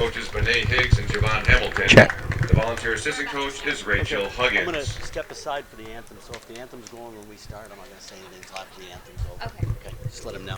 Coaches Benet Higgs and Javon Hamilton. Check. The volunteer assistant coach is Rachel Huggins. I'm going to step aside for the anthem, so if the anthem's going when we start, I'm not going to say anything until after the anthem's over. Okay. Just let him know.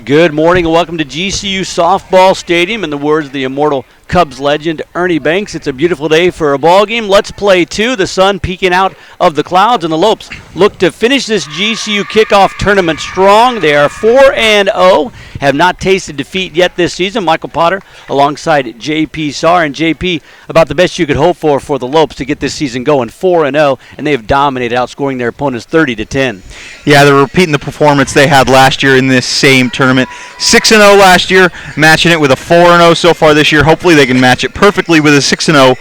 Good morning and welcome to GCU Softball Stadium. In the words of the immortal Cubs legend Ernie Banks, it's a beautiful day for a ball game. Let's play two. The sun peeking out of the clouds, and the Lopes look to finish this GCU kickoff tournament strong. They are 4-0, have not tasted defeat yet this season. Michael Potter alongside JP Sarr, and JP, about the best you could hope for the Lopes to get this season going. 4-0, and they have dominated, outscoring their opponents 30-10. Yeah, they're repeating the performance they had last year in this same tournament. 6-0 last year, matching it with a 4-0 so far this year. Hopefully they can match it perfectly with a 6-0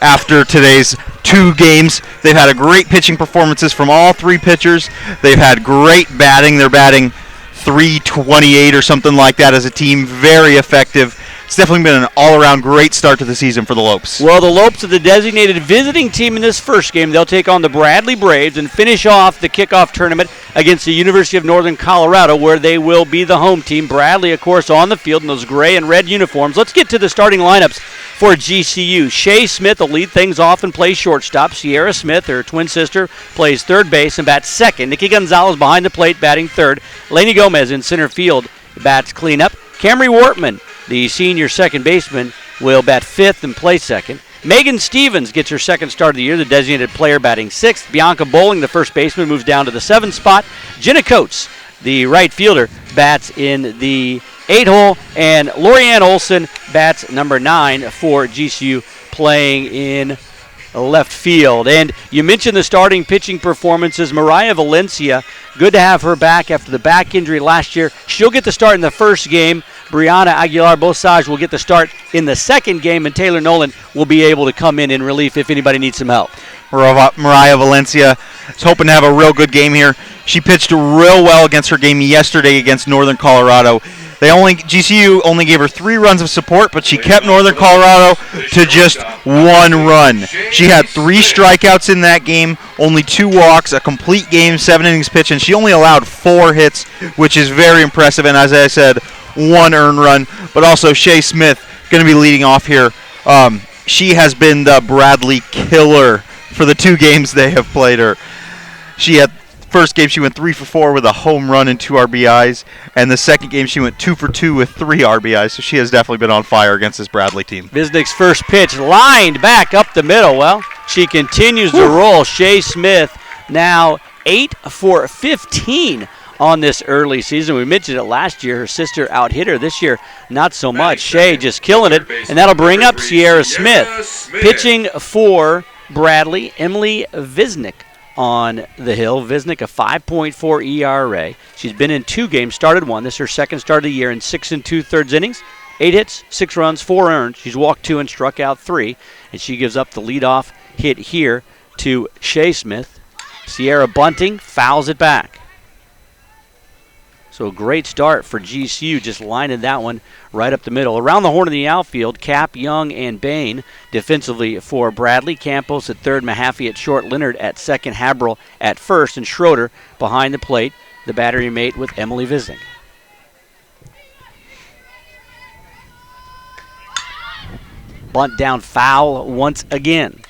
after today's two games. They've had a great pitching performances from all three pitchers. They've had great batting. They're batting .328 or something like that as a team. Very effective. It's definitely been an all-around great start to the season for the Lopes. Well, the Lopes are the designated visiting team in this first game. They'll take on the Bradley Braves and finish off the kickoff tournament against the University of Northern Colorado, where they will be the home team. Bradley, of course, on the field in those gray and red uniforms. Let's get to the starting lineups for GCU. Shea Smith will lead things off and play shortstop. Sierra Smith, her twin sister, plays third base and bats second. Nikki Gonzalez behind the plate, batting third. Lainey Gomez in center field bats cleanup. Camry Wortman, the senior second baseman, will bat fifth and play second. Megan Stevens gets her second start of the year, the designated player, batting sixth. Bianca Bowling, the first baseman, moves down to the seventh spot. Jenna Coates, the right fielder, bats in the 8-hole. And Lorianne Olson bats number 9 for GCU, playing in left field. And you mentioned the starting pitching performances. Mariah Valencia, good to have her back after the back injury last year. She'll get the start in the first game. Brianna Aguilar-Bosage will get the start in the second game, and Taylor Nolan will be able to come in relief if anybody needs some help. Mariah Valencia is hoping to have a real good game here. She pitched real well against her game yesterday against Northern Colorado. GCU only gave her 3 runs of support, but she kept Northern Colorado to just 1 run. She had 3 strikeouts in that game, only 2 walks, a complete game, 7 innings pitched, and she only allowed 4 hits, which is very impressive. And as I said, 1 earned run. But also Shea Smith going to be leading off here. She has been the Bradley killer for the 2 games they have played her. She had first game she went 3 for 4 with a home run and 2 RBIs, and the second game she went 2 for 2 with 3 RBIs. So she has definitely been on fire against this Bradley team. Visnick's first pitch lined back up the middle. Well, she continues to roll. Shea Smith now 8 for 15 on this early season. We mentioned it last year. Her sister out-hit her. This year, not so much. Shea just killing it, and that'll bring up Sierra Smith. Pitching for Bradley, Emily Visnick on the hill. Visnick, a 5.4 ERA. She's been in 2 games, started 1. This is her second start of the year in 6 2/3 innings. 8 hits, 6 runs, 4 earned. She's walked 2 and struck out 3, and she gives up the leadoff hit here to Shea Smith. Sierra bunting, fouls it back. So a great start for GCU, just lining that one right up the middle. Around the horn of the outfield, Cap, Young, and Bain defensively for Bradley. Campos at third, Mahaffey at short, Leonard at second, Haberl at first, and Schroeder behind the plate, the battery mate with Emily Visnick. Bunt down, foul once again.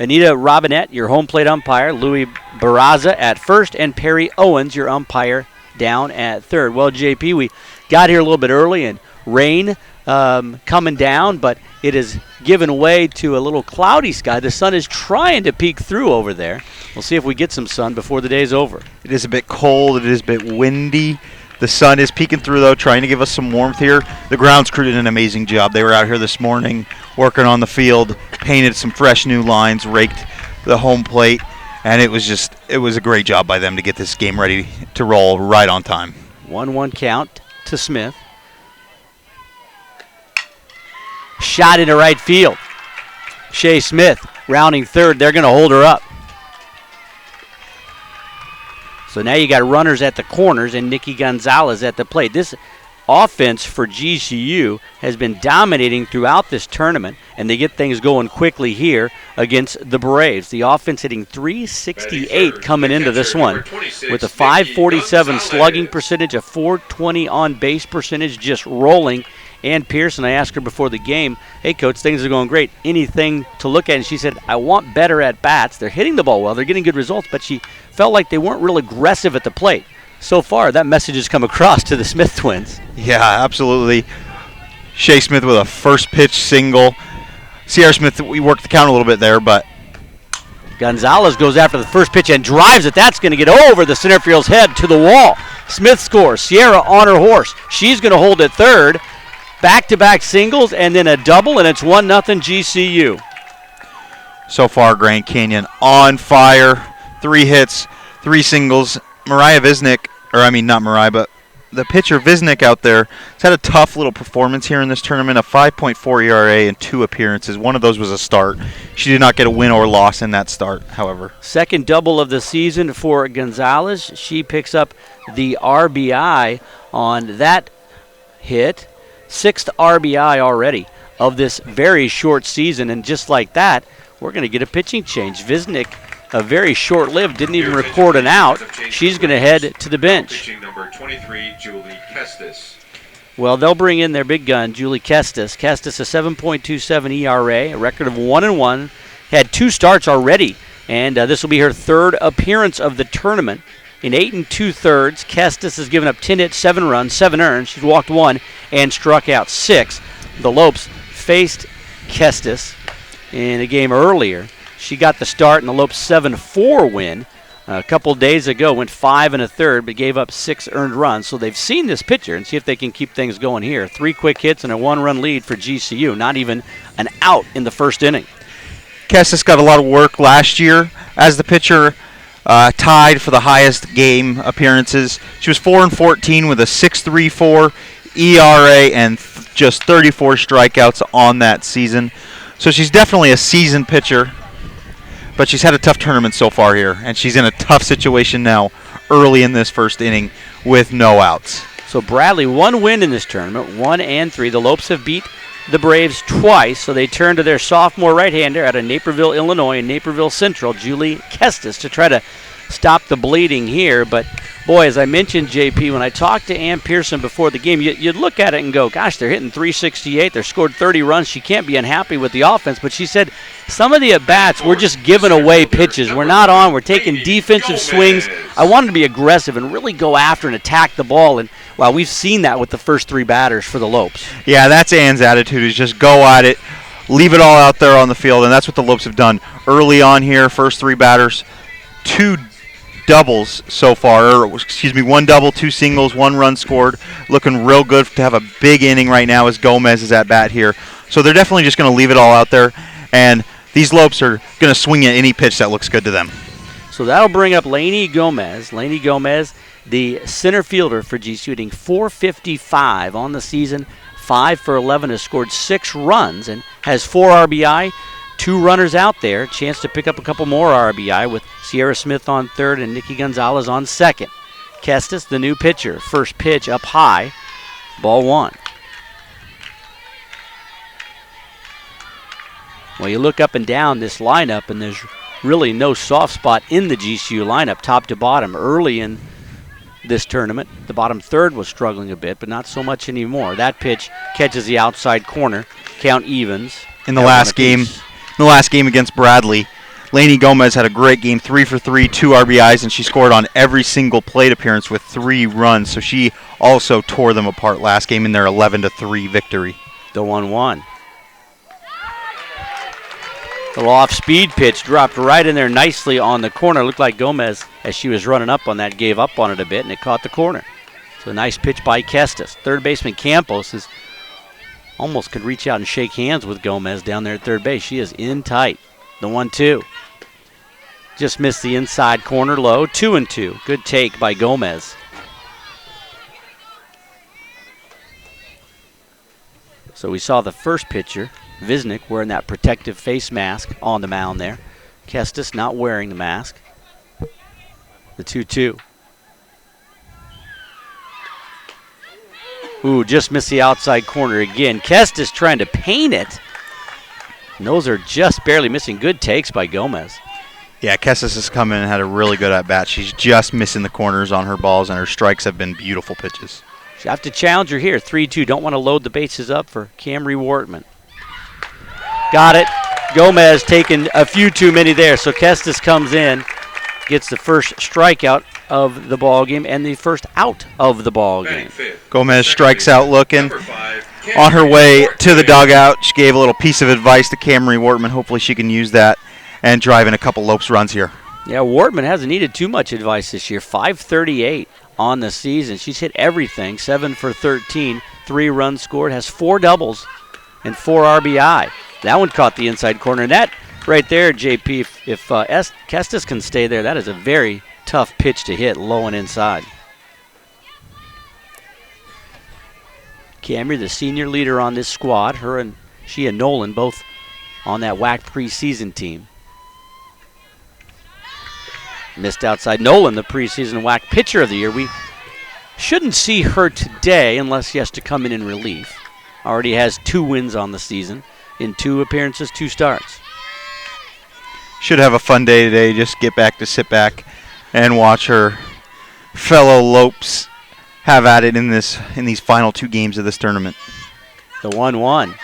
Anita Robinette, your home plate umpire. Louis Barraza at first, and Perry Owens, your umpire, down at third. Well, JP, we got here a little bit early, and rain coming down, but it has given way to a little cloudy sky. The sun is trying to peek through over there. We'll see if we get some sun before the day's over. It is a bit cold. It is a bit windy. The sun is peeking through, though, trying to give us some warmth here. The grounds crew did an amazing job. They were out here this morning working on the field, painted some fresh new lines, raked the home plate, and it was a great job by them to get this game ready to roll right on time. 1-1 count to Smith. Shot into right field. Shea Smith rounding third. They're going to hold her up. So now you got runners at the corners and Nikki Gonzalez at the plate. This offense for GCU has been dominating throughout this tournament, and they get things going quickly here against the Braves. The offense hitting .368 coming into this one with a .547 slugging percentage, a .420 on base percentage, just rolling. Ann Pearson, I asked her before the game, hey, Coach, things are going great. Anything to look at? And she said, I want better at-bats. They're hitting the ball well. They're getting good results, but she felt like they weren't real aggressive at the plate. So far, that message has come across to the Smith twins. Yeah, absolutely. Shea Smith with a first pitch single. Sierra Smith, we worked the count a little bit there, but Gonzalez goes after the first pitch and drives it. That's going to get over the center field's head to the wall. Smith scores. Sierra on her horse. She's going to hold at third. Back-to-back singles and then a double, and it's 1-0 GCU. So far, Grand Canyon on fire. 3 hits, 3 singles. Mariah Visnick, not Mariah, but the pitcher Visnick out there has had a tough little performance here in this tournament, a 5.4 ERA in 2 appearances. One of those was a start. She did not get a win or loss in that start, however. Second double of the season for Gonzalez. She picks up the RBI on that hit. 6th RBI already of this very short season, and just like that, we're going to get a pitching change. Visnick, very short-lived, didn't even record an out. She's going to head to the bench. Pitching number 23, Julie Kestis. Well, they'll bring in their big gun, Julie Kestis. Kestis, a 7.27 ERA, a record of 1-1, had 2 starts already, and this will be her 3rd appearance of the tournament. In 8 2/3, Kestis has given up 10 hits, 7 runs, 7 earned. She's walked 1 and struck out 6. The Lopes faced Kestis in a game earlier. She got the start in the Lopes 7-4 win a couple days ago. Went 5 1/3, but gave up 6 earned runs. So they've seen this pitcher and see if they can keep things going here. 3 quick hits and a 1-run lead for GCU. Not even an out in the first inning. Kestis got a lot of work last year as the pitcher. Tied for the highest game appearances. She was 4-14 with a 6.34 ERA and just 34 strikeouts on that season. So she's definitely a seasoned pitcher, but she's had a tough tournament so far here, and she's in a tough situation now early in this first inning with no outs. So Bradley, 1 win in this tournament, 1-3. The Lopes have beat the Braves twice, so they turn to their sophomore right-hander out of Naperville, Illinois, and Naperville Central, Julie Kestis, to try to stop the bleeding here. But, boy, as I mentioned, JP, when I talked to Ann Pearson before the game, you'd look at it and go, gosh, they're hitting .368. They're scored 30 runs. She can't be unhappy with the offense. But she said some of the at-bats, we're just giving away pitches. We're not on. We're taking defensive swings. I wanted to be aggressive and really go after and attack the ball. And, well, we've seen that with the first 3 batters for the Lopes. Yeah, that's Ann's attitude, is just go at it, leave it all out there on the field, and that's what the Lopes have done early on here. First 3 batters, 2 doubles so far, 1 double, 2 singles, 1 run scored. Looking real good to have a big inning right now as Gomez is at bat here. So they're definitely just going to leave it all out there, and these Lopes are going to swing at any pitch that looks good to them. So that'll bring up Lainey Gomez. Lainey Gomez, the center fielder for GCU, hitting .455 on the season, 5 for 11, has scored 6 runs and has 4 RBI, 2 runners out there. Chance to pick up a couple more RBI with Sierra Smith on third and Nikki Gonzalez on second. Kestis, the new pitcher. First pitch up high. Ball 1. Well, you look up and down this lineup, and there's really no soft spot in the GCU lineup, top to bottom. Early in this tournament, the bottom third was struggling a bit, but not so much anymore. That pitch catches the outside corner. Count evens. In the last game against Bradley, Lainey Gomez had a great game, 3 for 3, 2 RBIs, and she scored on every single plate appearance with 3 runs. So she also tore them apart last game in their 11-3 victory. The 1-1. The off-speed pitch dropped right in there nicely on the corner. Looked like Gomez, as she was running up on that, gave up on it a bit, and it caught the corner. So a nice pitch by Kestis. Third baseman Campos is almost could reach out and shake hands with Gomez down there at third base. She is in tight. The 1-2. Just missed the inside corner low. 2-2. Good take by Gomez. So we saw the first pitcher, Visnick, wearing that protective face mask on the mound there. Kestis not wearing the mask. The 2-2. Ooh, just missed the outside corner again. Kestis trying to paint it. And those are just barely missing. Good takes by Gomez. Yeah, Kestis has come in and had a really good at-bat. She's just missing the corners on her balls, and her strikes have been beautiful pitches. You have to challenge her here. 3-2. Don't want to load the bases up for Camry Wortman. Got it. Gomez taking a few too many there. So Kestis comes in, gets the first strikeout of the ball game and the first out of the ball game. Gomez strikes out looking. On her way to the dugout, she gave a little piece of advice to Camry Wortman. Hopefully she can use that and drive in a couple Lopes runs here. Yeah, Wortman hasn't needed too much advice this year. 538 on the season. She's hit everything. 7 for 13, 3 runs scored, has 4 doubles and 4 RBI. That one caught the inside corner. And that right there, JP, if Kestis can stay there, that is a very tough pitch to hit low and inside. Camry, the senior leader on this squad, she and Nolan both on that WAC preseason team. Missed outside. Nolan, the preseason WAC pitcher of the year. We shouldn't see her today unless she has to come in relief. Already has 2 wins on the season in 2 appearances, 2 starts. Should have a fun day today. Just sit back and watch her fellow Lopes have at it in these final 2 games of this tournament. The 1-1.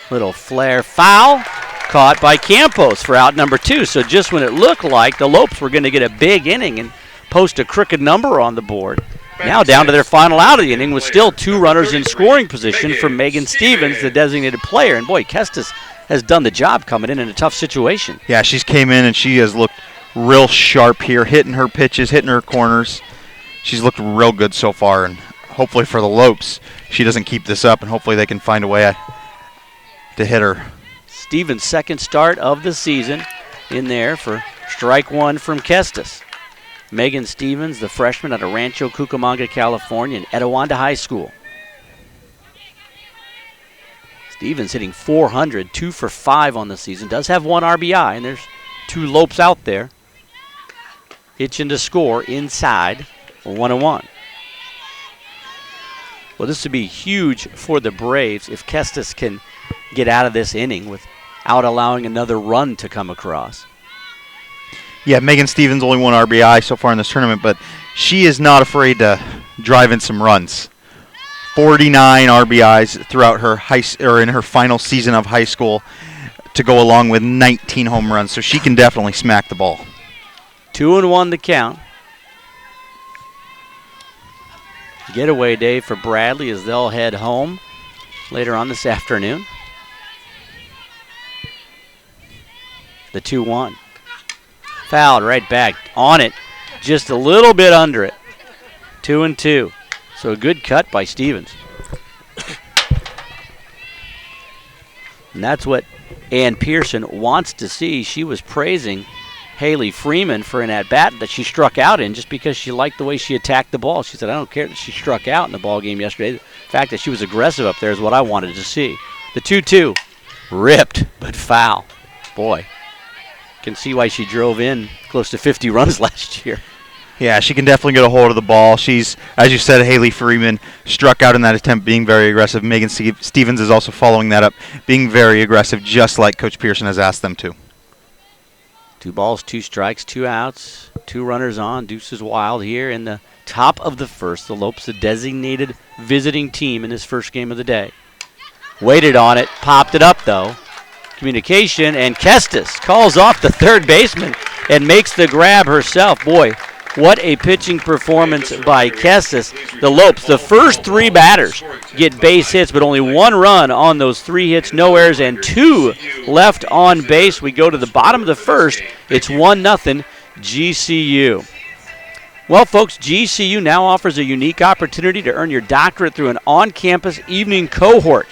Little flare foul. Caught by Campos for out number 2. So just when it looked like the Lopes were going to get a big inning and post a crooked number on the board, now down to their final out of the inning with still 2 runners in scoring position for Megan Stevens, the designated player. And boy, Kestis has done the job coming in a tough situation. Yeah, she's came in and she has looked real sharp here, hitting her pitches, hitting her corners. She's looked real good so far, and hopefully for the Lopes, she doesn't keep this up, and hopefully they can find a way to hit her. Stevens' second start of the season in there for strike 1 from Kestis. Megan Stevens, the freshman out of Rancho Cucamonga, California, and Etiwanda High School. Stevens hitting .400, 2 for 5 on the season. Does have 1 RBI, and there's 2 Lopes out there. Itching to score inside, 1-1. Well, this would be huge for the Braves if Kestis can get out of this inning without allowing another run to come across. Yeah, Megan Stevens only 1 RBI so far in this tournament, but she is not afraid to drive in some runs. 49 RBIs throughout her in her final season of high school to go along with 19 home runs, so she can definitely smack the ball. 2-1 the count. Getaway day for Bradley as they'll head home later on this afternoon. The 2-1. Fouled right back on it, just a little bit under it. 2-2. So a good cut by Stevens. And that's what Ann Pearson wants to see. She was praising Haley Freeman for an at-bat that she struck out in just because she liked the way she attacked the ball. She said, I don't care that she struck out in the ball game yesterday. The fact that she was aggressive up there is what I wanted to see. The 2-2. Ripped, but foul. boy, can see why she drove in close to 50 runs last year. Yeah, she can definitely get a hold of the ball. She's, as you said, Haley Freeman struck out in that attempt, being very aggressive. Megan Stevens is also following that up, being very aggressive, just like Coach Pearson has asked them to. 2 balls, 2 strikes, 2 outs, 2 runners on. Deuce is wild here in the top of the first. The Lopes, the designated visiting team in this first game of the day. Waited on it, popped it up though. Communication, and Kestis calls off the third baseman and makes the grab herself. Boy, what a pitching performance by Kestis. The Lopes, the first 3 batters get base hits, but only 1 run on those 3 hits, no errors, and 2 left on base. We go to the bottom of the first. It's 1-0 GCU. Well, folks, GCU now offers a unique opportunity to earn your doctorate through an on-campus evening cohort.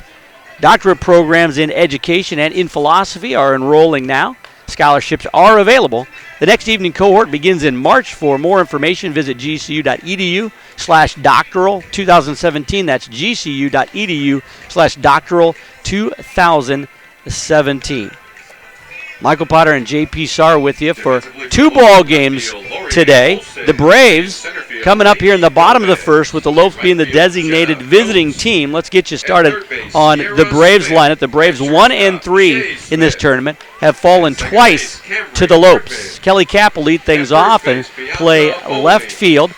Doctorate programs in education and in philosophy are enrolling now. Scholarships are available. The next evening cohort begins in March. For more information, visit gcu.edu/doctoral 2017. That's gcu.edu/doctoral 2017. Michael Potter and J.P. Sarr with you for 2 ball games today. The Braves coming up here in the bottom of the first with the Lopes being the designated visiting team. Let's get you started on the Braves lineup. The Braves 1-3 in this tournament have fallen twice to the Lopes. Kelly Kapp will lead things off and play left field.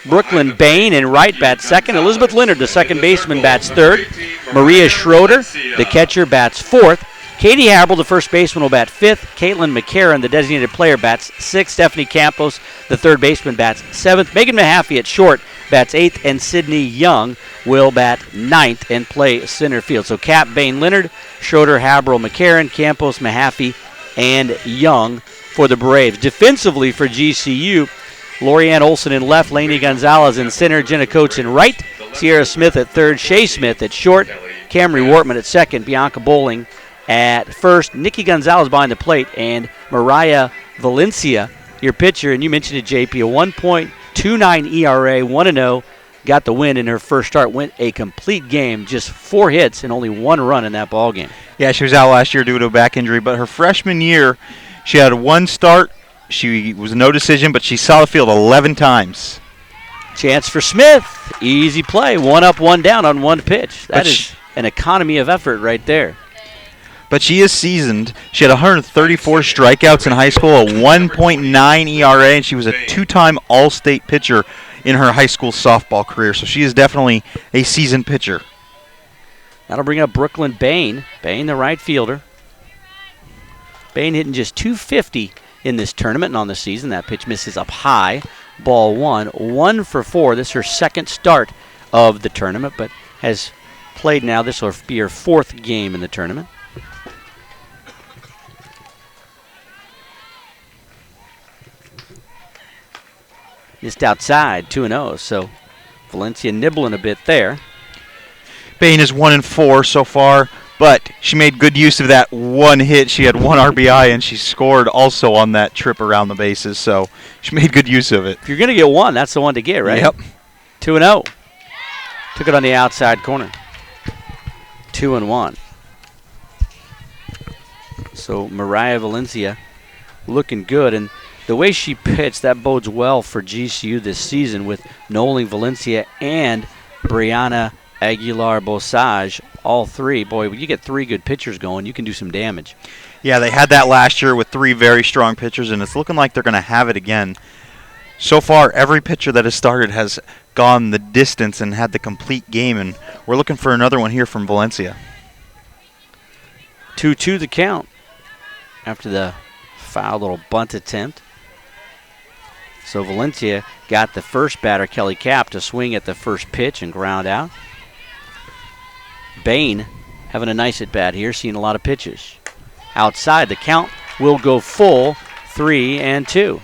Brooklyn Bain in right bats second. Elizabeth Leonard, the second baseman, bats third. Maria Schroeder, the catcher, bats fourth. Katie Haberl, the first baseman, will bat fifth. Caitlin McCarron, the designated player, bats sixth. Stephanie Campos, the third baseman, bats seventh. Megan Mahaffey at short bats eighth, and Sydney Young will bat ninth and play center field. So Cap, Bain, Leonard, Schroeder, Haberl, McCarron, Campos, Mahaffey, and Young for the Braves. Defensively for GCU, Lorianne Olson in left, Lainey Gonzalez in center, Jenna Coates in right, Sierra Smith at third, Shea Smith at short, Camry Wortman at second, Bianca Bowling at first, Nikki Gonzalez behind the plate, and Mariah Valencia, your pitcher. And you mentioned it, JP, a 1.29 ERA, 1-0, got the win in her first start, went a complete game, just 4 hits and only 1 run in that ball game. Yeah, she was out last year due to a back injury, but her freshman year, she had 1 start. She was no decision, but she saw the field 11 times. Chance for Smith. Easy play. 1 up, 1 down on 1 pitch. That is an economy of effort right there. But she is seasoned. She had 134 strikeouts in high school, a 1.9 ERA, and she was a 2-time All-State pitcher in her high school softball career. So she is definitely a seasoned pitcher. That'll bring up Brooklyn Bain. Bain, the right fielder. Bain hitting just .250 in this tournament and on the season. That pitch misses up high. Ball 1. 1 for 4. This is her second start of the tournament, but has played now. This will be her 4th game in the tournament. Just outside, 2-0, so Valencia nibbling a bit there. Bain is 1-4 so far, but she made good use of that 1 hit. She had 1 RBI, and she scored also on that trip around the bases, so she made good use of it. If you're going to get 1, that's the one to get, right? Yep. 2-0. Took it on the outside corner. 2-1. So Mariah Valencia looking good, and the way she pitched, that bodes well for GCU this season with Noeline Valencia and Brianna Aguilar-Bosage, all 3. Boy, when you get 3 good pitchers going, you can do some damage. Yeah, they had that last year with 3 very strong pitchers, and it's looking like they're going to have it again. So far, every pitcher that has started has gone the distance and had the complete game, and we're looking for another one here from Valencia. 2-2 the count after the foul little bunt attempt. So Valencia got the first batter, Kelly Kapp, to swing at the first pitch and ground out. Bain having a nice at-bat here, seeing a lot of pitches. Outside, the count will go full, 3-2.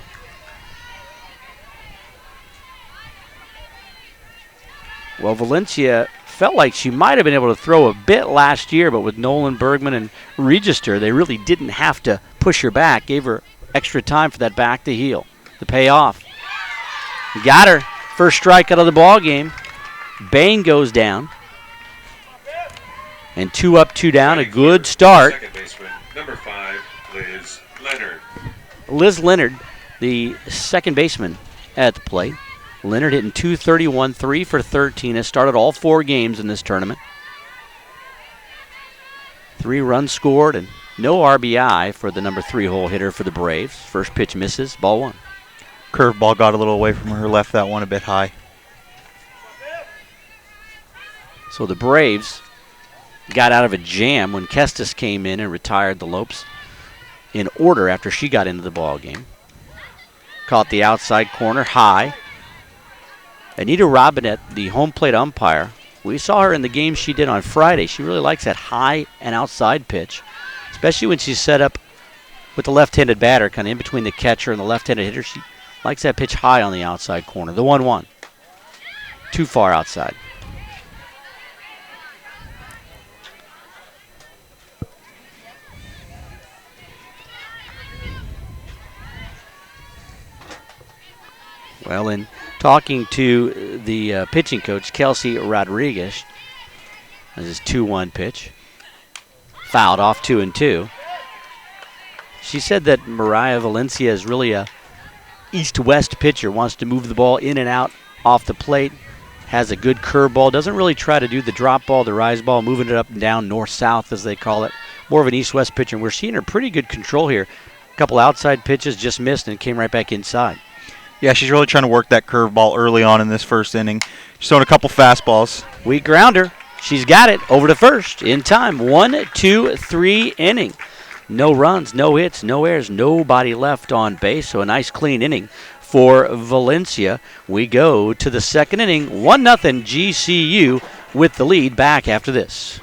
Well, Valencia felt like she might have been able to throw a bit last year, but with Nolan Bergman and Register, they really didn't have to push her back, gave her extra time for that back to heal. To pay off. Got her. First strike out of the ball game. Bain goes down. And 2 up, 2 down. A good start. Second baseman, number 5, Liz Liz Leonard, the second baseman at the plate. Leonard hitting .231, 3 for 13, has started all 4 games in this tournament. 3 runs scored and no RBI for the number 3 hole hitter for the Braves. First pitch misses, ball 1. Curveball got a little away from her, left that one a bit high. So the Braves got out of a jam when Kestis came in and retired the Lopes in order after she got into the ball game. Caught the outside corner high. Anita Robinette, the home plate umpire, we saw her in the game she did on Friday. She really likes that high and outside pitch, especially when she's set up with the left-handed batter, kind of in between the catcher and the left-handed hitter. She likes that pitch high on the outside corner. The 1-1. Too far outside. Well, in talking to the pitching coach, Kelsey Rodriguez, this is 2-1 pitch. Fouled off 2-2. She said that Mariah Valencia is really a east-west pitcher, wants to move the ball in and out off the plate, has a good curveball, doesn't really try to do the drop ball, the rise ball, moving it up and down, north-south as they call it. More of an east-west pitcher, and we're seeing her pretty good control here. A couple outside pitches just missed and came right back inside. Yeah, she's really trying to work that curveball early on in this first inning. She's throwing a couple fastballs. Weak grounder. She's got it over to first in time. 1, 2, 3 inning. No runs, no hits, no errors, nobody left on base. So a nice clean inning for Valencia. We go to the second inning. 1-0 GCU with the lead. Back after this.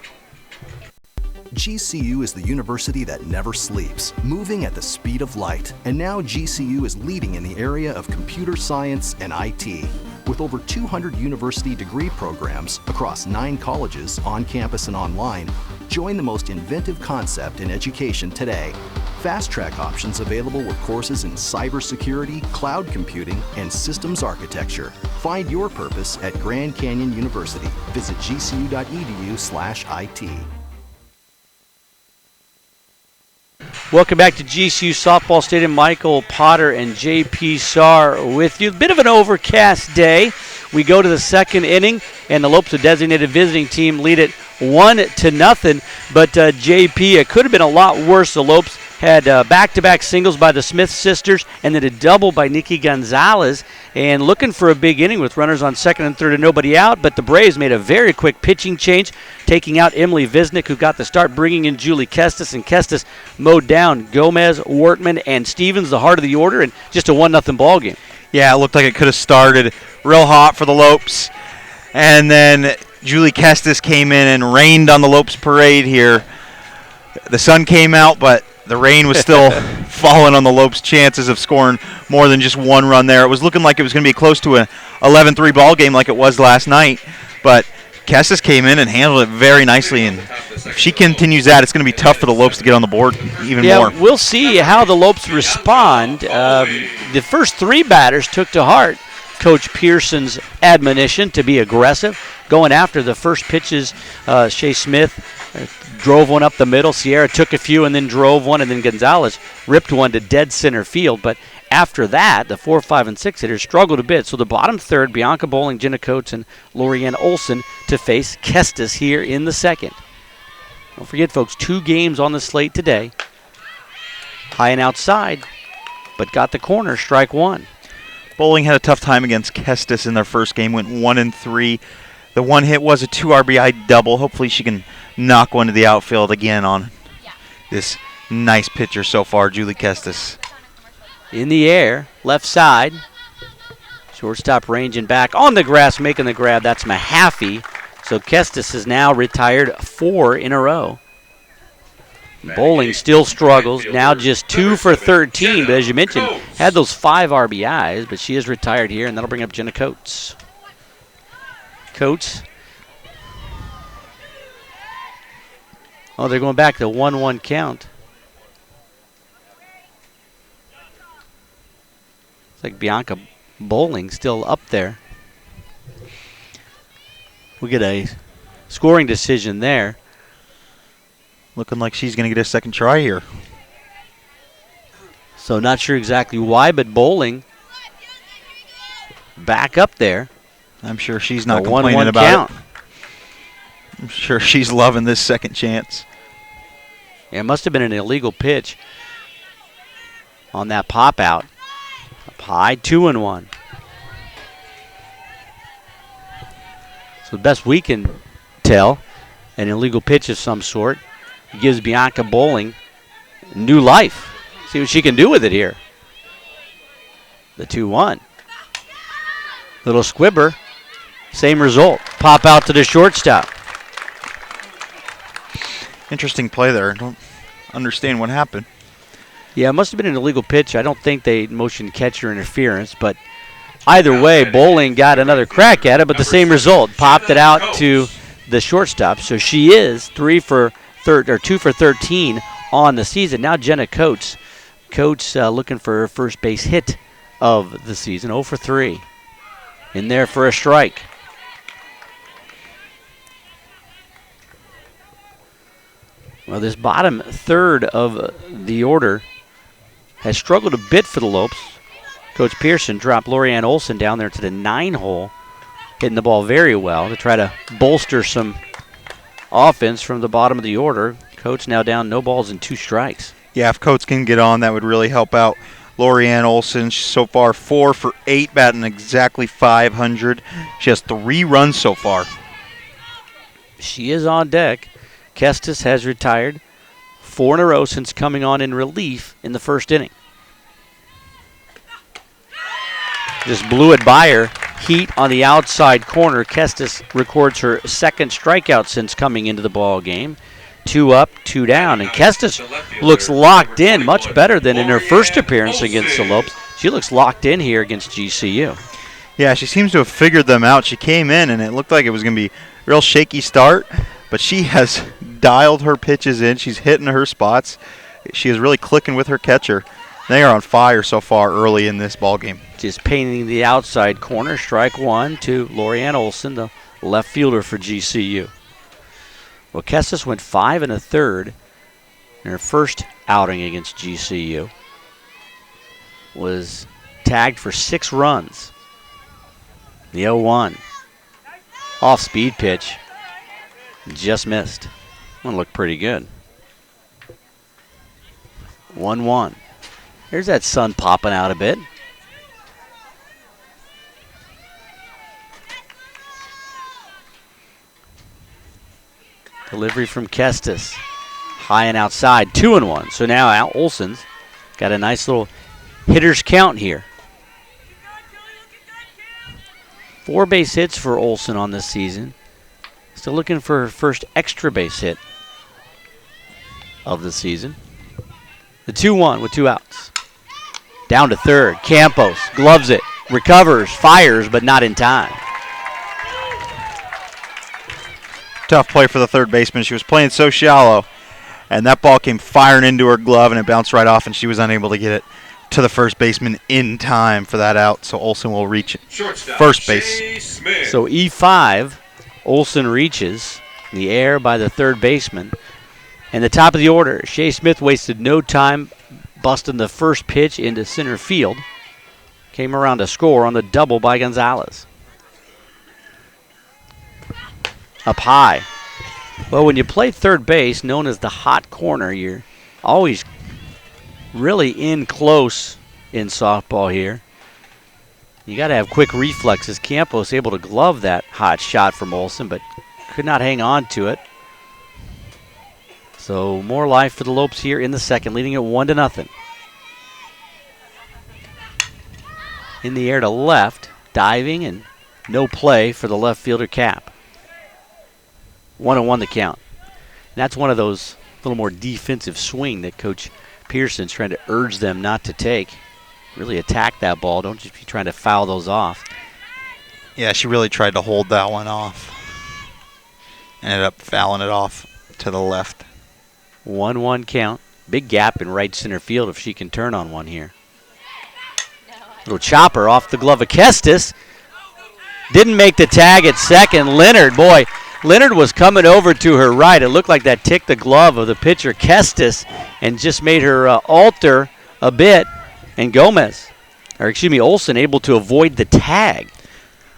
GCU is the university that never sleeps, moving at the speed of light. And now GCU is leading in the area of computer science and IT. With over 200 university degree programs across 9 colleges, on campus and online, join the most inventive concept in education today. Fast track options available with courses in cybersecurity, cloud computing, and systems architecture. Find your purpose at Grand Canyon University. Visit gcu.edu/IT. Welcome back to GCU Softball Stadium. Michael Potter and J.P. Sarr with you. A bit of an overcast day. We go to the second inning, and the Lopes, a designated visiting team, lead it 1-0. But J.P., it could have been a lot worse. The Lopes had back-to-back singles by the Smith sisters and then a double by Nikki Gonzalez, and looking for a big inning with runners on second and third and nobody out. But the Braves made a very quick pitching change, taking out Emily Visnick, who got the start, bringing in Julie Kestis, and Kestis mowed down Gomez, Wortman, and Stevens, the heart of the order, and just a 1-0 ball game. Yeah, it looked like it could have started real hot for the Lopes. And then Julie Kestis came in and rained on the Lopes parade here. The sun came out, but the rain was still falling on the Lopes' chances of scoring more than just one run there. It was looking like it was going to be close to an 11-3 ball game like it was last night. But Kestis came in and handled it very nicely, and if she continues that, it's going to be tough for the Lopes to get on the board even more. Yeah, we'll see how the Lopes respond. The first 3 batters took to heart Coach Pearson's admonition to be aggressive. Going after the first pitches, Shea Smith drove one up the middle. Sierra took a few and then drove one, and then Gonzalez ripped one to dead center field. But after that, the 4, 5, and 6 hitters struggled a bit. So the bottom third, Bianca Bowling, Jenna Coates, and Lorianne Olson to face Kestis here in the second. Don't forget, folks, 2 games on the slate today. High and outside, but got the corner, strike 1. Bowling had a tough time against Kestis in their first game, went 1-3. The one hit was a 2 RBI double. Hopefully she can knock one to the outfield again on this nice pitcher so far, Julie Kestis. In the air, left side. Shortstop ranging back on the grass, making the grab. That's Mahaffey. So Kestis is now retired 4 in a row. Bowling still struggles, now just 2 for 13, but as you mentioned, had those 5 RBIs, but she is retired here, and that'll bring up Jenna Coates. Coates. Oh, they're going back to 1-1 count. It's like Bianca Bowling still up there. We get a scoring decision there. Looking like she's going to get a second try here. So not sure exactly why, but Bowling back up there. I'm sure she's not A complaining 1-1 about count. it. I'm sure she's loving this second chance. Yeah, it must have been an illegal pitch on that pop out. Up high, 2-1. So the best we can tell, an illegal pitch of some sort. It gives Bianca Bowling new life. See what she can do with it here. The 2-1. Little squibber. Same result. Pop out to the shortstop. Interesting play there. Don't understand what happened. Yeah, it must have been an illegal pitch. I don't think they motioned catcher interference, but either way, Bowling got another crack at it, but the same result. Popped it out to the shortstop. So she is 2 for 13 on the season. Now Jenna Coates. Coates looking for her first base hit of the season. 0 for 3. In there for a strike. Well, this bottom third of the order has struggled a bit for the Lopes. Coach Pearson dropped Lorianne Olson down there to the 9-hole, hitting the ball very well to try to bolster some offense from the bottom of the order. Coach now down no balls and 2 strikes. Yeah, if Coates can get on, that would really help out Lorianne Olson. She's so far 4 for 8, batting exactly .500. She has 3 runs so far. She is on deck. Kestis has retired 4 in a row since coming on in relief in the first inning. Just blew it by her. Heat on the outside corner. Kestis records her second strikeout since coming into the ball game. 2 up, 2 down. And Kestis looks locked in, much better than in her first appearance against the Lopes. She looks locked in here against GCU. Yeah, she seems to have figured them out. She came in, and it looked like it was going to be a real shaky start, but she has dialed her pitches in. She's hitting her spots. She is really clicking with her catcher. They are on fire so far early in this ball game. Just painting the outside corner. Strike 1 to Lorianne Olson, the left fielder for GCU. Well, Kestis went 5 1/3 in her first outing against GCU. Was tagged for 6 runs. The 0-1. Off-speed pitch. Just missed. One looked pretty good. 1-1. There's that sun popping out a bit. Delivery from Kestis. High and outside. 2-1. So now Al Olson's got a nice little hitter's count here. 4 base hits for Olson on this season. Still looking for her first extra base hit of the season. The 2-1 with 2 outs. Down to third. Campos gloves it, recovers, fires, but not in time. Tough play for the third baseman. She was playing so shallow, and that ball came firing into her glove, and it bounced right off, and she was unable to get it to the first baseman in time for that out, so Olson will reach first base. So E5, Olson reaches the air by the third baseman. And the top of the order, Shea Smith wasted no time busting the first pitch into center field. Came around to score on the double by Gonzalez. Up high. Well, when you play third base, known as the hot corner, you're always really in close in softball here. You got to have quick reflexes. Campos able to glove that hot shot from Olson, but could not hang on to it. So more life for the Lopes here in the second, leading it 1-0. In the air to left, diving, and no play for the left fielder Cap. 1-1 the count. And that's one of those little more defensive swing that Coach Pearson's trying to urge them not to take. Really attack that ball. Don't just be trying to foul those off. Yeah, she really tried to hold that one off. Ended up fouling it off to the left. 1-1 count. Big gap in right center field if she can turn on one here. Little chopper off the glove of Kestis. Didn't make the tag at second. Leonard, boy, Leonard was coming over to her right. It looked like that ticked the glove of the pitcher Kestis and just made her alter a bit, and Olsen able to avoid the tag.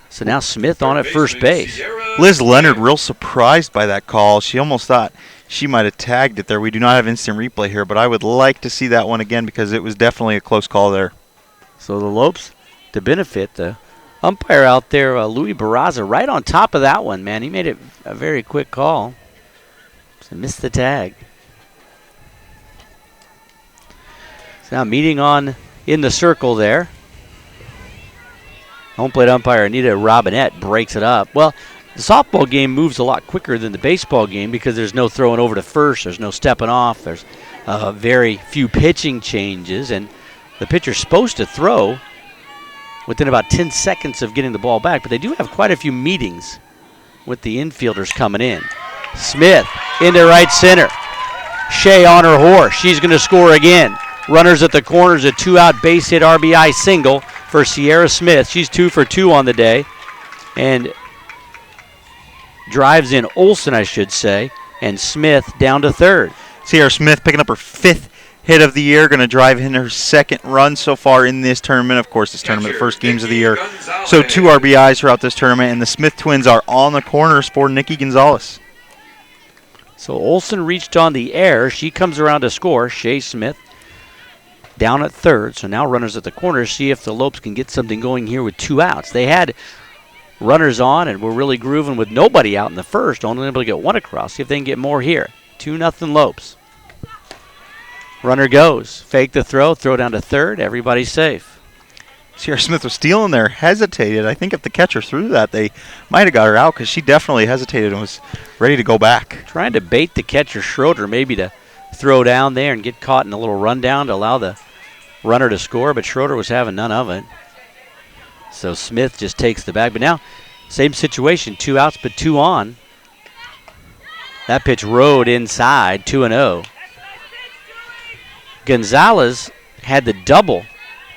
So now Smith on at first base. Liz Leonard real surprised by that call. She almost thought she might have tagged it there. We do not have instant replay here, but I would like to see that one again because it was definitely a close call there. So the Lopes, to benefit the umpire out there, Louis Barraza, right on top of that one, man. He made it a very quick call. So missed the tag. So now meeting on in the circle there. Home plate umpire Anita Robinette breaks it up. Well, the softball game moves a lot quicker than the baseball game because there's no throwing over to first, there's no stepping off, there's very few pitching changes, and the pitcher's supposed to throw within about 10 seconds of getting the ball back, but they do have quite a few meetings with the infielders coming in. Smith into right center. Shea on her horse. She's going to score again. Runners at the corners, a 2-out base hit RBI single for Sierra Smith. She's 2 for 2 on the day. And drives in Olsen, I should say, and Smith down to third. Sierra Smith picking up her 5th hit of the year, going to drive in her 2nd run so far in this tournament. Of course, this tournament, the first games of the year. So 2 RBIs throughout this tournament, and the Smith twins are on the corners for Nikki Gonzalez. So Olsen reached on the air. She comes around to score. Shea Smith down at third. So now runners at the corners. See if the Lopes can get something going here with 2 outs. They had runners on and were really grooving with nobody out in the first, only able to get 1 across. See if they can get more here. 2-0 Lopes. Runner goes. Fake the throw down to third. Everybody's safe. Sierra Smith was stealing there, hesitated. I think if the catcher threw that, they might have got her out because she definitely hesitated and was ready to go back. Trying to bait the catcher Schroeder maybe to throw down there and get caught in a little rundown to allow the runner to score, but Schroeder was having none of it. So Smith just takes the bag. But now, same situation, 2 outs but 2 on. That pitch rode inside, 2-0. Gonzalez had the double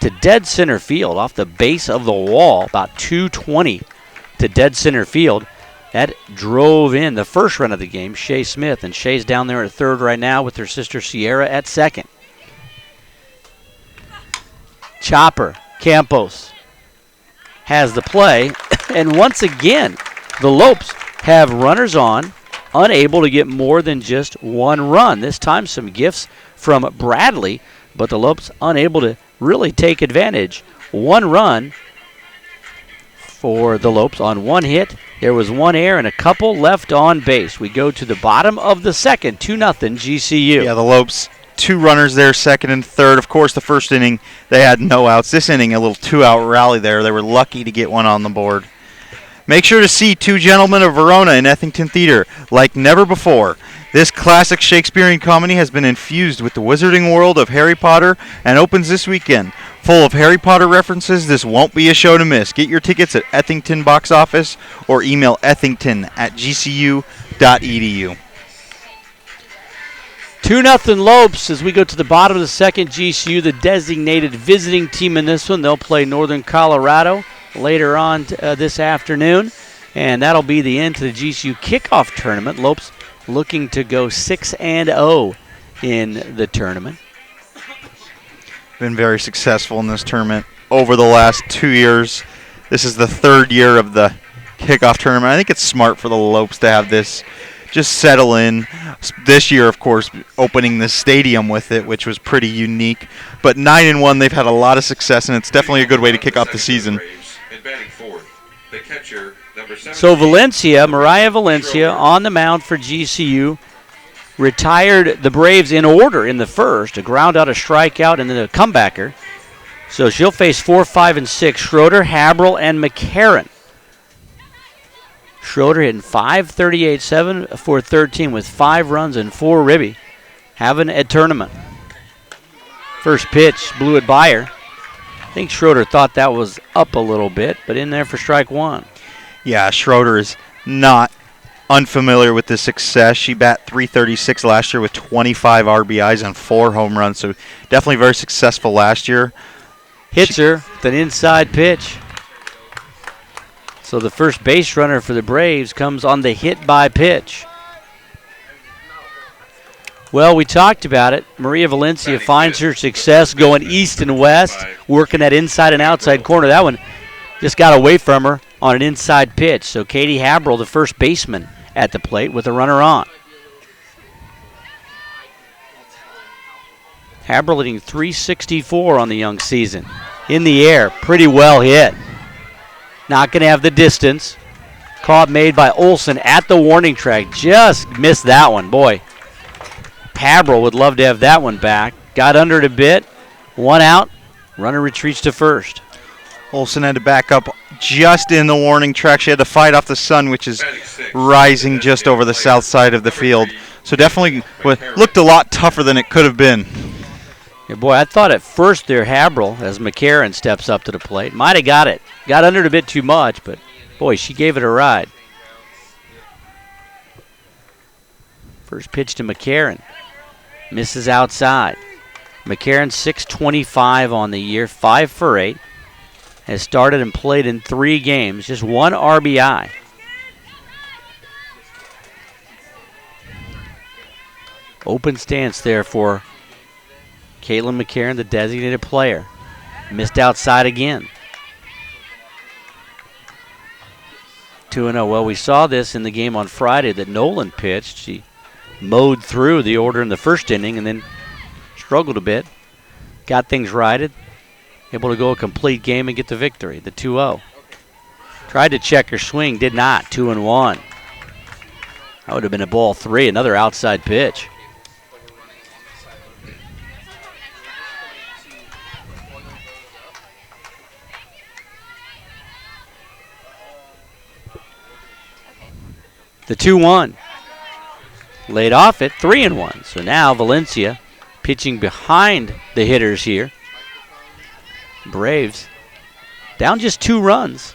to dead center field off the base of the wall, about 220 to dead center field. That drove in the first run of the game, Shea Smith, and Shea's down there at third right now with her sister Sierra at second. Chopper, Campos has the play, and once again, the Lopes have runners on, unable to get more than just 1 run. This time some gifts from Bradley, but the Lopes unable to really take advantage. 1 run for the Lopes on 1 hit. There was 1 error and a couple left on base. We go to the bottom of the second, 2-0 GCU. Yeah, the Lopes, 2 runners there, second and third. Of course, the first inning, they had no outs. This inning, a little 2-out rally there. They were lucky to get 1 on the board. Make sure to see Two Gentlemen of Verona in Ethington Theater like never before. This classic Shakespearean comedy has been infused with the wizarding world of Harry Potter and opens this weekend. Full of Harry Potter references, this won't be a show to miss. Get your tickets at Ethington box office or email ethington@gcu.edu. 2-0 Lopes as we go to the bottom of the second. GCU, the designated visiting team in this one. They'll play Northern Colorado later on this afternoon, and that'll be the end to the GCU kickoff tournament. Lopes looking to go 6-0 in the tournament. Been very successful in this tournament over the last 2 years. This is the 3rd year of the kickoff tournament. I think it's smart for the Lopes to have this just settle in. This year, of course, opening the stadium with it, which was pretty unique. But 9-1, they've had a lot of success, and it's definitely a good way to kick off the season. So Valencia, Mariah Valencia, on the mound for GCU, retired the Braves in order in the first, a ground out, a strikeout, and then a comebacker. So she'll face 4, 5, and 6, Schroeder, Habrel, and McCarran. Schroeder hitting .538, 7 for 13 with 5 runs and 4 ribby. Having a tournament. First pitch, blew it by her. I think Schroeder thought that was up a little bit, but in there for strike 1. Yeah, Schroeder is not unfamiliar with this success. She bat .336 last year with 25 RBIs and 4 home runs, so definitely very successful last year. Hits her with an inside pitch. So the first base runner for the Braves comes on the hit by pitch. Well, we talked about it. Maria Valencia finds her success going east and west, working that inside and outside corner. That one just got away from her on an inside pitch. So Katie Habrel, the first baseman, at the plate with a runner on. Habrel hitting .364 on the young season. In the air, pretty well hit. Not going to have the distance. Caught made by Olsen at the warning track. Just missed that one. Boy, Habrel would love to have that one back. Got under it a bit. One out. Runner retreats to first. Olsen had to back up just in the warning track. She had to fight off the sun, which is rising just over the south side of the field. So definitely looked a lot tougher than it could have been. Yeah, boy, I thought at first there Habrel, as McCarron steps up to the plate, might have got it. Got under it a bit too much, but boy, she gave it a ride. First pitch to McCarron. Misses outside. McCarron 625 on the year, 5 for 8. Has started and played in 3 games, just 1 RBI. Open stance there for Caitlin McCarron, the designated player. Missed outside again. 2-0. Well, we saw this in the game on Friday that Nolan pitched. She mowed through the order in the first inning and then struggled a bit. Got things righted. Able to go a complete game and get the victory, the 2-0. Tried to check her swing, did not. 2-1. That would have been a ball 3, another outside pitch. The 2-1. Laid off it, 3-1. So now Valencia pitching behind the hitters here. Braves down just 2 runs.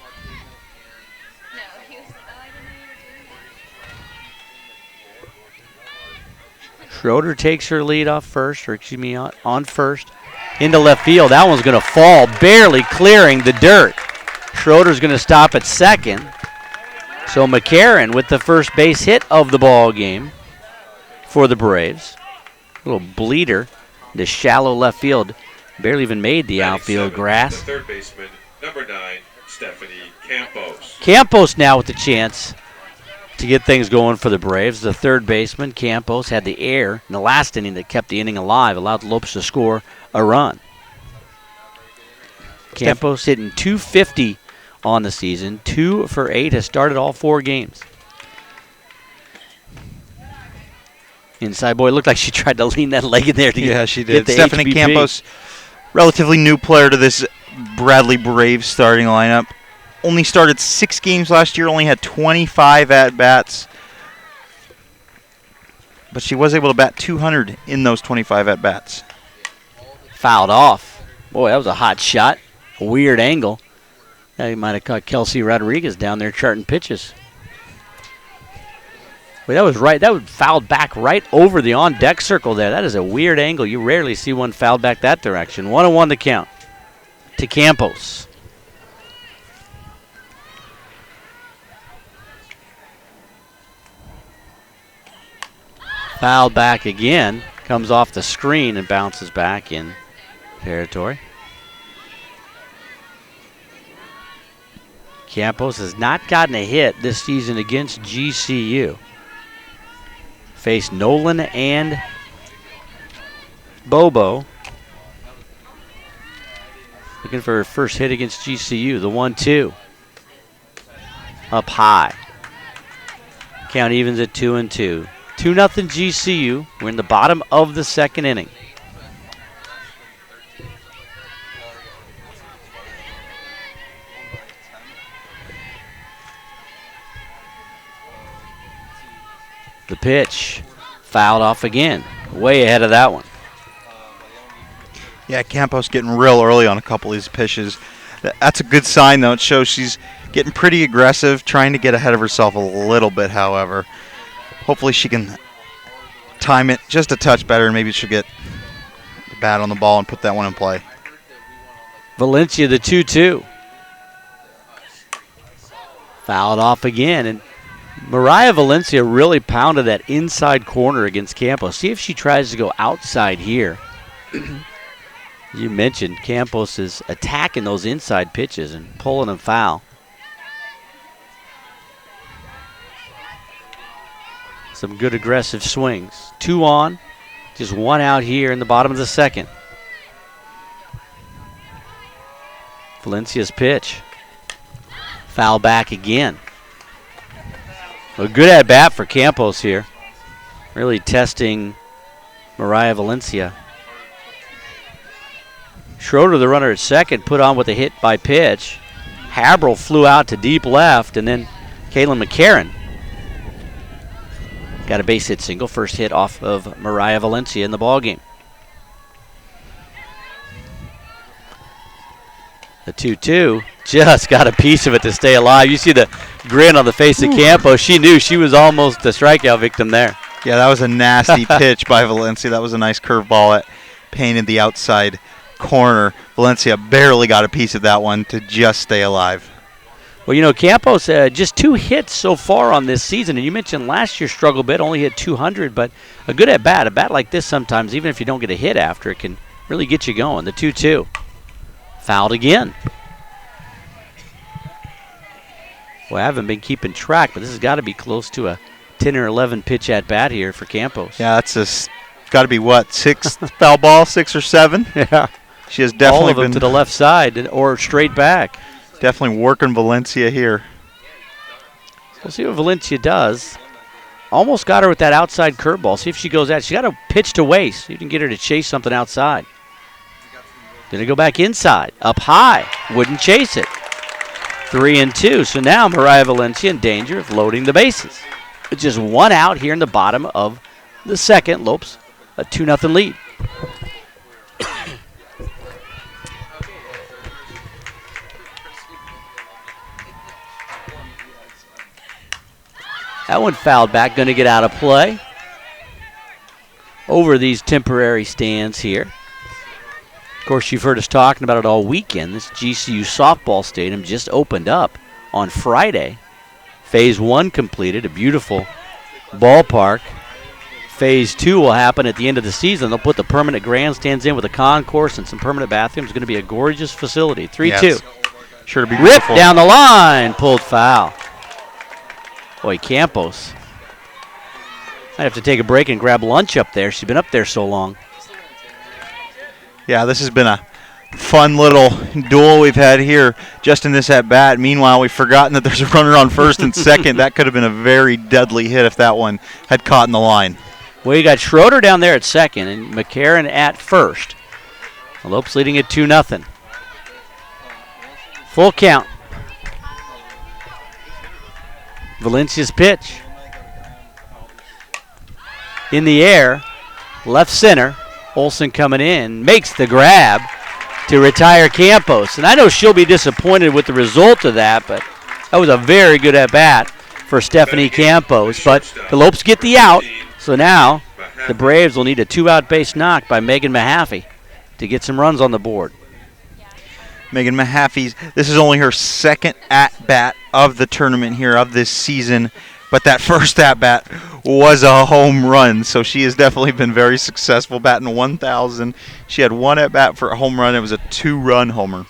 Schroeder takes her lead off first, or excuse me, on first. Into left field. That one's going to fall, barely clearing the dirt. Schroeder's going to stop at second. So McCarron with the first base hit of the ball game for the Braves. A little bleeder to shallow left field. Barely even made the outfield grass. The third baseman, number 9, Stephanie Campos. Campos now with the chance to get things going for the Braves. The third baseman, Campos, had the air in the last inning that kept the inning alive, allowed Lopes to score a run. Campos hitting .250 on the season, 2 for 8, has started all 4 games. Inside, boy, it looked like she tried to lean that leg in there to yeah, she did. Get the Stephanie HBP. Campos, relatively new player to this Bradley Braves starting lineup. Only started 6 games last year, only had 25 at-bats. But she was able to bat .200 in those 25 at-bats. Fouled off. Boy, that was a hot shot. A weird angle. He might have caught Kelsey Rodriguez down there charting pitches. Wait, that was right. That was fouled back right over the on-deck circle there. That is a weird angle. You rarely see one fouled back that direction. 1-1 to count to Campos. Fouled back again. Comes off the screen and bounces back in territory. Campos has not gotten a hit this season against GCU. Faced Nolan and Bobo. Looking for her first hit against GCU, the 1-2. Up high. Count evens at 2-2. 2-0 GCU. We're in the bottom of the second inning. The pitch fouled off again. Way ahead of that one. Yeah, Campos getting real early on a couple of these pitches. That's a good sign, though. It shows she's getting pretty aggressive, trying to get ahead of herself a little bit, however. Hopefully she can time it just a touch better, and maybe she'll get the bat on the ball and put that one in play. Valencia, the 2-2. Fouled off again, and Mariah Valencia really pounded that inside corner against Campos. See if she tries to go outside here. You mentioned Campos is attacking those inside pitches and pulling them foul. Some good aggressive swings. 2 on, just 1 out here in the bottom of the second. Valencia's pitch. Foul back again. A good at bat for Campos here. Really testing Mariah Valencia. Schroeder, the runner at second, put on with a hit by pitch. Haberl flew out to deep left, and then Kaylin McCarron got a base hit single, first hit off of Mariah Valencia in the ballgame. The 2-2 just got a piece of it to stay alive. You see the grin on the face of Campos. She knew she was almost the strikeout victim there. Yeah, that was a nasty pitch by Valencia. That was a nice curveball that painted the outside corner. Valencia barely got a piece of that one to just stay alive. Well, you know, Campos just 2 hits so far on this season. And you mentioned last year's struggle bit, only hit 200, but a good at bat. A bat like this sometimes, even if you don't get a hit after, it can really get you going. The 2-2. Fouled again. Well, I haven't been keeping track, but this has got to be close to a 10 or 11 pitch at bat here for Campos. Yeah, that's got to be what, 6 foul ball, 6 or 7? Yeah. She has definitely all of them been to the left side or straight back. Definitely working Valencia here. We'll see what Valencia does. Almost got her with that outside curveball. See if she goes at. She got a pitch to waste. You can get her to chase something outside. Gonna go back inside, up high, wouldn't chase it. 3-2. So now Mariah Valencia in danger of loading the bases. It's just 1 out here in the bottom of the second. Lopes a 2-0 lead. That one fouled back, going to get out of play. Over these temporary stands here. Of course, you've heard us talking about it all weekend. This GCU softball stadium just opened up on Friday. Phase 1 completed, a beautiful ballpark. Phase 2 will happen at the end of the season. They'll put the permanent grandstands in with a concourse and some permanent bathrooms. It's going to be a gorgeous facility. 3-2. Yes. Sure to be Rip beautiful. down the line, pulled foul. Boy, Campos might have to take a break and grab lunch up there. She's been up there so long. Yeah, this has been a fun little duel we've had here just in this at-bat. Meanwhile, we've forgotten that there's a runner on first and second. That could have been a very deadly hit if that one had caught in the line. Well, you got Schroeder down there at second and McCarron at first. Lopes leading at 2-0. Full count. Valencia's pitch. In the air, left center. Olsen coming in, makes the grab to retire Campos. And I know she'll be disappointed with the result of that, but that was a very good at-bat for Stephanie Campos. But the Lopes get the out, so now the Braves will need a 2-out base knock by Megan Mahaffey to get some runs on the board. Megan Mahaffey's, this is only her second at-bat of the tournament here, of this season. But that first at-bat was a home run, so she has definitely been very successful, batting 1,000. She had 1 at-bat for a home run. It was a 2-run homer.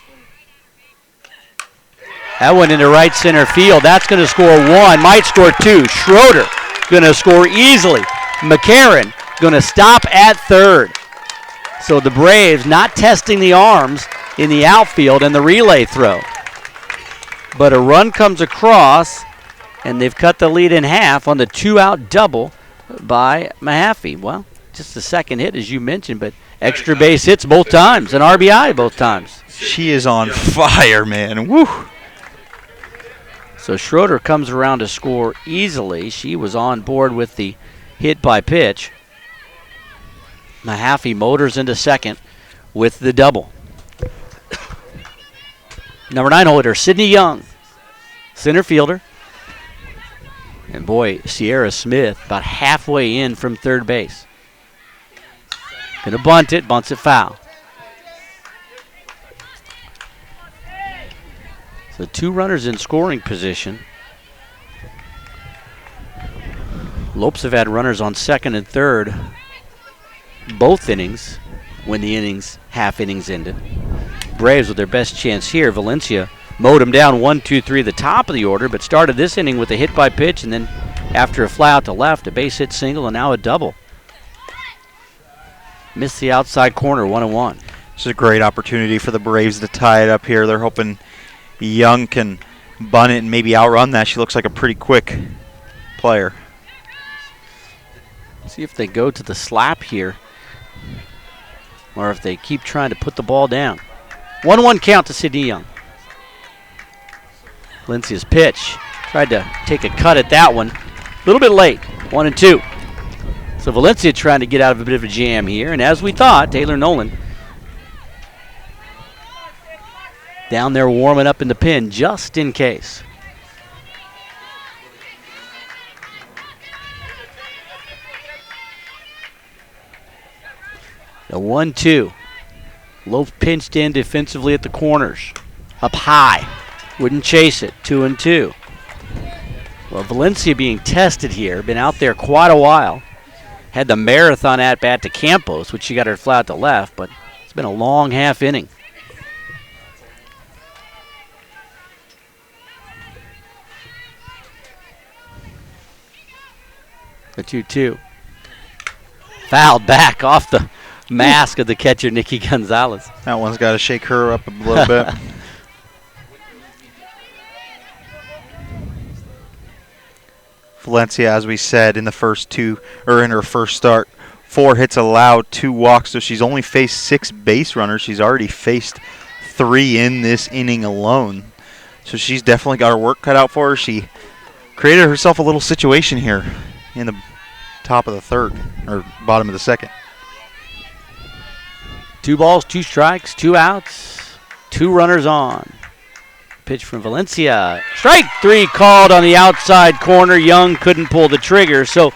That went into right center field. That's going to score 1, might score 2. Schroeder going to score easily. McCarron going to stop at third. So the Braves not testing the arms in the outfield and the relay throw. But a run comes across, and they've cut the lead in half on the 2-out double by Mahaffey. Well, just the second hit, as you mentioned, but extra base hits both times, and RBI both times. She is on fire, man. Woo! So Schroeder comes around to score easily. She was on board with the hit by pitch. Mahaffey motors into second with the double. Number 9 holder, Sydney Young, center fielder. And boy, Sierra Smith about halfway in from third base. Gonna bunt it, bunts it foul. So 2 runners in scoring position. Lopes have had runners on second and third both innings when the half innings ended. Braves with their best chance here. Valencia mowed them down 1-2-3 at the top of the order, but started this inning with a hit by pitch, and then after a fly out to left, a base hit single, and now a double. Missed the outside corner, 1-1. This is a great opportunity for the Braves to tie it up here. They're hoping Young can bunt it and maybe outrun that. She looks like a pretty quick player. See if they go to the slap here, or if they keep trying to put the ball down. 1-1 count to Sydney Young. Valencia's pitch. Tried to take a cut at that one. A little bit late, 1-2. So Valencia trying to get out of a bit of a jam here, and as we thought, Taylor Nolan down there warming up in the pen just in case. The 1-2. Lopes pinched in defensively at the corners. Up high. Wouldn't chase it. 2-2. Well, Valencia being tested here. Been out there quite a while. Had the marathon at-bat to Campos, which she got her fly out to left, but it's been a long half inning. The 2-2. Fouled back off the mask of the catcher, Nikki Gonzalez. That one's got to shake her up a little bit. Valencia, as we said, in her first start, 4 hits allowed, 2 walks, so she's only faced 6 base runners. She's already faced 3 in this inning alone. So she's definitely got her work cut out for her. She created herself a little situation here in the top of the third, or bottom of the second. 2 balls, 2 strikes, 2 outs, 2 runners on. Pitch from Valencia. Strike 3 called on the outside corner. Young couldn't pull the trigger, so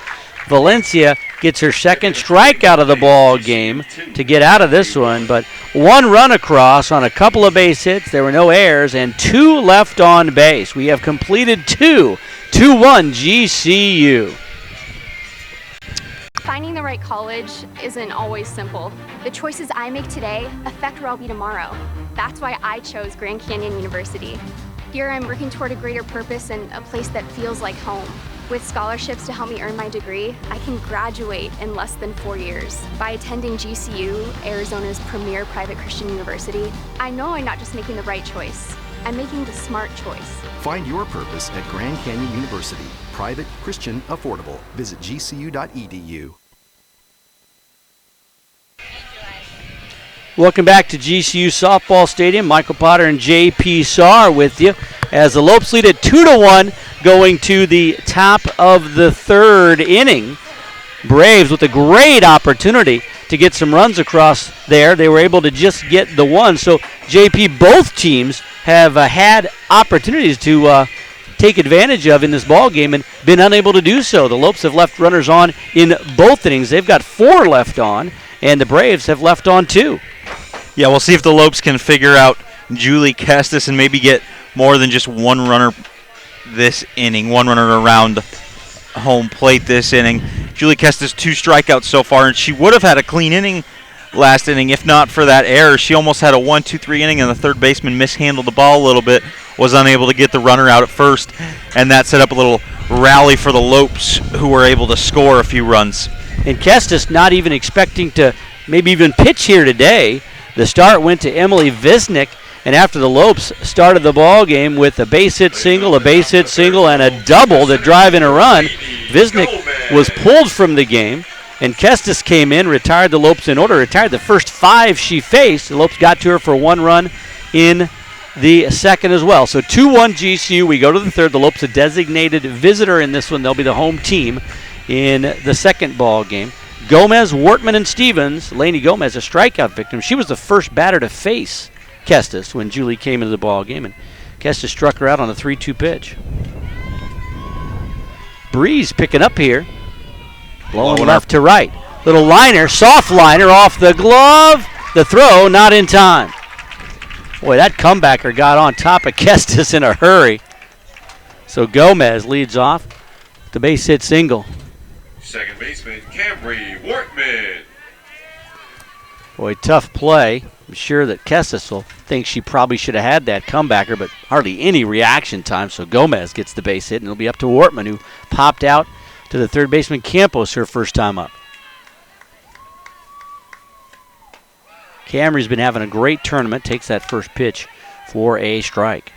Valencia gets her second strikeout of the ball game to get out of this one, but 1 run across on a couple of base hits. There were no errors, and 2 left on base. We have completed 2. 2-1 GCU. Finding the right college isn't always simple. The choices I make today affect where I'll be tomorrow. That's why I chose Grand Canyon University. Here I'm working toward a greater purpose and a place that feels like home. With scholarships to help me earn my degree, I can graduate in less than 4 years. By attending GCU, Arizona's premier private Christian university, I know I'm not just making the right choice, I'm making the smart choice. Find your purpose at Grand Canyon University. Private, Christian, affordable. Visit gcu.edu. Welcome back to GCU Softball Stadium. Michael Potter and J.P. Saar with you as the Lopes lead at 2-1 going to the top of the third inning. Braves with a great opportunity to get some runs across there. They were able to just get the one. So, J.P., both teams have had opportunities to take advantage of in this ball game and been unable to do so. The Lopes have left runners on in both innings. They've got 4 left on, and the Braves have left on 2. Yeah, we'll see if the Lopes can figure out Julie Kestis and maybe get more than just 1 runner this inning, 1 runner around home plate this inning. Julie Kestis 2 strikeouts so far, and she would have had a clean inning last inning if not for that error. She almost had a 1-2-3 inning, and the third baseman mishandled the ball a little bit, was unable to get the runner out at first, and that set up a little rally for the Lopes, who were able to score a few runs. And Kestis not even expecting to maybe even pitch here today. The start went to Emily Visnick, and after the Lopes started the ball game with a base hit single, and a double to drive in a run, Visnick was pulled from the game, and Kestis came in, retired the Lopes in order, retired the first 5 she faced. The Lopes got to her for 1 run in the second as well. So 2-1 GCU. We go to the third. The Lopes a designated visitor in this one. They'll be the home team in the second ball game. Gomez, Wortman, and Stevens. Lainey Gomez, a strikeout victim. She was the first batter to face Kestis when Julie came into the ball game, and Kestis struck her out on a 3-2 pitch. Breeze picking up here, blowing left to right. Little liner, soft liner off the glove. The throw not in time. Boy, that comebacker got on top of Kestis in a hurry. So Gomez leads off the base hit single. Second baseman, Camry Wortman. Boy, tough play. I'm sure that Kestis will think she probably should have had that comebacker, but hardly any reaction time, so Gomez gets the base hit, and it'll be up to Wortman, who popped out to the third baseman Campos her first time up. Camry's been having a great tournament, takes that first pitch for a strike.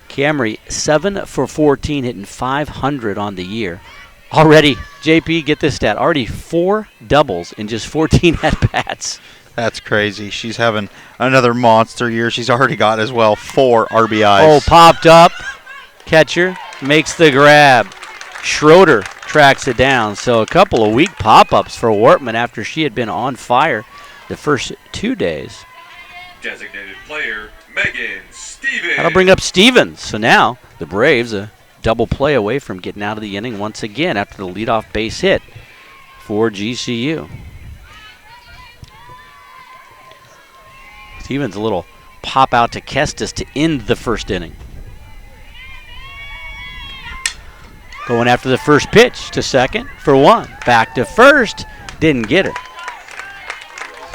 Camry 7 for 14, hitting .500 on the year. Already, JP, get this stat, already 4 doubles in just 14 at-bats. That's crazy. She's having another monster year. She's already got as well 4 RBIs. Oh, popped up. Catcher makes the grab. Schroeder tracks it down. So a couple of weak pop-ups for Wortman after she had been on fire the first 2 days. Designated player, Megan Stevens. That'll bring up Stevens. So now the Braves a double play away from getting out of the inning once again after the leadoff base hit for GCU. Stevens a little pop out to Kestis to end the first inning. Going after the first pitch to second for 1. Back to first. Didn't get her.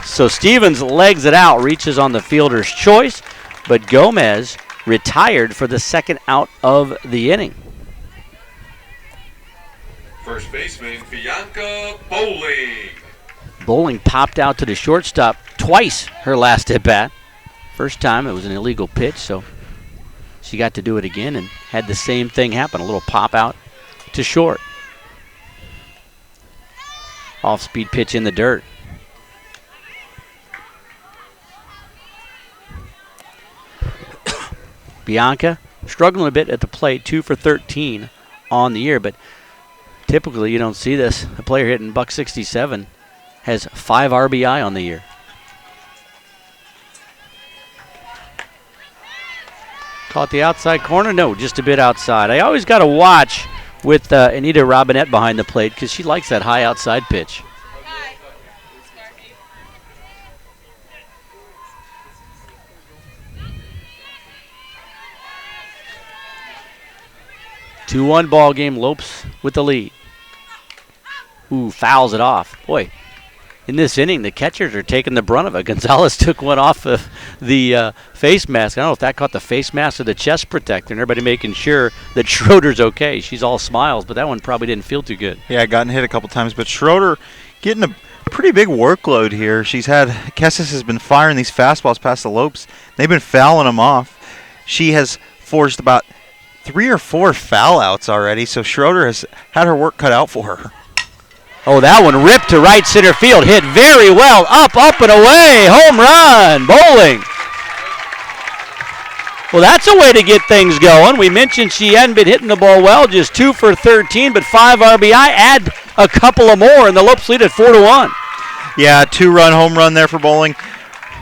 So Stevens legs it out, reaches on the fielder's choice, but Gomez retired for the second out of the inning. First baseman, Bianca Bowling. Bowling popped out to the shortstop twice her last at bat. First time it was an illegal pitch, so she got to do it again and had the same thing happen, a little pop out to short. Off-speed pitch in the dirt. Bianca struggling a bit at the plate, 2 for 13 on the year, but typically you don't see this. A player hitting .167 has 5 RBI on the year. Caught the outside corner? No, just a bit outside. I always got to watch with Anita Robinette behind the plate because she likes that high outside pitch. Two-1 ball game. Lopes with the lead. Ooh, fouls it off. Boy, in this inning, the catchers are taking the brunt of it. Gonzalez took one off of the face mask. I don't know if that caught the face mask or the chest protector, and everybody making sure that Schroeder's okay. She's all smiles, but that one probably didn't feel too good. Yeah, gotten hit a couple times, but Schroeder getting a pretty big workload here. Kestis has been firing these fastballs past the Lopes. They've been fouling them off. She has forced about 3 or 4 foul outs already, so Schroeder has had her work cut out for her. Oh, that one ripped to right center field. Hit very well. Up and away. Home run. Bowling. Well, that's a way to get things going. We mentioned she hadn't been hitting the ball well, just 2 for 13, but 5 RBI. Add a couple of more, and the Lopes lead at 4-1. Yeah, 2-run home run there for Bowling.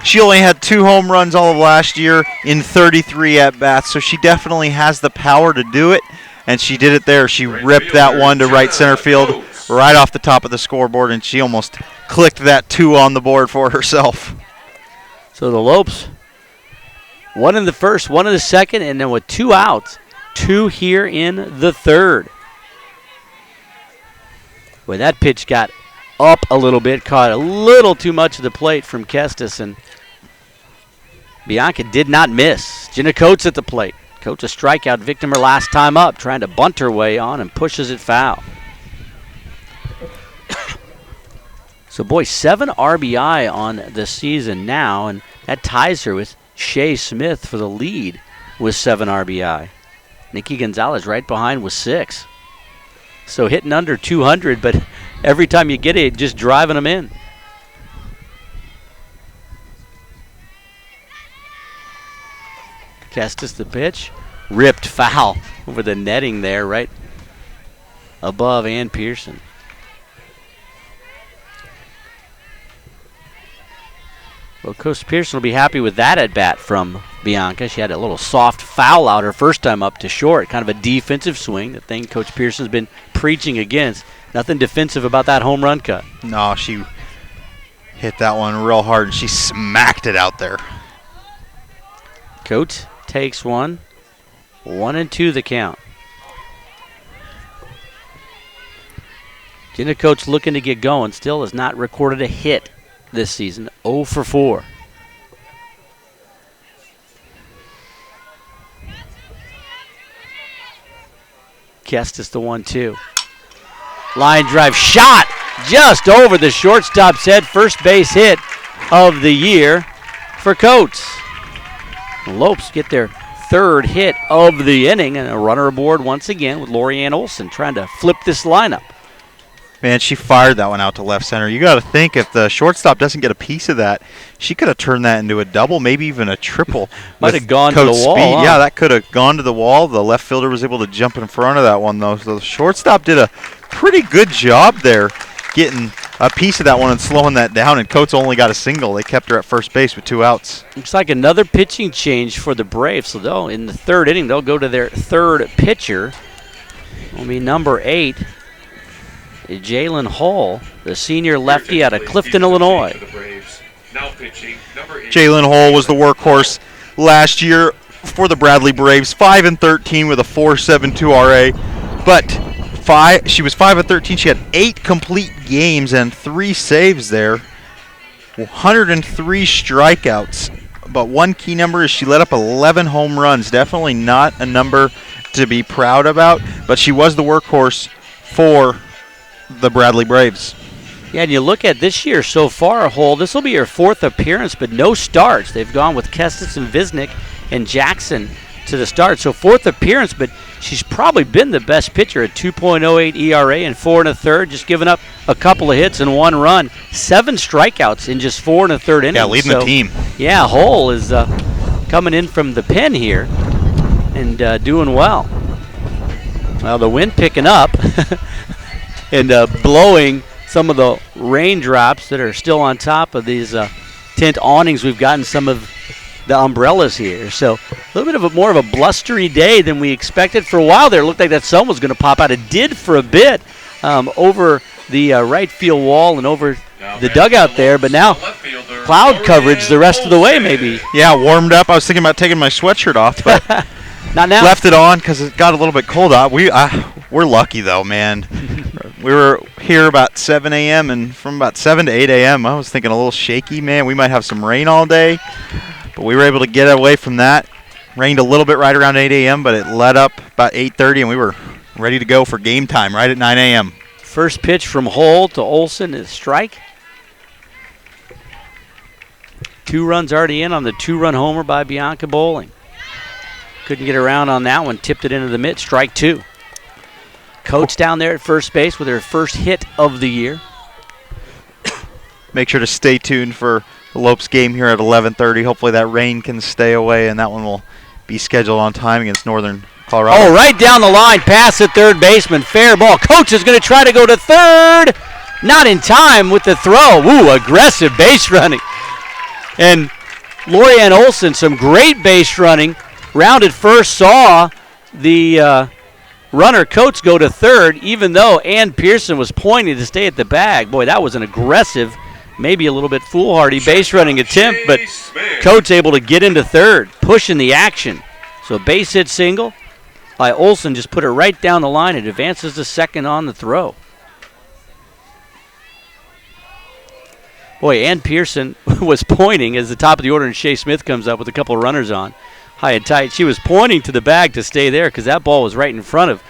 She only had 2 home runs all of last year in 33 at-bats, so she definitely has the power to do it, and she did it there. She ripped that one to right center field right off the top of the scoreboard, and she almost clicked that 2 on the board for herself. So the Lopes, 1 in the first, 1 in the second, and then with 2 outs, 2 here in the third. When that pitch got up a little bit, caught a little too much of the plate from Kestis, and Bianca did not miss. Jenna Coates at the plate. Coates a strikeout victim her last time up, trying to bunt her way on and pushes it foul. So, boy, 7 RBI on the season now, and that ties her with Shea Smith for the lead with 7 RBI. Nikki Gonzalez right behind with 6. So hitting under 200, but every time you get it, just driving them in. Kestis the pitch. Ripped foul over the netting there, right above Ann Pearson. Well, Coach Pearson will be happy with that at-bat from Bianca. She had a little soft foul out her first time up to short, kind of a defensive swing, the thing Coach Pearson's been preaching against. Nothing defensive about that home run cut. No, she hit that one real hard, and she smacked it out there. Coates takes one. 1-2 the count. Jenna Coates looking to get going. Still has not recorded a hit this season. 0 for 4. Kestis the 1-2. Line drive shot just over the shortstop's head. First base hit of the year for Coates. Lopes get their third hit of the inning, and a runner aboard once again with Lorianne Olson trying to flip this lineup. Man, she fired that one out to left center. You got to think if the shortstop doesn't get a piece of that, she could have turned that into a double, maybe even a triple. Might have gone to the Coates' wall. Speed. Huh? Yeah, that could have gone to the wall. The left fielder was able to jump in front of that one, though. So the shortstop did a pretty good job there getting a piece of that one and slowing that down, and Coates only got a single. They kept her at first base with 2 outs. Looks like another pitching change for the Braves. So in the third inning, they'll go to their third pitcher. It'll be number 8. Jalen Hall, the senior lefty out of Clifton, Illinois. Jalen Hall was the workhorse last year for the Bradley Braves, 5-13 with a 4.72 RA. But she was 5-13. She had 8 complete games and 3 saves there. 103 strikeouts. But one key number is she let up 11 home runs. Definitely not a number to be proud about, but she was the workhorse for the Bradley Braves. Yeah, and you look at this year so far, Hull, this will be her 4th appearance, but no starts. They've gone with Kestis and Visnick and Jackson to the start. So 4th appearance, but she's probably been the best pitcher at 2.08 ERA and 4 1/3, just giving up a couple of hits and 1 run. 7 strikeouts in just 4 1/3 innings. Yeah, leading the team. Yeah, Hull is coming in from the pen here and doing well. Well, the wind picking up and blowing some of the raindrops that are still on top of these tent awnings. We've gotten some of the umbrellas here. So a little bit of more of a blustery day than we expected. For a while there, it looked like that sun was going to pop out. It did for a bit over the right field wall and over the dugout there, but now cloud coverage the rest of the way maybe. Yeah, warmed up. I was thinking about taking my sweatshirt off, but not now. Left it on because it got a little bit cold out. We're lucky, though, man. We were here about 7 a.m., and from about 7 to 8 a.m., I was thinking a little shaky, man. We might have some rain all day, but we were able to get away from that. Rained a little bit right around 8 a.m., but it let up about 8:30, and we were ready to go for game time right at 9 a.m. First pitch from Hull to Olson is strike. 2 runs already in on the 2-run homer by Bianca Bowling. Couldn't get around on that one, tipped it into the mitt, strike 2. Coates down there at first base with her first hit of the year. Make sure to stay tuned for the Lopes game here at 11:30. Hopefully that rain can stay away, and that one will be scheduled on time against Northern Colorado. Oh, right down the line, pass at third baseman, fair ball. Coates is going to try to go to third. Not in time with the throw. Ooh, aggressive base running. And Lorianne Olson, some great base running. Rounded first, saw the runner Coates go to third, even though Ann Pearson was pointing to stay at the bag. Boy, that was an aggressive, maybe a little bit foolhardy base running attempt, but Coates able to get into third, pushing the action. So base hit single by Olson, just put her right down the line. It advances to second on the throw. Boy, Ann Pearson was pointing as the top of the order, and Shea Smith comes up with a couple of runners on. High and tight. She was pointing to the bag to stay there because that ball was right in front of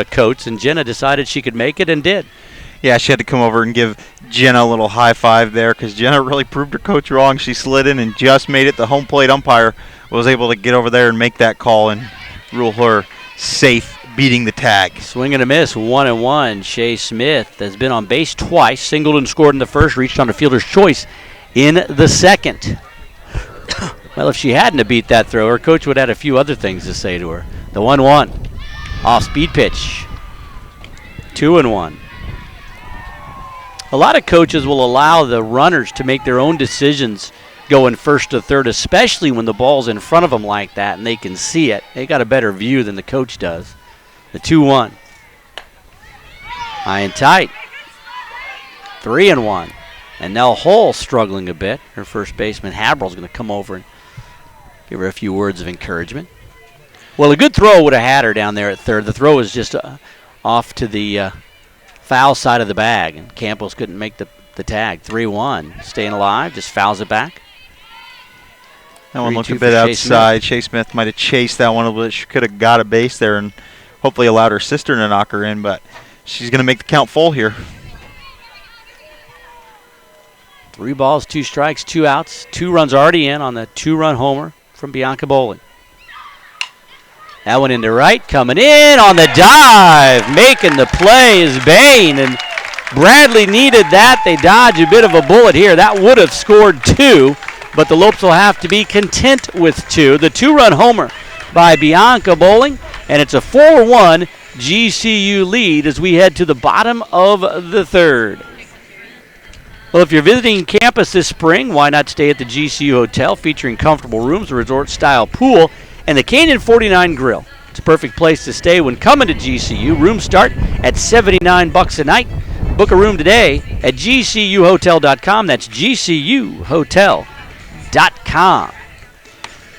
Coates, and Jenna decided she could make it and did. Yeah, she had to come over and give Jenna a little high five there because Jenna really proved her coach wrong. She slid in and just made it. The home plate umpire was able to get over there and make that call and rule her safe, beating the tag. Swing and a miss, 1-1. Shea Smith has been on base twice, singled and scored in the first, reached on a fielder's choice in the second. Well, if she hadn't have beat that throw, her coach would have had a few other things to say to her. The 1-1. Off-speed pitch. 2-1. A lot of coaches will allow the runners to make their own decisions going first to third, especially when the ball's in front of them like that and they can see it. They got a better view than the coach does. The 2-1. High and tight. 3-1. And now Hull struggling a bit. Her first baseman, Haberl's going to come over and give her a few words of encouragement. Well, a good throw would have had her down there at third. The throw was just off to the foul side of the bag, and Campos couldn't make the tag. 3-1. Staying alive, just fouls it back. That one looked a bit outside. Shea Smith might have chased that one a little bit. She could have got a base there and hopefully allowed her sister to knock her in, but she's going to make the count full here. 3 balls, 2 strikes, 2 outs. 2 runs already in on the 2-run homer from Bianca Bowling. That one into right, coming in on the dive. Making the play is Bain, and Bradley needed that. They dodge a bit of a bullet here. That would have scored 2, but the Lopes will have to be content with 2. The 2-run homer by Bianca Bowling, and it's a 4-1 GCU lead as we head to the bottom of the 3rd. Well, if you're visiting campus this spring, why not stay at the GCU Hotel, featuring comfortable rooms, a resort-style pool, and the Canyon 49 Grill. It's a perfect place to stay when coming to GCU. Rooms start at $79 a night. Book a room today at gcuhotel.com. That's gcuhotel.com.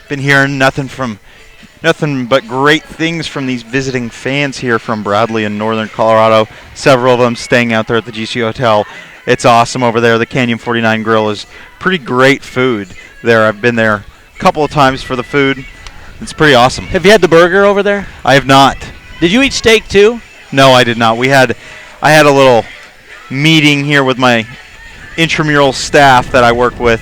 Been hearing nothing but great things from these visiting fans here from Bradley and Northern Colorado. Several of them staying out there at the GCU Hotel. It's awesome over there. The Canyon 49 Grill is pretty great food there. I've been there a couple of times for the food. It's pretty awesome. Have you had the burger over there? I have not. Did you eat steak too? No, I did not. I had a little meeting here with my intramural staff that I work with,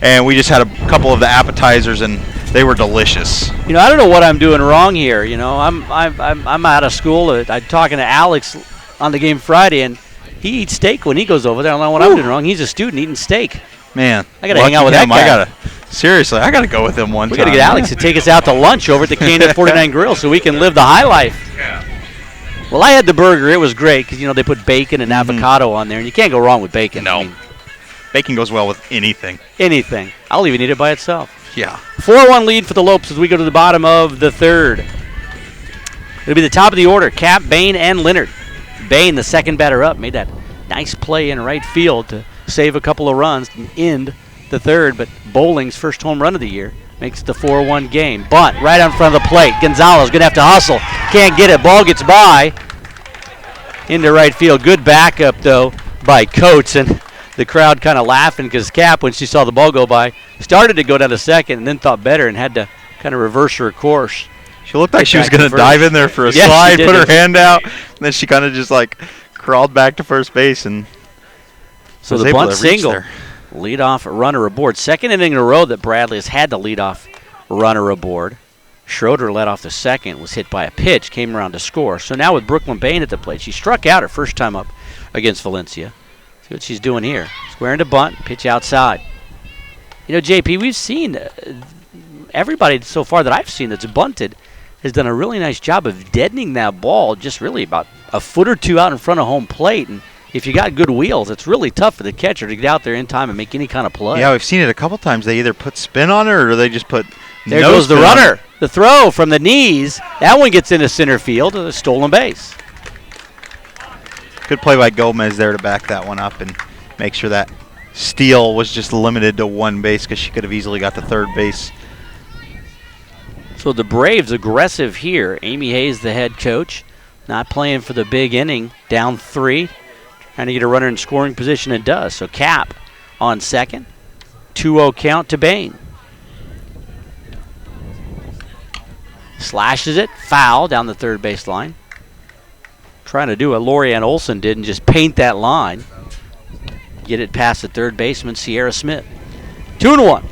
and we just had a couple of the appetizers, and they were delicious. You know, I don't know what I'm doing wrong here. You know, I'm out of school. I'm talking to Alex on the game Friday, and he eats steak when he goes over there. I don't know what I'm doing wrong. He's a student eating steak. Man, I got to hang out with that guy. Seriously, I got to go with him one time. We got to get Alex to take us out to lunch over at the Canyon 49 Grill so we can live the high life. Well, I had the burger. It was great because, you know, they put bacon and avocado on there, and you can't go wrong with bacon. No. Bacon goes well with anything. Anything. I'll even eat it by itself. Yeah. 4-1 lead for the Lopes as we go to the bottom of the 3rd. It'll be the top of the order. Cap, Bain, and Leonard. Bain, the second batter up, made that nice play in right field to save a couple of runs and end the 3rd, but Bowling's first home run of the year makes the 4-1 game. Bunt right in front of the plate. Gonzalez going to have to hustle. Can't get it. Ball gets by into right field. Good backup, though, by Coates, and the crowd kind of laughing because Cap, when she saw the ball go by, started to go down to second and then thought better and had to kind of reverse her course. She looked like she was going to dive in there for a slide, put her hand out, and then she kind of just like crawled back to first base and so the bunt single. Leadoff runner aboard. Second inning in a row that Bradley has had the leadoff runner aboard. Schroeder led off the second, was hit by a pitch, came around to score. So now with Brooklyn Bain at the plate, she struck out her first time up against Valencia. See what she's doing here. Squaring to bunt, pitch outside. You know, JP, we've seen everybody so far that I've seen that's bunted has done a really nice job of deadening that ball just really about a foot or two out in front of home plate. And if you got good wheels, it's really tough for the catcher to get out there in time and make any kind of play. Yeah, we've seen it a couple times. They either put spin on her or they just put there goes the runner. The throw from the knees. That one gets into center field. A stolen base. Good play by Gomez there to back that one up and make sure that steal was just limited to one base because she could have easily got to third base. So the Braves aggressive here. Amy Hayes, the head coach, not playing for the big inning. Down 3. Trying to get a runner in scoring position, and does. So Cap on second. 2-0 count to Bain. Slashes it. Foul down the third base line. Trying to do what Lorianne Olson did and just paint that line. Get it past the third baseman, Sierra Smith. 2-1.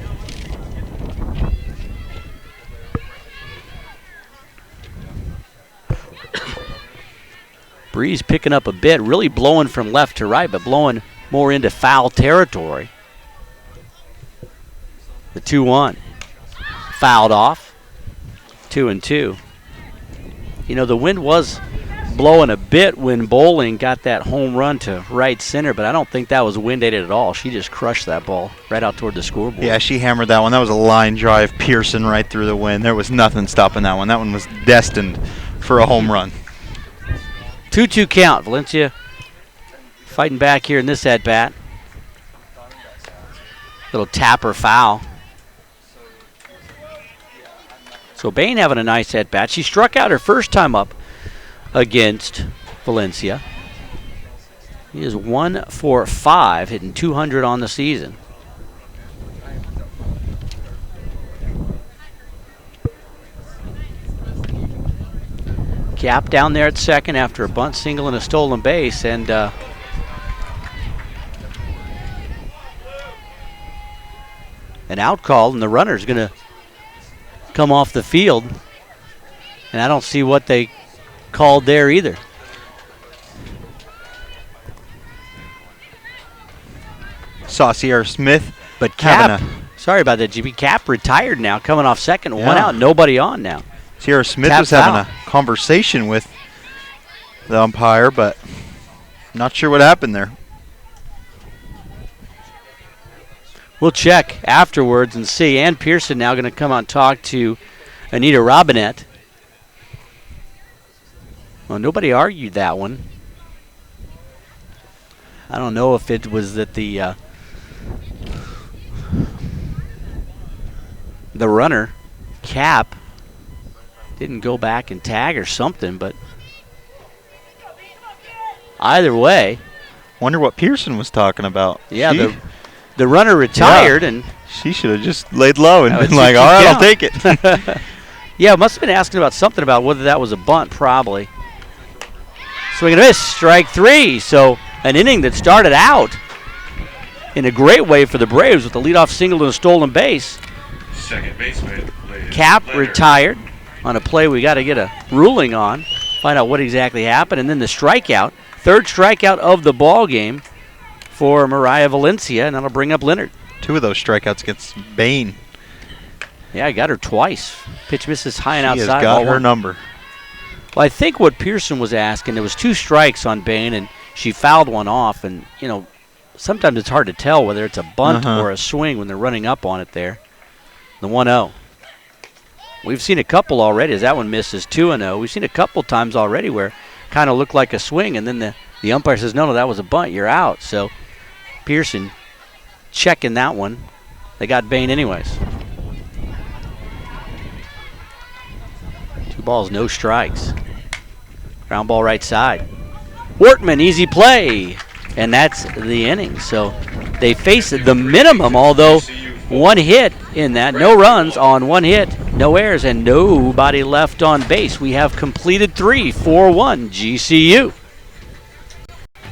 Breeze picking up a bit, really blowing from left to right, but blowing more into foul territory. The 2-1. Fouled off. 2-2. You know, the wind was blowing a bit when Bowling got that home run to right center, but I don't think that was wind aided at all. She just crushed that ball right out toward the scoreboard. Yeah, she hammered that one. That was a line drive, piercing right through the wind. There was nothing stopping that one. That one was destined for a home run. 2-2 count. Valencia fighting back here in this at-bat. Little tapper foul. So Bain having a nice at-bat. She struck out her first time up against Valencia. He is 1 for 5, hitting 200 on the season. Cap down there at second after a bunt single and a stolen base, and an out call, and the runner's going to come off the field. And I don't see what they called there either. Saw Sierra Smith, But Cap, sorry about that, GB. Cap retired now, coming off second, one out, nobody on now. Sierra Smith Tap was having foul. a conversation with the umpire, but not sure what happened there. We'll check afterwards and see. Ann Pearson now going to come out and talk to Anita Robinette. Well, nobody argued that one. I don't know if it was that the runner, Cap, didn't go back and tag or something, but either way. Wonder what Pearson was talking about. Yeah, the runner retired, and she should have just laid low and That been was like, a all right, count. I'll take it. yeah, must have been asking about something about whether that was a bunt, probably. Swing and a miss, strike 3. So an inning that started out in a great way for the Braves with the leadoff single and a stolen base. Second baseman. Cap Leonard. retired on a play we got to get a ruling on, find out what exactly happened, and then the strikeout, third strikeout of the ball game for Mariah Valencia, and that'll bring up Leonard. 2 of those strikeouts against Bain. Yeah, I got her twice. Pitch misses high and She outside. has got ball her one. number. Well, I think what Pearson was asking, there was 2 strikes on Bain, and she fouled one off, and, you know, sometimes it's hard to tell whether it's a bunt or a swing when they're running up on it there. The 1-0. We've seen a couple already, as that one misses 2-0. We've seen a couple times already where kind of looked like a swing, and then the umpire says, no, that was a bunt, you're out. So Pearson checking that one. They got Bain anyways. 2 balls, no strikes. Ground ball right side. Wortman, easy play. And that's the inning. So they face the minimum, although 1 hit in that. No runs on 1 hit, no errors, and nobody left on base. We have completed 3, 4-1 GCU.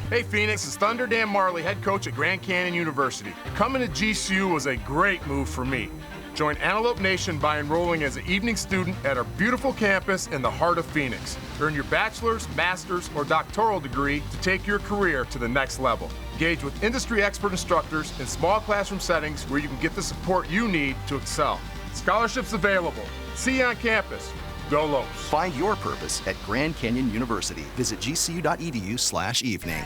Hey Phoenix, it's Thunder Dan Marley, head coach at Grand Canyon University. Coming to GCU was a great move for me. Join Antelope Nation by enrolling as an evening student at our beautiful campus in the heart of Phoenix. Earn your bachelor's, master's, or doctoral degree to take your career to the next level. Engage with industry expert instructors in small classroom settings where you can get the support you need to excel. Scholarships available. See you on campus. Go Lopes. Find your purpose at Grand Canyon University. Visit gcu.edu/evening.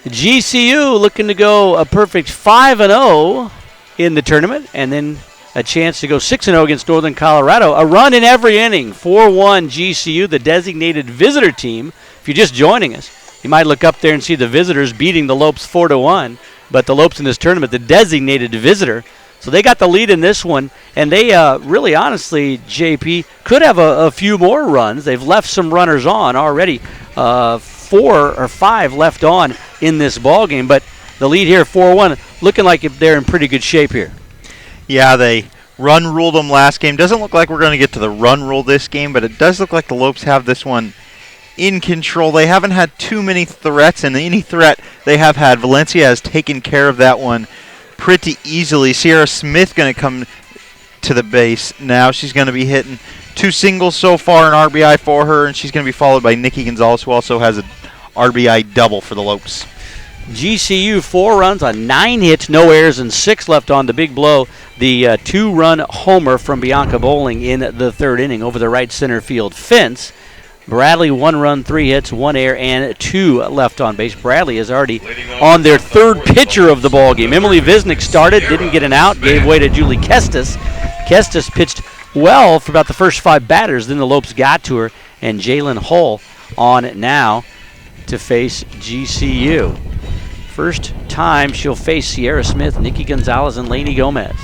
GCU looking to go a perfect 5-0 in the tournament, and then a chance to go 6-0 against Northern Colorado. A run in every inning. 4-1 GCU, the designated visitor team. If you're just joining us, you might look up there and see the visitors beating the Lopes 4-1, but the Lopes in this tournament, the designated visitor. So they got the lead in this one, and they really, honestly, JP, could have a few more runs. They've left some runners on already. 4 or 5 left on in this ball game, but the lead here, 4-1, looking like they're in pretty good shape here. Yeah, they run ruled them last game. Doesn't look like we're going to get to the run rule this game, but it does look like the Lopes have this one in control. They haven't had too many threats, and any threat they have had, Valencia has taken care of that one pretty easily. Sierra Smith going to come to the base now. She's going to be hitting 2 singles so far, an RBI for her, and she's going to be followed by Nikki Gonzalez, who also has an RBI double for the Lopes. GCU 4 runs on 9 hits, no errors, and 6 left on. The big blow, the 2-run homer from Bianca Bowling in the 3rd inning over the right center field fence. Bradley 1 run, 3 hits, 1 error, and 2 left on base. Bradley is already on their 3rd pitcher of the ball game. Emily Visnick started, didn't get an out, gave way to Julie Kestis. Kestis pitched well for about the first 5 batters, then the Lopes got to her, and Jalen Hull on now to face GCU. First time she'll face Sierra Smith, Nikki Gonzalez, and Lainey Gomez.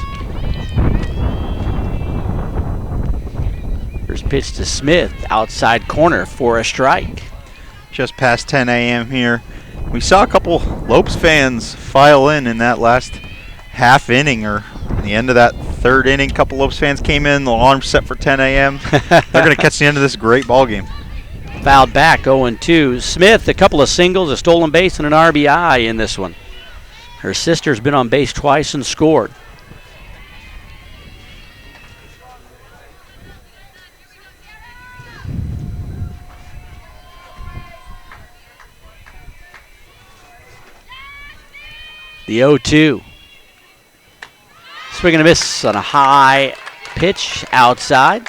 First pitch to Smith, outside corner for a strike. Just past 10 a.m. here We saw a couple Lopes fans file in that last half inning, or the end of that third inning. A couple Lopes fans came in, the alarm set for 10 a.m. They're going to catch the end of this great ball game. Fouled back, 0-2. Smith, a couple of singles, a stolen base, and an RBI in this one. Her sister's been on base twice and scored. The 0-2. Swing and a miss on a high pitch outside.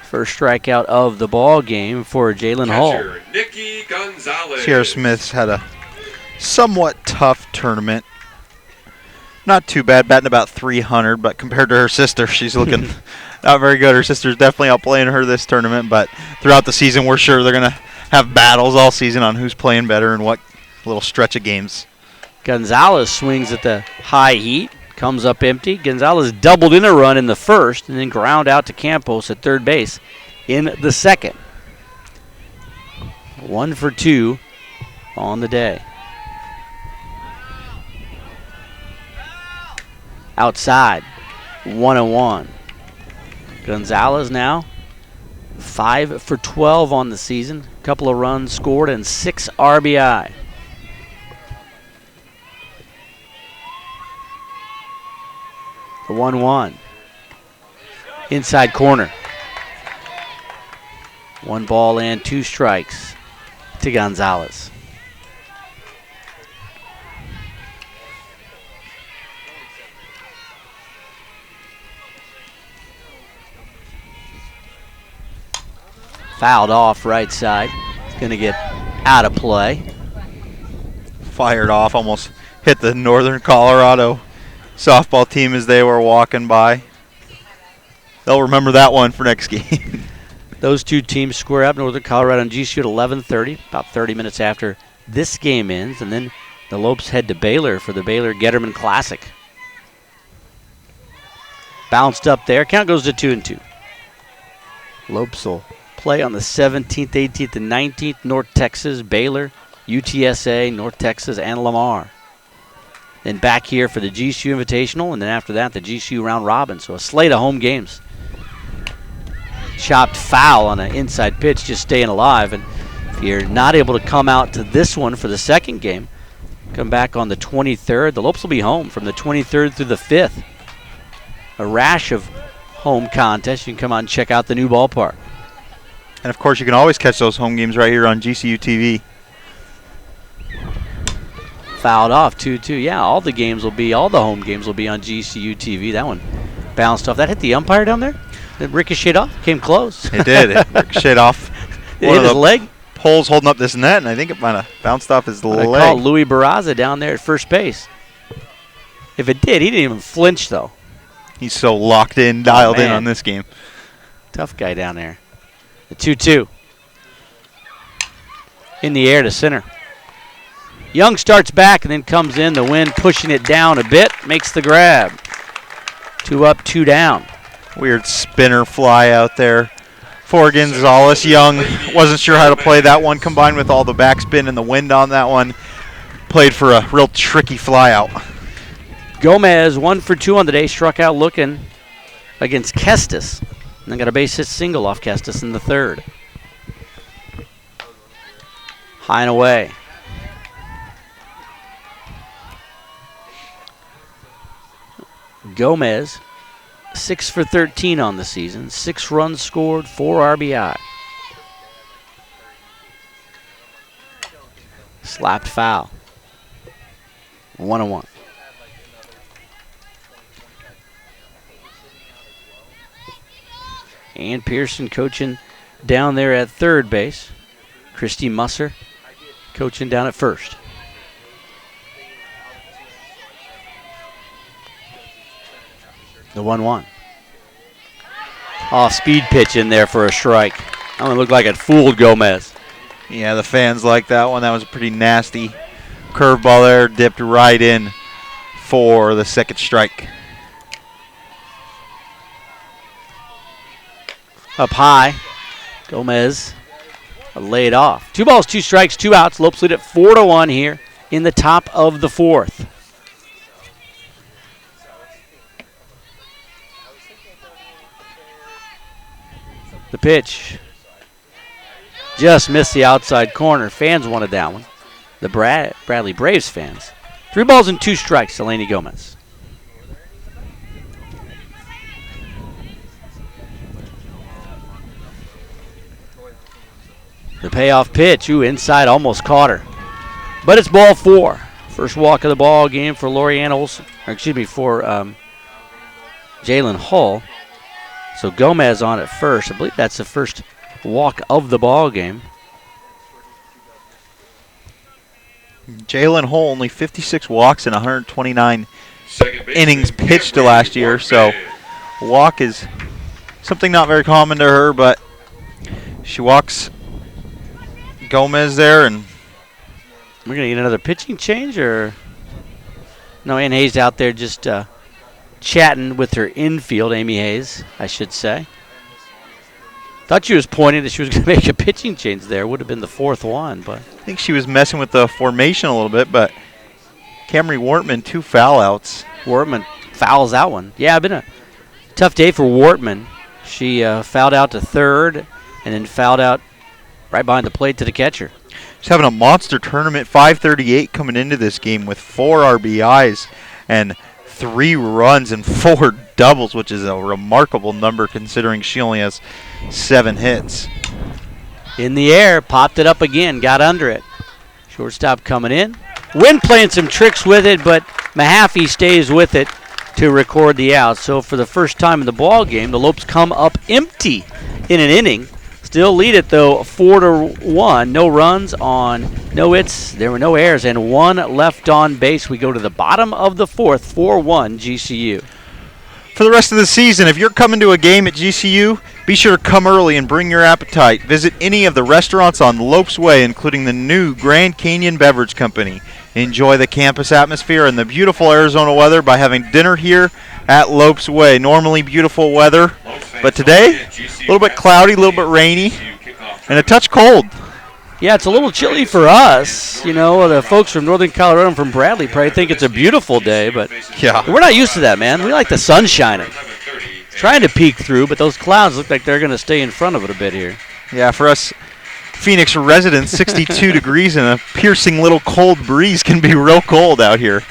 First strikeout of the ball game for Jalen Hall. Catcher, Nikki Gonzalez. Sierra Smith's had a somewhat tough tournament. Not too bad, batting about 300, but compared to her sister, she's looking not very good. Her sister's definitely outplaying her this tournament, but throughout the season, we're sure they're going to have battles all season on who's playing better and what little stretch of games. Gonzalez swings at the high heat, comes up empty. Gonzalez doubled in a run in the first and then ground out to Campos at third base in the second. 1 for 2 on the day. Outside, 1-1. Gonzalez now 5 for 12 on the season. A couple of runs scored and 6 RBI. The 1-1. Inside corner. 1 ball and 2 strikes to Gonzalez. Fouled off right side. It's going to get out of play. Fired off, almost hit the Northern Colorado softball team as they were walking by. They'll remember that one for next game. Those two teams square up, Northern Colorado and GCU at 11:30, about 30 minutes after this game ends, and then the Lopes head to Baylor for the Baylor Getterman Classic. Bounced up there. Count goes to 2-2. Lopes will play on the 17th, 18th, and 19th. North Texas, Baylor, UTSA, North Texas, and Lamar. Then back here for the GCU Invitational, and then after that, the GCU Round Robin. So a slate of home games. Chopped foul on an inside pitch, just staying alive. And if you're not able to come out to this one for the second game, come back on the 23rd. The Lopes will be home from the 23rd through the 5th. A rash of home contests. You can come out and check out the new ballpark. And, of course, you can always catch those home games right here on GCU TV. Fouled off, 2-2. Yeah, all the home games will be on GCU TV. That one bounced off. That hit the umpire down there? It ricocheted off? Came close. It did. It ricocheted off. It hit his leg? Poles holding up this net, and I think it might have bounced off his leg. I called Louis Barraza down there at first base. If it did, he didn't even flinch, though. He's so locked in, dialed in on this game. Tough guy down there. The 2-2. In the air to center. Young starts back and then comes in. The wind pushing it down a bit. Makes the grab. 2 up, 2 down. Weird spinner fly out there for Gonzalez. Young wasn't sure how to play that one, combined with all the backspin and the wind on that one. Played for a real tricky fly out. Gomez, 1 for 2 on the day, struck out looking against Kestis. And then got a base hit single off Kestis in the third. High and away. Gomez, 6 for 13 on the season, 6 runs scored, 4 RBI. Slapped foul. 1-1. And Pearson coaching down there at third base. Christy Musser coaching down at first. The 1-1. Off-speed pitch in there for a strike. That one looked like it fooled Gomez. Yeah, the fans like that one. That was a pretty nasty curveball there. Dipped right in for the second strike. Up high. Gomez laid off. 2 balls, 2 strikes, 2 outs. Lopes lead at 4-1 here in the top of the 4th. The pitch just missed the outside corner. Fans wanted that one. The Bradley Braves fans. 3 balls and 2 strikes to Laney Gomez. The payoff pitch. Ooh, inside, almost caught her. But it's ball 4. First walk of the ball game for Lorianne Olson. Or excuse me, for Jalen Hull. So Gomez on at first. I believe that's the first walk of the ball game. Jalen Hull only 56 walks in 129 innings pitched to last year, so walk is something not very common to her, but she walks Gomez there, and we're going to get another pitching change, or no? Ann Hayes out there just chatting with her infield, Amy Hayes, I should say. Thought she was pointing that she was going to make a pitching change there. Would have been the 4th one, but I think she was messing with the formation a little bit, but Camry Wortman, 2 foul outs. Wortman fouls that one. Yeah, been a tough day for Wortman. She fouled out to third and then fouled out right behind the plate to the catcher. She's having a monster tournament, 538 coming into this game with 4 RBIs and 3 runs and 4 doubles, which is a remarkable number considering she only has 7 hits. In the air, popped it up again, got under it. Shortstop coming in. Wynn playing some tricks with it, but Mahaffey stays with it to record the out. So for the first time in the ball game, the Lopes come up empty in an inning. Still lead it, though, 4-1. No runs on no hits. There were no errors, and 1 left on base. We go to the bottom of the 4th, 4-1 GCU. For the rest of the season, if you're coming to a game at GCU, be sure to come early and bring your appetite. Visit any of the restaurants on Lopes Way, including the new Grand Canyon Beverage Company. Enjoy the campus atmosphere and the beautiful Arizona weather by having dinner here at Lopes Way. Normally beautiful weather, but today, a little bit cloudy, a little bit rainy, and a touch cold. Yeah, it's a little chilly for us. You know, the folks from Northern Colorado and from Bradley probably think it's a beautiful day, but yeah, we're not used to that, man. We like the sun shining. Trying to peek through, but those clouds look like they're going to stay in front of it a bit here. Yeah, for us Phoenix residents, 62 degrees and a piercing little cold breeze can be real cold out here.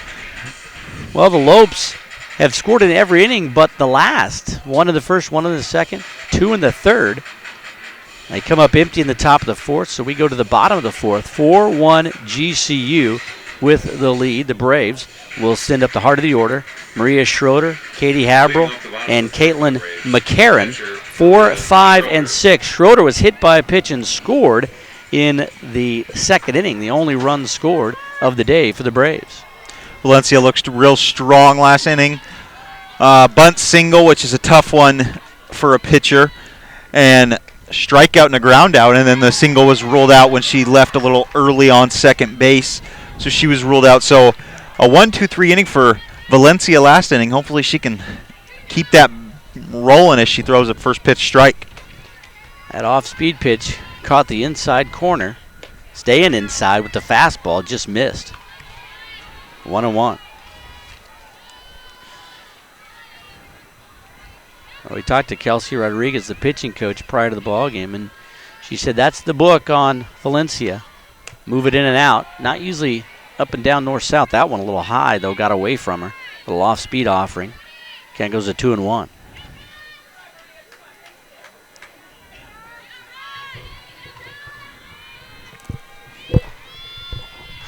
Well, the Lopes have scored in every inning but the last. 1 in the first, 1 in the second, 2 in the third. They come up empty in the top of the 4th, so we go to the bottom of the 4th. 4-1 GCU with the lead. The Braves will send up the heart of the order. Maria Schroeder, Katie Habrel, and Caitlin McCarron. 4, 5, and 6. Schroeder was hit by a pitch and scored in the second inning, the only run scored of the day for the Braves. Valencia looks real strong last inning. Bunt single, which is a tough one for a pitcher, and strikeout and a ground out, and then the single was ruled out when she left a little early on second base, so she was ruled out. So a 1-2-3 inning for Valencia last inning. Hopefully she can keep that rolling as she throws a first pitch strike. That off-speed pitch caught the inside corner, staying inside with the fastball, just missed. 1-1. Well, we talked to Kelsey Rodriguez, the pitching coach, prior to the ball game, and she said that's the book on Valencia. Move it in and out. Not usually up and down north-south. That one a little high, though, got away from her. A little off-speed offering. Count goes to 2-1.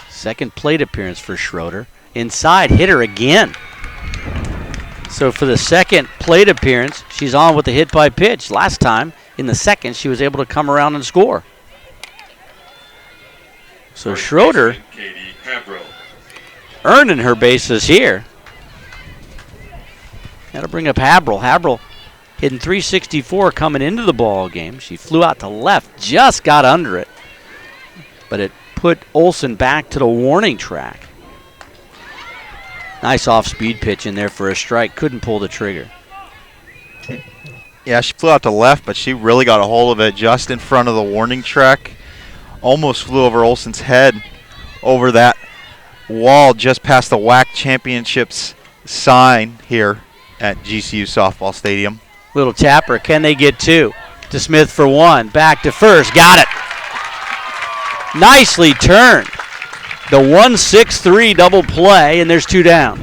Second plate appearance for Schroeder. Inside, hit her again. So for the second plate appearance, she's on with the hit by pitch. Last time, in the second, she was able to come around and score. So Schroeder earning her bases here. Got to bring up Habrel. Habrel hitting .364 coming into the ball game. She flew out to left, just got under it. But it put Olson back to the warning track. Nice off-speed pitch in there for a strike. Couldn't pull the trigger. Yeah, she flew out to left, but she really got a hold of it just in front of the warning track. almost flew over Olsen's head over that wall just past the WAC Championships sign here at GCU Softball Stadium. Little tapper. Can they get two? To Smith for one. Back to first. Got it. Nicely turned. The 1-6-3 double play, and there's two down.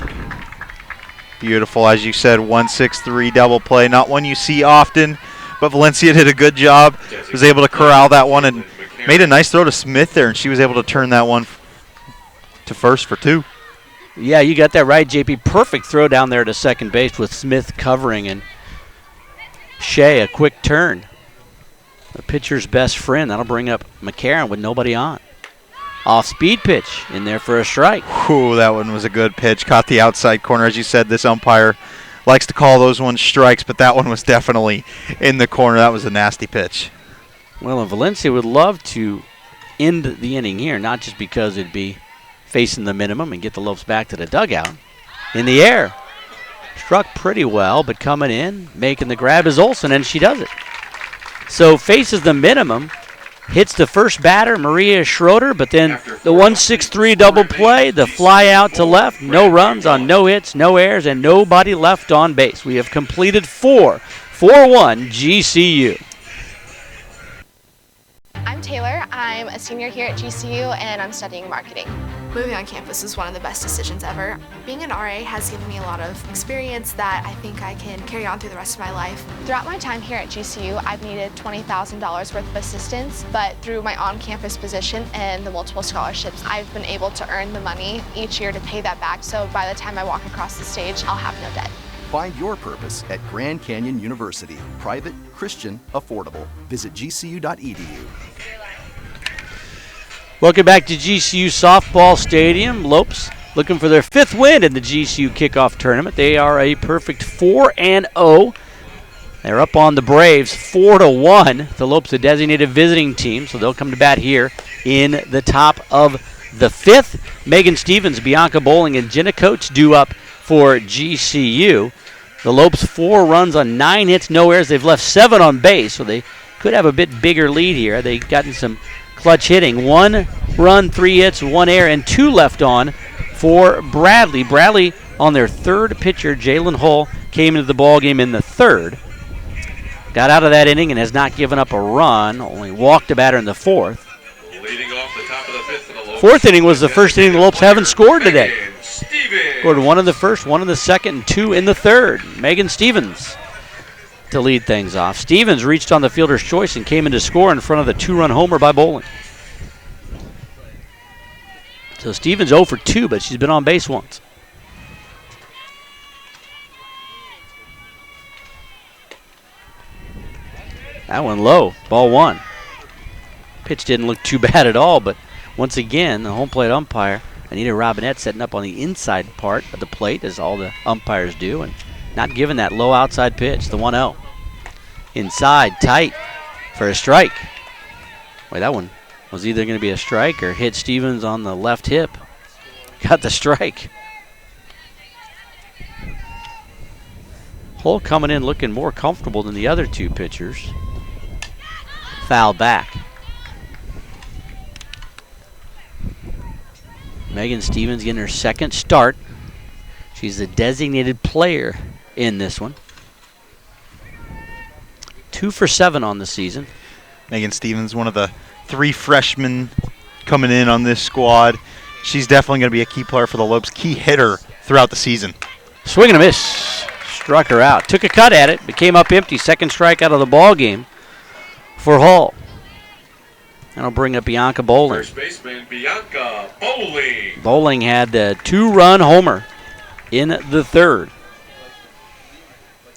Beautiful, as you said, 1-6-3 double play. Not one you see often, but Valencia did a good job. Was able to corral that one and made a nice throw to Smith there, and she was able to turn that one to first for two. Yeah, you got that right, JP. Perfect throw down there to second base with Smith covering, and Shea, a quick turn. The pitcher's best friend. That'll bring up McCarron with nobody on. Off-speed pitch in there for a strike. Ooh, that one was a good pitch. Caught the outside corner. As you said, this umpire likes to call those ones strikes, but that one was definitely in the corner. That was a nasty pitch. Well, and Valencia would love to end the inning here, not just because it'd be facing the minimum and get the Lopes back to the dugout. In the air. Struck pretty well, but coming in, making the grab is Olsen, and she does it. So faces the minimum, hits the first batter, Maria Schroeder, but then the 1-6-3 double play, the fly out to left, no runs on no hits, no errors, and nobody left on base. We have completed 4-1 GCU. I'm Taylor. I'm a senior here at GCU and I'm studying marketing. Moving on campus was one of the best decisions ever. Being an RA has given me a lot of experience that I think I can carry on through the rest of my life. Throughout my time here at GCU, I've needed $20,000 worth of assistance, but through my on-campus position and the multiple scholarships, I've been able to earn the money each year to pay that back, so by the time I walk across the stage, I'll have no debt. Find your purpose at Grand Canyon University. Private, Christian, affordable. Visit gcu.edu. Welcome back to GCU Softball Stadium. Lopes looking for their fifth win in the GCU kickoff tournament. They are a perfect 4-0. They're up on the Braves 4-1. The Lopes a designated visiting team, so they'll come to bat here in the top of the fifth. Megan Stevens, Bianca Bowling, and Jenna Coates due up for GCU. The Lopes 4 runs on 9 hits, no errors. They've left 7 on base, so they could have a bit bigger lead here. They've gotten some clutch hitting. 1 run, 3 hits, 1 error, and 2 left on for Bradley. Bradley on their third pitcher, Jalen Hull, came into the ballgame in the third. Got out of that inning and has not given up a run, only walked a batter in the fourth. Leading off the top of the fifth for the Lopes. Fourth inning was the first inning the Lopes haven't scored today. Scored 1 in the first, 1 in the second, and 2 in the third. Megan Stevens to lead things off. Stevens reached on the fielder's choice and came in to score in front of the 2-run homer by Bowling. So Stevens 0 for 2, but she's been on base once. That one low, ball 1. Pitch didn't look too bad at all, but once again, the home plate umpire, Anita Robinette, setting up on the inside part of the plate, as all the umpires do, and not giving that low outside pitch, the 1-0. Inside, tight for a strike. Wait, that one was either going to be a strike or hit Stevens on the left hip. Got the strike. Hull coming in looking more comfortable than the other two pitchers. Foul back. Megan Stevens getting her second start. She's the designated player in this one. 2 for 7 on the season. Megan Stevens, one of the 3 freshmen coming in on this squad. She's definitely going to be a key player for the Lopes, key hitter throughout the season. Swing and a miss. Struck her out. Took a cut at it, but came up empty. Second strike out of the ball game for Hull. That'll bring up Bianca Bowling. First baseman Bianca Bowling. Bowling had the 2-run homer in the third.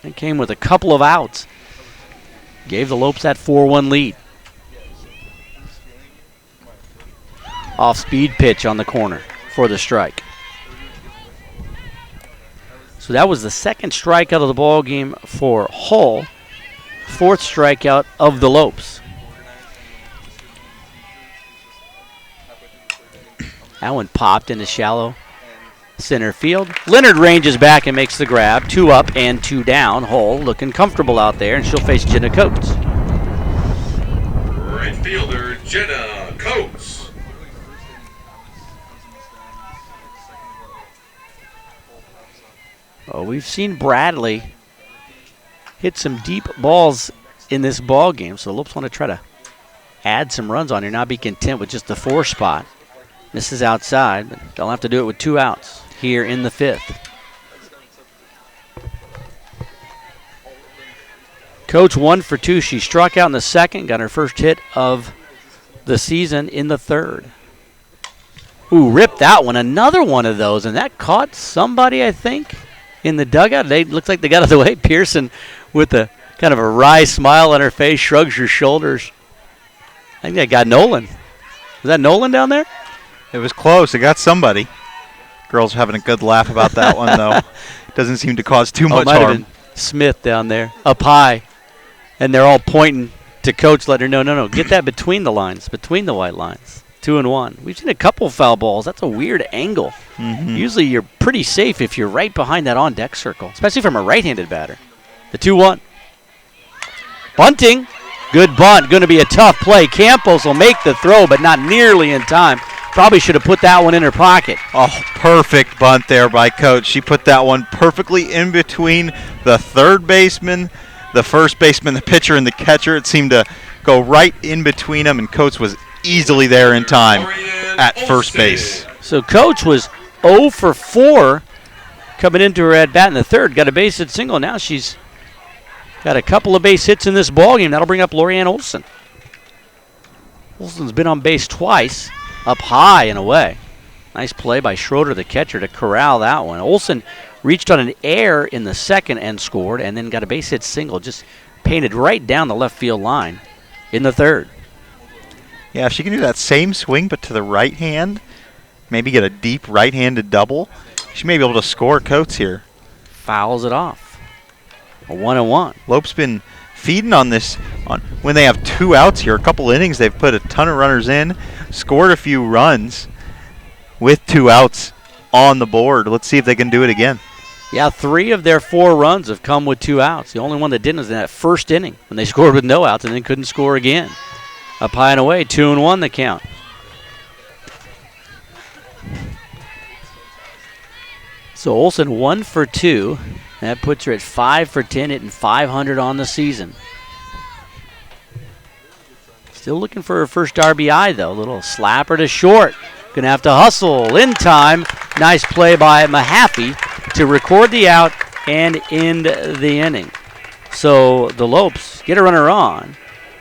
It came with a couple of outs. Gave the Lopes that 4-1 lead. Off-speed pitch on the corner for the strike. So that was the second strikeout of the ball game for Hull. 4th strikeout of the Lopes. That one popped into shallow center field. Leonard ranges back and makes the grab. 2 up and 2 down. Hull looking comfortable out there, and she'll face Jenna Coates. right fielder Jenna Coates. Oh, we've seen Bradley hit some deep balls in this ball game, so the Lopes want to try to add some runs on here, not be content with just the 4 spot. Misses outside, but they'll have to do it with 2 outs here in the 5th. Coach 1 for 2. She struck out in the 2nd, got her first hit of the season in the 3rd. Ooh, ripped that one. Another one of those, and that caught somebody, I think, in the dugout. They looks like they got out of the way. Pearson, with a kind of a wry smile on her face, shrugs her shoulders. I think that got Nolan. Was that Nolan down there? It was close. It got somebody. Girls are having a good laugh about that one, though. Doesn't seem to cause too much might have harm. been Smith down there, up high. And they're all pointing to Coach, letting her know, no, get that between the lines, between the white lines. 2-1. We've seen a couple foul balls. That's a weird angle. Mm-hmm. Usually you're pretty safe if you're right behind that on-deck circle, especially from a right-handed batter. The 2-1. Bunting. Good bunt. Going to be a tough play. Campos will make the throw, but not nearly in time. Probably should have put that one in her pocket. Oh, perfect bunt there by Coach. She put that one perfectly in between the third baseman, the first baseman, the pitcher, and the catcher. It seemed to go right in between them, and Coach was easily there in time at first base. So Coach was 0 for 4 coming into her at-bat in the 3rd. Got a base hit single. Now she's got a couple of base hits in this ballgame. That'll bring up Lorianne Olson. Olson's been on base twice, up high and away. Nice play by Schroeder, the catcher, to corral that one. Olson reached on an air in the 2nd and scored, and then got a base hit single, just painted right down the left field line in the 3rd. Yeah, if she can do that same swing but to the right hand, maybe get a deep right-handed double, she may be able to score Coates here. Fouls it off. A 1-1. Lopes been feeding on this when they have 2 outs here. A couple innings, they've put a ton of runners in, scored a few runs with 2 outs on the board. Let's see if they can do it again. Yeah, 3 of their 4 runs have come with 2 outs. The only one that didn't was in that first inning when they scored with no outs and then couldn't score again. Up high and away, 2-1 the count. So Olson 1 for 2. That puts her at 5 for 10, hitting .500 on the season. Still looking for her first RBI, though. A little slapper to short. Going to have to hustle in time. Nice play by Mahaffey to record the out and end the inning. So the Lopes get a runner on,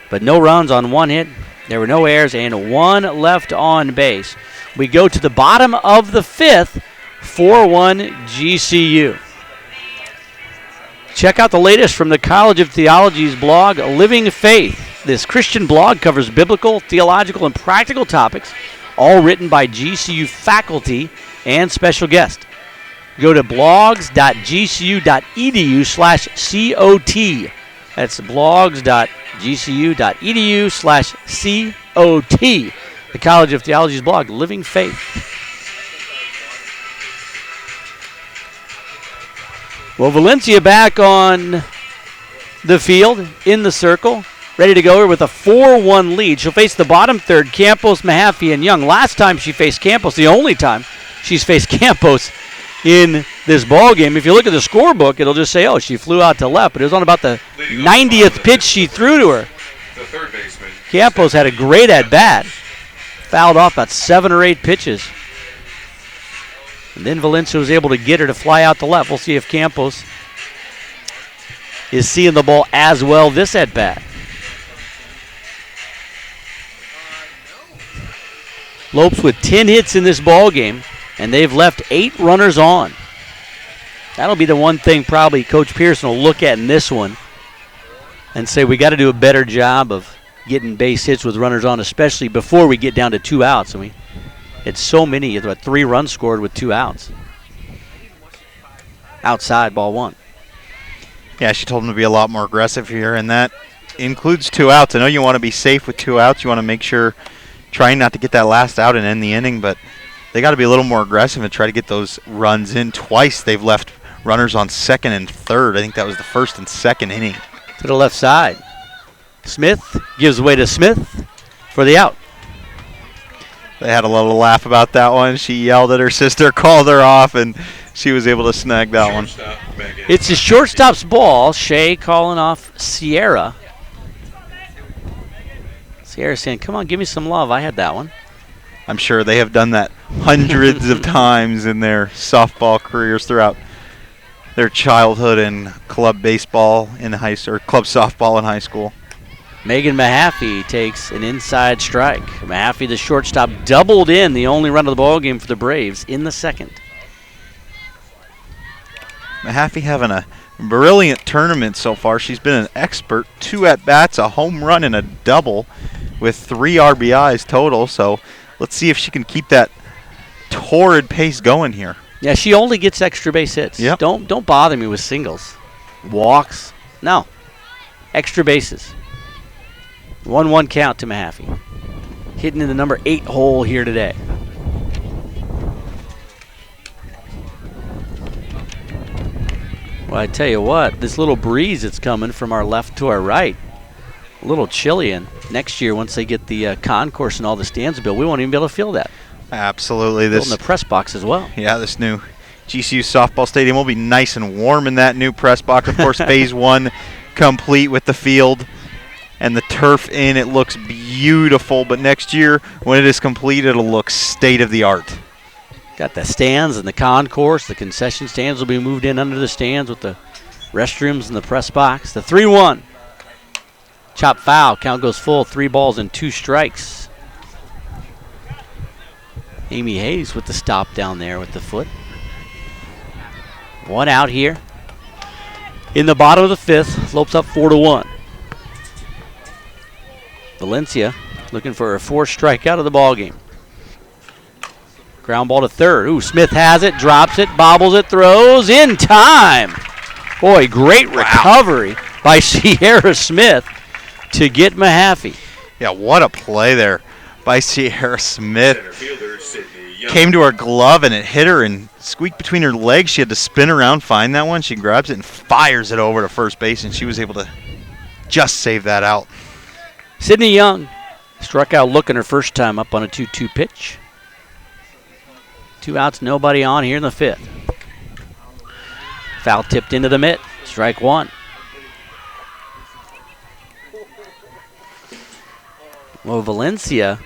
but no runs on 1 hit. There were no errors and 1 left on base. We go to the bottom of the 5th, 4-1 GCU. Check out the latest from the College of Theology's blog, Living Faith. This Christian blog covers biblical, theological, and practical topics, all written by GCU faculty and special guests. Go to blogs.gcu.edu/COT. That's blogs.gcu.edu/COT. The College of Theology's blog, Living Faith. Well, Valencia back on the field, in the circle, ready to go here with a 4-1 lead. She'll face the bottom third, Campos, Mahaffey, and Young. Last time she faced Campos, the only time she's faced Campos in this ball game. If you look at the scorebook, it'll just say, oh, she flew out to left, but it was on about the 90th pitch she threw to her. The third baseman. Campos had a great at-bat. Fouled off about 7 or 8 pitches. And then Valencia was able to get her to fly out to left. We'll see if Campos is seeing the ball as well this at-bat. Lopes with 10 hits in this ball game, and they've left 8 runners on. That'll be the one thing probably Coach Pearson will look at in this one and say we got to do a better job of getting base hits with runners on, especially before we get down to 2 outs. I mean, it's so many. It's about 3 runs scored with 2 outs. Outside, ball 1. Yeah, she told him to be a lot more aggressive here, and that includes 2 outs. I know you want to be safe with 2 outs. You want to make sure, trying not to get that last out and end the inning, but they got to be a little more aggressive and try to get those runs in. Twice they've left runners on 2nd and 3rd. I think that was the 1st and 2nd inning. To the left side. Smith gives way to Smith. for the out. They had a little laugh about that one. She yelled at her sister, called her off, and she was able to snag that one. It's the shortstop's ball. Shea calling off Sierra. Sierra saying, come on, give me some love. I had that one. I'm sure they have done that hundreds of times in their softball careers throughout their childhood and club baseball in high school, or club softball in high school. Megan Mahaffey takes an inside strike. Mahaffey, the shortstop, doubled in the only run of the ball game for the Braves in the second. Mahaffey having a brilliant tournament so far. She's been an expert. 2 at-bats, a home run, and a double with 3 RBIs total. So let's see if she can keep that torrid pace going here. Yeah, she only gets extra base hits. Yep. Don't bother me with singles. Walks. No. Extra bases. 1-1 count to Mahaffey. Hitting in the number 8 hole here today. Well, I tell you what, this little breeze that's coming from our left to our right, a little chilly, and next year once they get the concourse and all the stands built, we won't even be able to feel that. Absolutely. Built in the press box as well. Yeah, this new GCU softball stadium will be nice and warm in that new press box. Of course, phase 1 complete with the field and the turf in. It looks beautiful, but next year when it is complete, it'll look state of the art. Got the stands and the concourse. The concession stands will be moved in under the stands with the restrooms and the press box. The 3-1. Chop foul. Count goes full. 3 balls and 2 strikes. Amy Hayes with the stop down there with the foot. 1 out here. In the bottom of the 5th, Lopes up 4-1. Valencia looking for a 4th strikeout of the ball game. Ground ball to third. Ooh, Smith has it, drops it, bobbles it, throws in time. Boy, great recovery by Sierra Smith to get Mahaffey. Yeah, what a play there by Sierra Smith. Came to her glove and it hit her and squeaked between her legs. She had to spin around, find that one. She grabs it and fires it over to first base, and she was able to just save that out. Sydney Young struck out looking her first time up on a 2-2 pitch. 2 outs, nobody on here in the 5th. Foul tipped into the mitt. Strike 1. Well, Valencia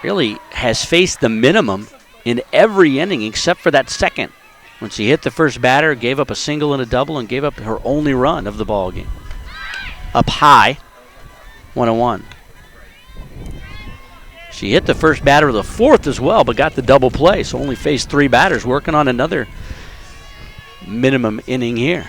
really has faced the minimum in every inning except for that second, when she hit the first batter, gave up a single and a double, and gave up her only run of the ball game. Up high, 1-1. She hit the first batter of the 4th as well, but got the double play, so only faced 3 batters, working on another minimum inning here.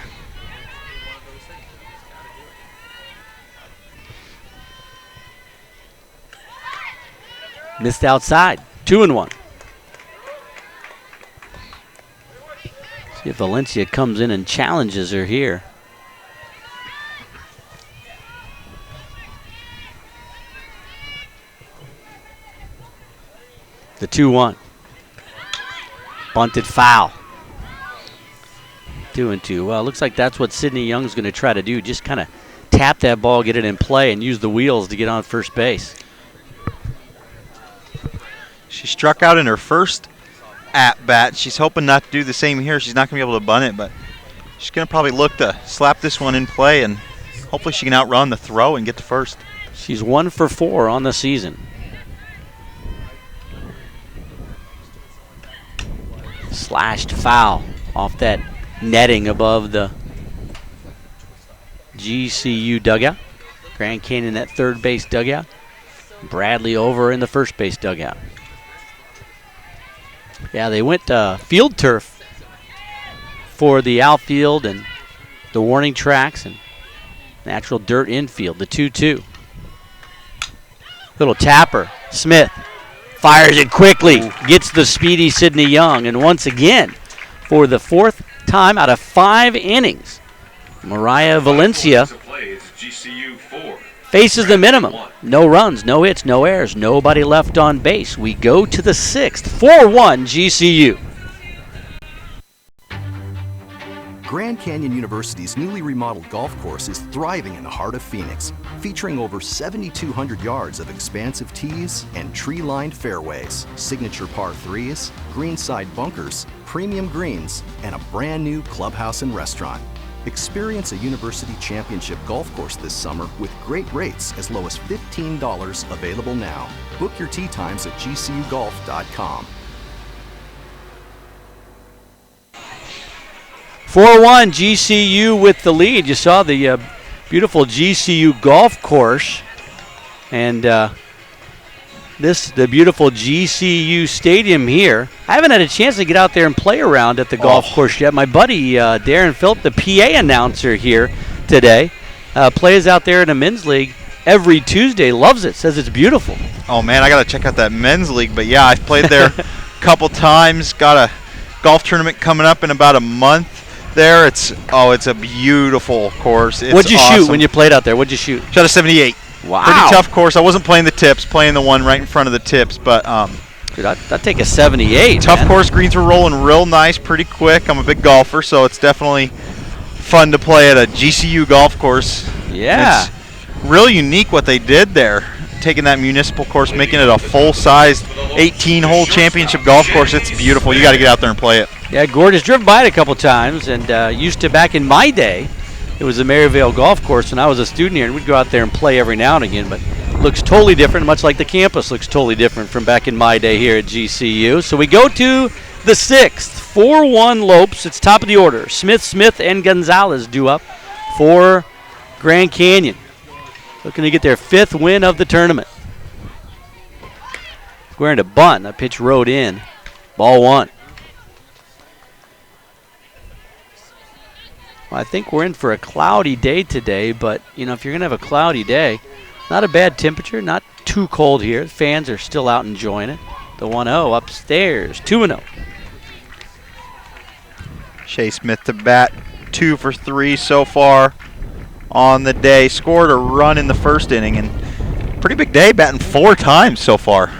Missed outside, 2-1. See if Valencia comes in and challenges her here. The 2-1. Bunted foul. 2-2. Well, it looks like that's what Sydney Young's going to try to do. Just kind of tap that ball, get it in play, and use the wheels to get on first base. She struck out in her first at-bat. She's hoping not to do the same here. She's not going to be able to bunt it, but she's going to probably look to slap this one in play, and hopefully she can outrun the throw and get to first. She's 1 for 4 on the season. Slashed foul off that netting above the GCU dugout. Grand Canyon at third base dugout. Bradley over in the first base dugout. Yeah, they went field turf for the outfield and the warning tracks and natural dirt infield, the 2-2. Little tapper, Smith. Fires it quickly, gets the speedy Sydney Young, and once again, for the 4th time out of 5 innings, Mariah Valencia faces the minimum. No runs, no hits, no errors, nobody left on base. We go to the 6th, 4-1 GCU. Grand Canyon University's newly remodeled golf course is thriving in the heart of Phoenix, featuring over 7,200 yards of expansive tees and tree-lined fairways, signature par 3s, greenside bunkers, premium greens, and a brand new clubhouse and restaurant. Experience a University Championship golf course this summer with great rates as low as $15 available now. Book your tee times at gcugolf.com. 4-1 GCU with the lead. You saw the beautiful GCU golf course, and the beautiful GCU stadium here. I haven't had a chance to get out there and play around at the golf course yet. My buddy Darren Phillip, the PA announcer here today, plays out there in a men's league every Tuesday. Loves it. Says it's beautiful. Oh man, I gotta check out that men's league. But yeah, I've played there a couple times. Got a golf tournament coming up in about a month. There, it's a beautiful course. It's What'd you awesome. shoot when you played out there? What'd you shoot? Shot a 78. Wow. Pretty tough course. I wasn't playing the tips, playing the one right in front of the tips, but Dude, I'd take a 78. tough man. course. Greens were rolling real nice, pretty quick. I'm a big golfer, so it's definitely fun to play at a GCU golf course. Yeah. It's real unique what they did there, taking that municipal course, making it a full-sized 18-hole championship golf course. It's beautiful. You got to get out there and play it. Yeah, Gord has driven by it a couple times, and used to back in my day. It was the Maryvale Golf Course when I was a student here, and we'd go out there and play every now and again. But looks totally different, much like the campus looks totally different from back in my day here at GCU. So we go to the 6th, 4-1 Lopes. It's top of the order. Smith, and Gonzalez due up for Grand Canyon. Looking to get their 5th win of the tournament. Squaring to bunt. That pitch rode in. Ball 1. Well, I think we're in for a cloudy day today, but, you know, if you're going to have a cloudy day, not a bad temperature, not too cold here. The fans are still out enjoying it. The 1-0 upstairs, 2-0. Shea Smith to bat, 2 for 3 so far on the day. Scored a run in the first inning, and pretty big day, batting 4 times so far.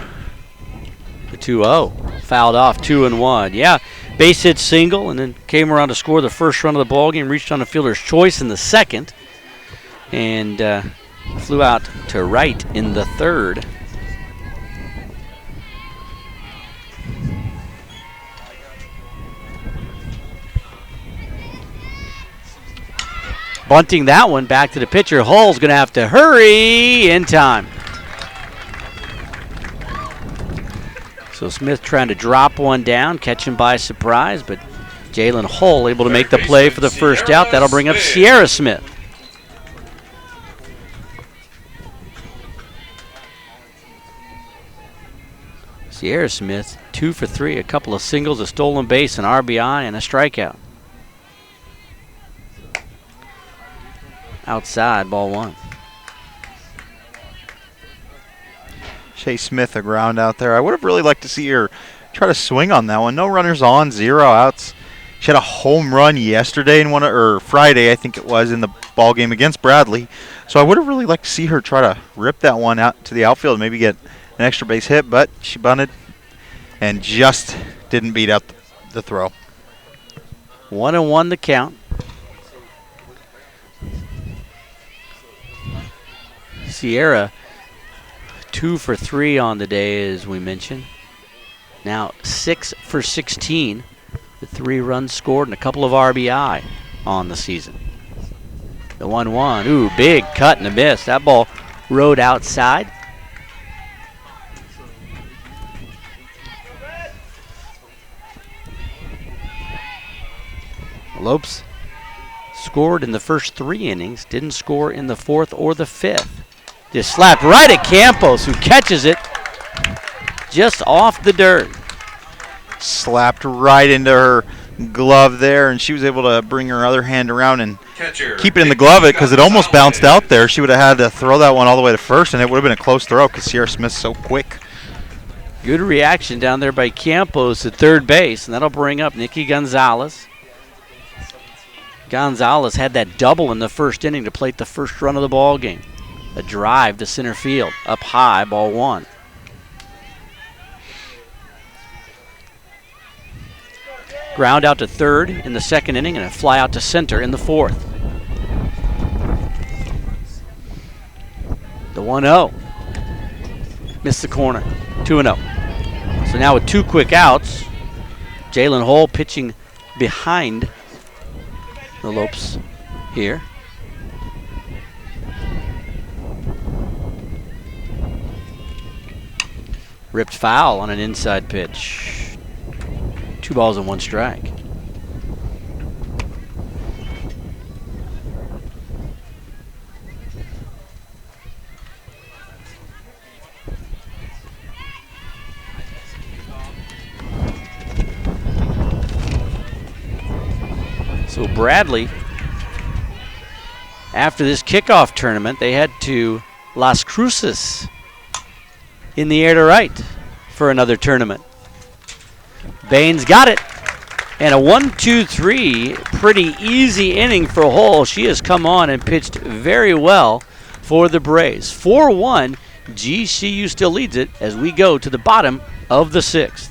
The 2-0, fouled off, 2-1. Yeah, base hit single, and then came around to score the first run of the ballgame, reached on a fielder's choice in the second, and flew out to right in the third. Bunting that one back to the pitcher. Hull's going to have to hurry in time. So Smith trying to drop one down, catch him by surprise, but Jalen Hull able to make the play for the first out. That'll bring up Sierra Smith. Sierra Smith, 2 for 3, a couple of singles, a stolen base, an RBI, and a strikeout. Outside, ball 1. Shea Smith, a ground out there. I would have really liked to see her try to swing on that one. No runners on, 0 outs. She had a home run yesterday or Friday, I think it was, in the ball game against Bradley. So I would have really liked to see her try to rip that one out to the outfield, maybe get an extra base hit, but she bunted and just didn't beat out the throw. 1-1 the count. Sierra, 2 for 3 on the day, as we mentioned. Now 6 for 16 with 3 runs scored and a couple of RBI on the season. The 1-1, ooh, big cut and a miss. That ball rode outside. Lopes scored in the first 3 innings, didn't score in the 4th or the 5th. Just slapped right at Campos, who catches it just off the dirt. Slapped right into her glove there, and she was able to bring her other hand around and keep it in the glove because it almost bounced out there. She would have had to throw that one all the way to first, and it would have been a close throw because Sierra Smith's so quick. Good reaction down there by Campos at third base, and that'll bring up Nikki Gonzalez. Gonzalez had that double in the first inning to plate the first run of the ball game. A drive to center field, up high, ball 1. ground out to third in the second inning and a fly out to center in the fourth. The 1-0. Missed the corner. 2-0. So now with 2 quick outs, Jalen Hull pitching behind the Lopes here. Ripped foul on an inside pitch. 2 balls and 1 strike. So Bradley, after this kickoff tournament, they head to Las Cruces in the air to right for another tournament. Baines got it. And a 1-2-3, pretty easy inning for Hull. She has come on and pitched very well for the Braves. 4-1, GCU still leads it as we go to the bottom of the 6th.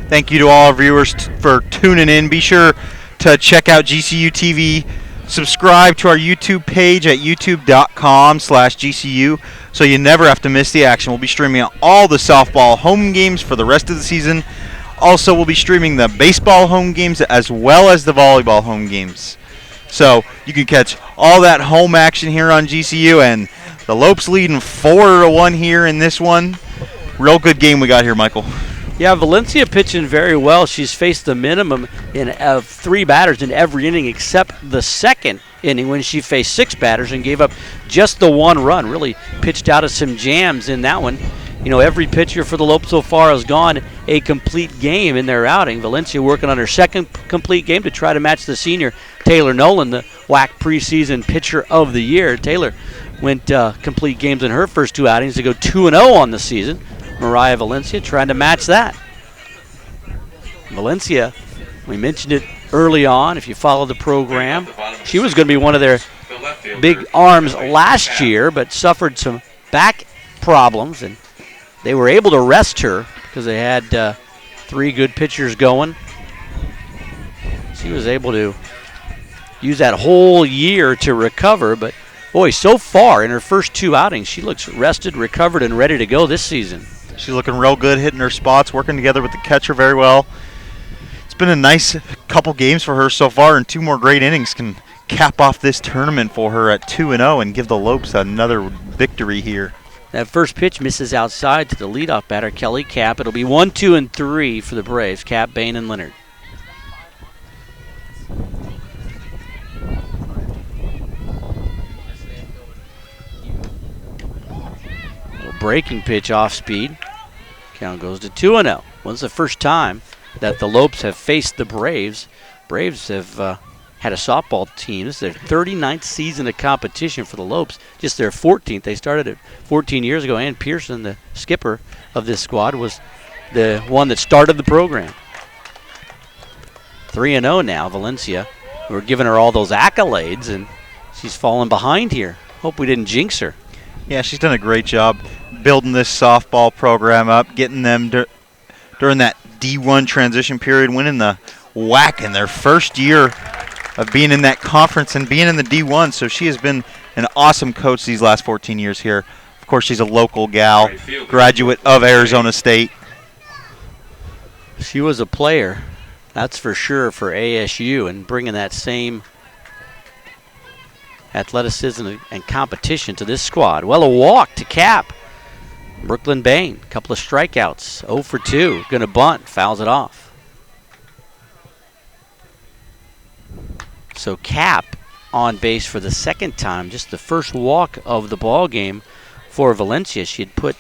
Thank you to all our viewers for tuning in. Be sure to check out GCU TV. Subscribe to our YouTube page at youtube.com/GCU so you never have to miss the action. We'll be streaming all the softball home games for the rest of the season. Also, we'll be streaming the baseball home games as well as the volleyball home games. So you can catch all that home action here on GCU, and the Lopes leading 4-1 here in this one. Real good game we got here, Michael. Yeah, Valencia pitching very well. She's faced the minimum of 3 batters in every inning except the second inning when she faced 6 batters and gave up just the 1 run. Really pitched out of some jams in that one. You know, every pitcher for the Lopes so far has gone a complete game in their outing. Valencia working on her second complete game to try to match the senior Taylor Nolan, the WAC preseason pitcher of the year. Taylor went complete games in her first 2 outings to go 2-0 on the season. Mariah Valencia trying to match that. Valencia, we mentioned it early on, if you follow the program, she was going to be one of their big arms last year, but suffered some back problems, and they were able to rest her because they had 3 good pitchers going. She was able to use that whole year to recover, but boy, so far in her first 2 outings, she looks rested, recovered, and ready to go this season. She's looking real good, hitting her spots, working together with the catcher very well. It's been a nice couple games for her so far, and 2 more great innings can cap off this tournament for her at 2-0 and give the Lopes another victory here. That first pitch misses outside to the leadoff batter, Kelly Cap. It'll be 1, 2, and 3 for the Braves, Cap, Bain, and Leonard. Breaking pitch off speed. Count goes to 2-0. When's the first time that the Lopes have faced the Braves? Braves have had a softball team. This is their 39th season of competition for the Lopes. Just their 14th. They started it 14 years ago. Ann Pearson, the skipper of this squad, was the one that started the program. 3-0 now, Valencia. We're giving her all those accolades, and she's fallen behind here. Hope we didn't jinx her. Yeah, she's done a great job building this softball program up, getting them during that D1 transition period, winning the WAC in their first year of being in that conference and being in the D1. So she has been an awesome coach these last 14 years here. Of course, she's a local gal, graduate of Arizona State. She was a player, that's for sure, for ASU, and bringing that same athleticism and competition to this squad. Well, a walk to Cap. Brooklyn Bain, a couple of strikeouts, 0 for 2, going to bunt, fouls it off. So Cap on base for the second time, just the first walk of the ball game for Valencia. She had put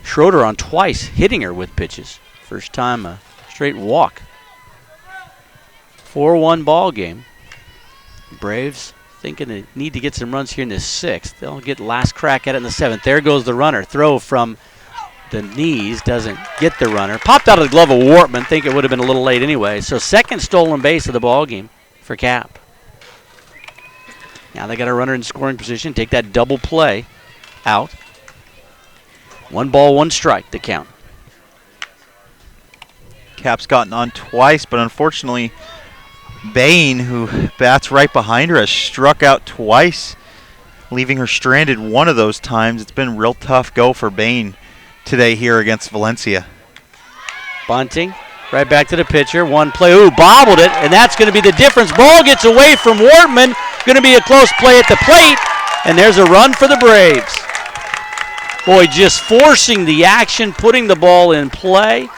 Schroeder on twice, hitting her with pitches. First time a straight walk. 4-1 ball game. Braves thinking they need to get some runs here in the 6th. They'll get last crack at it in the 7th. There goes the runner. Throw from the knees, doesn't get the runner. Popped out of the glove of Wortman. Think it would have been a little late anyway. So second stolen base of the ball game for Cap. Now they got a runner in scoring position. Take that double play out. 1 ball, 1 strike, the count. Cap's gotten on twice, but unfortunately, Bain, who bats right behind her, has struck out twice, leaving her stranded one of those times. It's been a real tough go for Bain today here against Valencia. Bunting, right back to the pitcher. One play, bobbled it, and that's going to be the difference. Ball gets away from Wortman. Going to be a close play at the plate, and there's a run for the Braves. Boy, just forcing the action, putting the ball in play.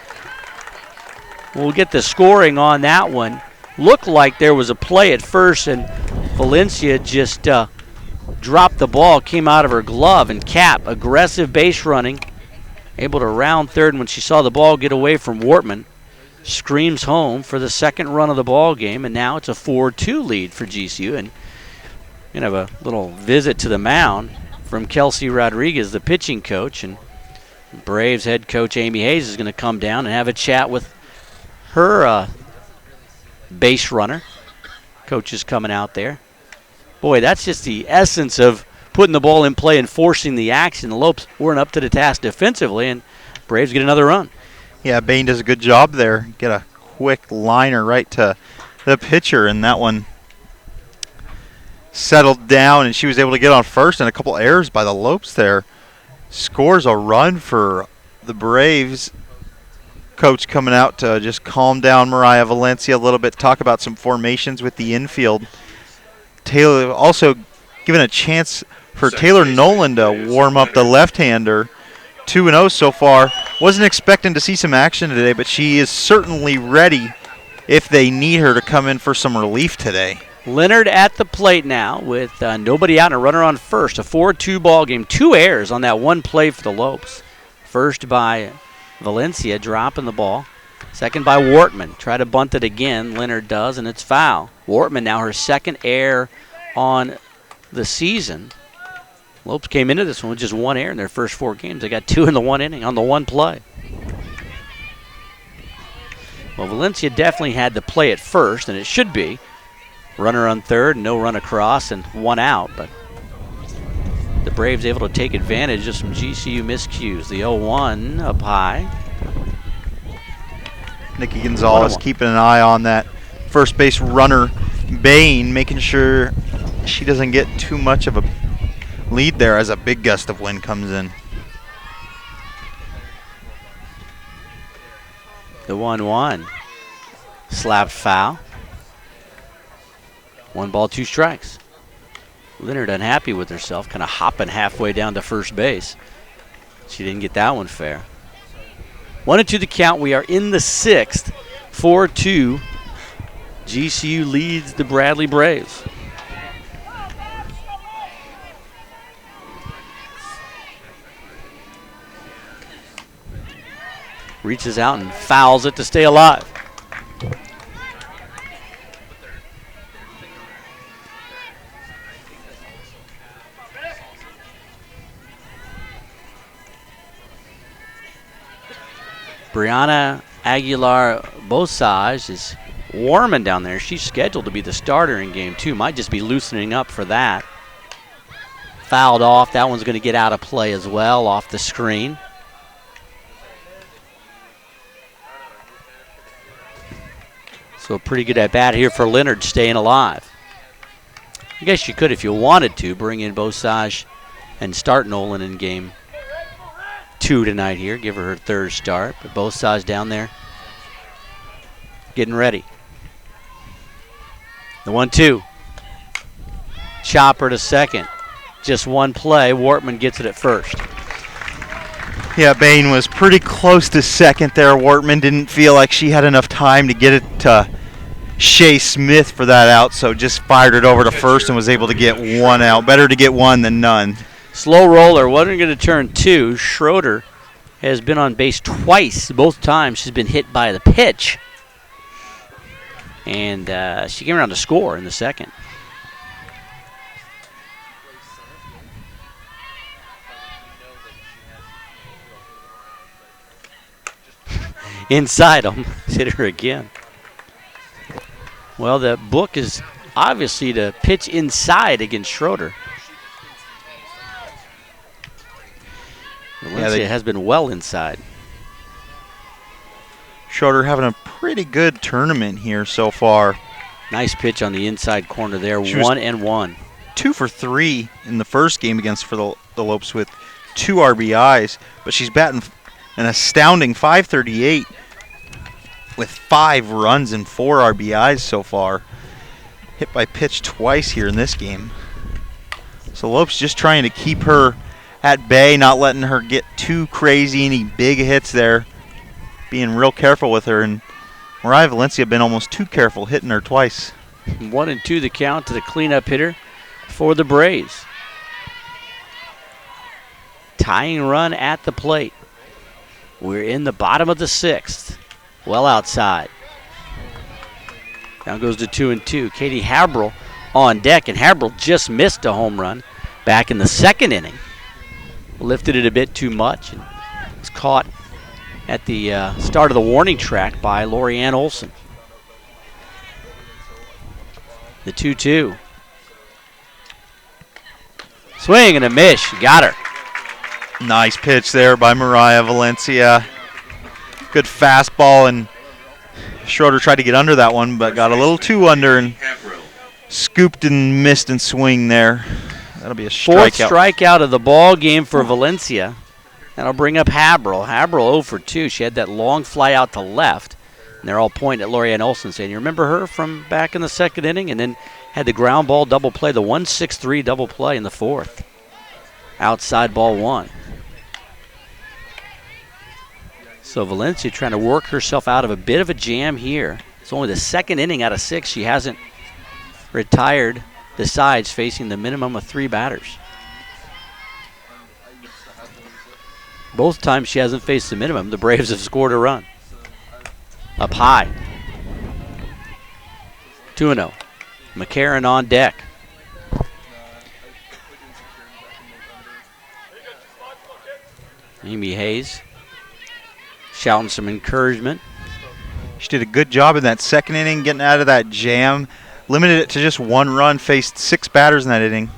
We'll get the scoring on that one. Looked like there was a play at first, and Valencia just dropped the ball, came out of her glove, and Cap, aggressive base running, able to round third, and when she saw the ball get away from Wortman, screams home for the second run of the ball game, and now it's a 4-2 lead for GCU. And we're going to have a little visit to the mound from Kelsey Rodriguez, the pitching coach, and Braves head coach Amy Hayes is going to come down and have a chat with her base runner. Coach is coming out there. Boy, that's just the essence of putting the ball in play and forcing the action. The Lopes weren't up to the task defensively, and Braves get another run. Yeah, Bain does a good job there. Get a quick liner right to the pitcher, and that one settled down, and she was able to get on first, and a couple errors by the Lopes there. Scores a run for the Braves. Coach coming out to just calm down Mariah Valencia a little bit, talk about some formations with the infield. Taylor also given a chance for Taylor Nolan to warm up the left-hander. 2-0 so far. Wasn't expecting to see some action today, but she is certainly ready if they need her to come in for some relief today. Leonard at the plate now with nobody out and a runner on first. A 4-2 ball game. 2 errors on that one play for the Lopes. First by Valencia, dropping the ball. Second by Wortman. Try to bunt it again. Leonard does, and it's foul. Wortman now her second error on the season. Lopes came into this one with just 1 error in their first 4 games. They got 2 in the 1 inning on the 1 play. Well, Valencia definitely had the play at first, and it should be. Runner on third, no run across, and 1 out. But the Braves able to take advantage of some GCU miscues. The 0-1 up high. Nikki Gonzalez keeping an eye on that first base runner, Bain, making sure she doesn't get too much of a lead there as a big gust of wind comes in. The 1-1. Slapped foul. 1 ball, 2 strikes. Leonard unhappy with herself, kind of hopping halfway down to first base. She didn't get that one fair. 1-2 the count. We are in the 6th. 4-2. GCU leads the Bradley Braves. Reaches out and fouls it to stay alive. Brianna Aguilar-Bosage is warming down there. She's scheduled to be the starter in game 2. Might just be loosening up for that. Fouled off. That one's going to get out of play as well off the screen. So pretty good at bat here for Leonard, staying alive. I guess you could, if you wanted to, bring in Bosage and start Nolan in game 2 tonight here. Give her 3rd start. But Bosage down there getting ready. The 1-2. Chopper to second. Just 1 play. Wortman gets it at first. Yeah, Bain was pretty close to second there. Wortman didn't feel like she had enough time to get it to Shea Smith for that out, so just fired it over to first and was able to get 1 out. Better to get 1 than none. Slow roller, wasn't going to turn 2. Schroeder has been on base twice. Both times she's been hit by the pitch. And she came around to score in the second. Inside him. Hit her again. Well, the book is obviously to pitch inside against Schroeder. Valencia has been well inside. Schroeder having a pretty good tournament here so far. Nice pitch on the inside corner there, She was 1-1. 2 for 3 in the first game against for the Lopes with 2 RBIs, but she's batting an astounding .538 with 5 runs and 4 RBIs so far. Hit by pitch twice here in this game. So Lopes just trying to keep her at bay, not letting her get too crazy, any big hits there. Being real careful with her, and Mariah Valencia been almost too careful, hitting her twice. 1-2 the count to the cleanup hitter for the Braves. Tying run at the plate. We're in the bottom of the 6th. Well outside. Now goes to 2-2. Katie Habrel on deck, and Habrel just missed a home run back in the 2nd inning. Lifted it a bit too much and was caught at the start of the warning track by Lorianne Olson. The 2-2. Swing and a miss. She got her. Nice pitch there by Mariah Valencia. Good fastball, and Schroeder tried to get under that one, but got a little too under and scooped and missed and swing there. That'll be a strikeout. 4th strikeout of the ball game for Valencia. That'll bring up Habrel. Habrel 0 for 2. She had that long fly out to left, and they're all pointing at Lorianne Olson saying, you remember her from back in the 2nd inning? And then had the ground ball double play, the 1-6-3 double play in the 4th. Outside ball 1. So Valencia trying to work herself out of a bit of a jam here. It's only the 2nd inning out of 6. She hasn't retired the sides, facing the minimum of 3 batters. Both times she hasn't faced the minimum, the Braves have scored a run. Up high. 2-0. McCarron on deck. Amy Hayes shouting some encouragement. She did a good job in that 2nd inning, getting out of that jam. Limited it to just 1 run, faced 6 batters in that inning.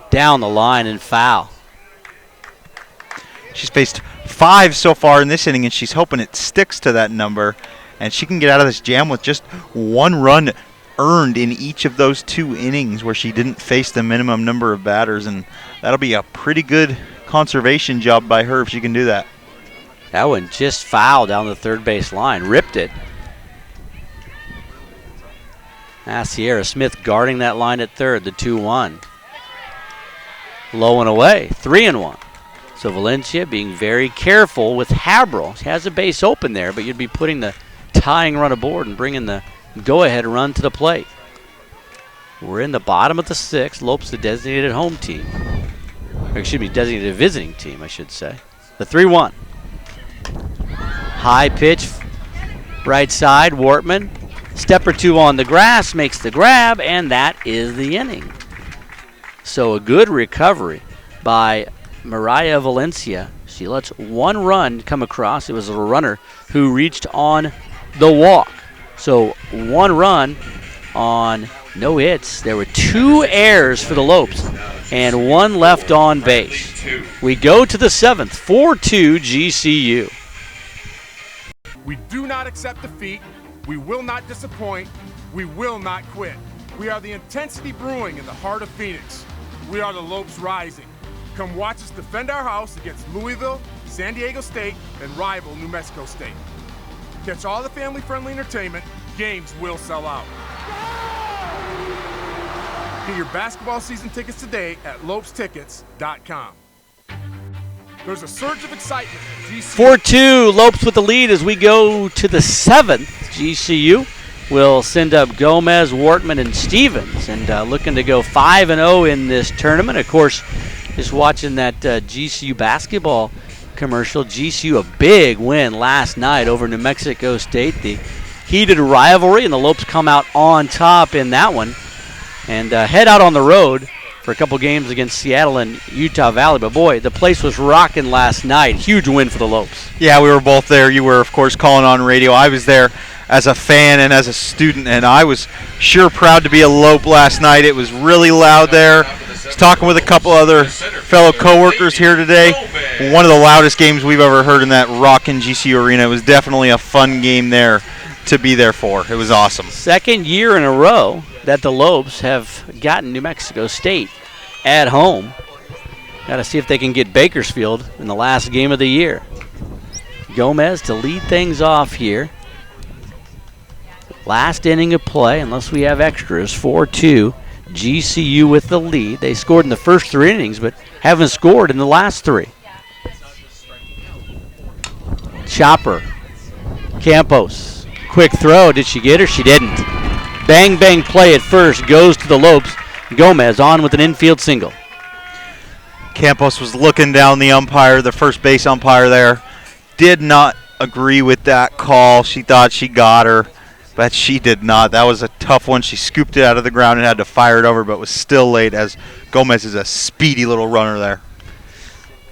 Down the line and foul. She's faced 5 so far in this inning, and she's hoping it sticks to that number, and she can get out of this jam with just 1 run earned in each of those 2 innings where she didn't face the minimum number of batters, and that'll be a pretty good conservation job by her if she can do that. That one just fouled down the 3rd base line. Ripped it. Sierra Smith guarding that line at 3rd, the 2-1. Low and away, 3-1. So Valencia being very careful with Habrel. She has a base open there, but you'd be putting the tying run aboard and bringing the go-ahead run to the plate. We're in the bottom of the 6th. Lopes, the designated home team. Or excuse me, designated visiting team, I should say. The 3-1. High pitch, right side, Wortman. Step or 2 on the grass, makes the grab, and that is the inning. So a good recovery by Mariah Valencia. She lets 1 run come across. It was a runner who reached on the walk. So 1 run on no hits. There were 2 errors for the Lopes and 1 left on base. We go to the 7th, 4-2 GCU. We do not accept defeat. We will not disappoint. We will not quit. We are the intensity brewing in the heart of Phoenix. We are the Lopes rising. Come watch us defend our house against Louisville, San Diego State, and rival New Mexico State. Catch all the family-friendly entertainment. Games will sell out. Get your basketball season tickets today at lopestickets.com. There's a surge of excitement at GCU. 4-2, Lopes with the lead as we go to the 7th. GCU will send up Gomez, Wortman, and Stevens, and looking to go 5-0 in this tournament. Of course, just watching that GCU basketball commercial. GCU, a big win last night over New Mexico State. The heated rivalry, and the Lopes come out on top in that one and head out on the road for a couple games against Seattle and Utah Valley. But boy, the place was rocking last night. Huge win for the Lopes. Yeah, we were both there. You were, of course, calling on radio. I was there as a fan and as a student, and I was sure proud to be a Lope last night. It was really loud there. was talking with a couple other fellow coworkers here today. One of the loudest games we've ever heard in that rockin' GCU arena. It was definitely a fun game there to be there for. It was awesome. Second year in a row that the Lopes have gotten New Mexico State at home. Got to see if they can get Bakersfield in the last game of the year. Gomez to lead things off here. Last inning of play, unless we have extras, 4-2. GCU with the lead. They scored in the first 3 innings, but haven't scored in the last 3. Chopper. Campos. Quick throw. Did she get her? She didn't. Bang, bang play at first. Goes to the Lopes. Gomez on with an infield single. Campos was looking down the first base umpire there. Did not agree with that call. She thought she got her, but she did not. That was a tough one. She scooped it out of the ground and had to fire it over, but was still late as Gomez is a speedy little runner there.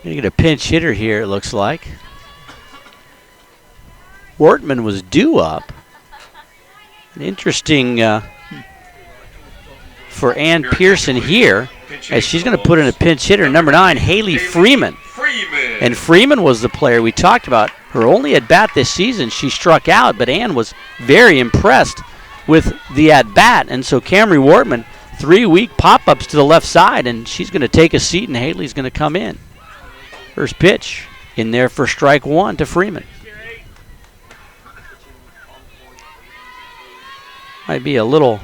You get a pinch hitter here, it looks like. Wortman was due up. An interesting for Ann Pearson here, as she's going to put in a pinch hitter, number 9, Haley Freeman. And Freeman was the player we talked about. Her only at-bat this season, she struck out, but Ann was very impressed with the at-bat. And so Camry Wortman, 3 weak pop-ups to the left side, and she's going to take a seat, and Haley's going to come in. First pitch in there for strike 1 to Freeman. Might be a little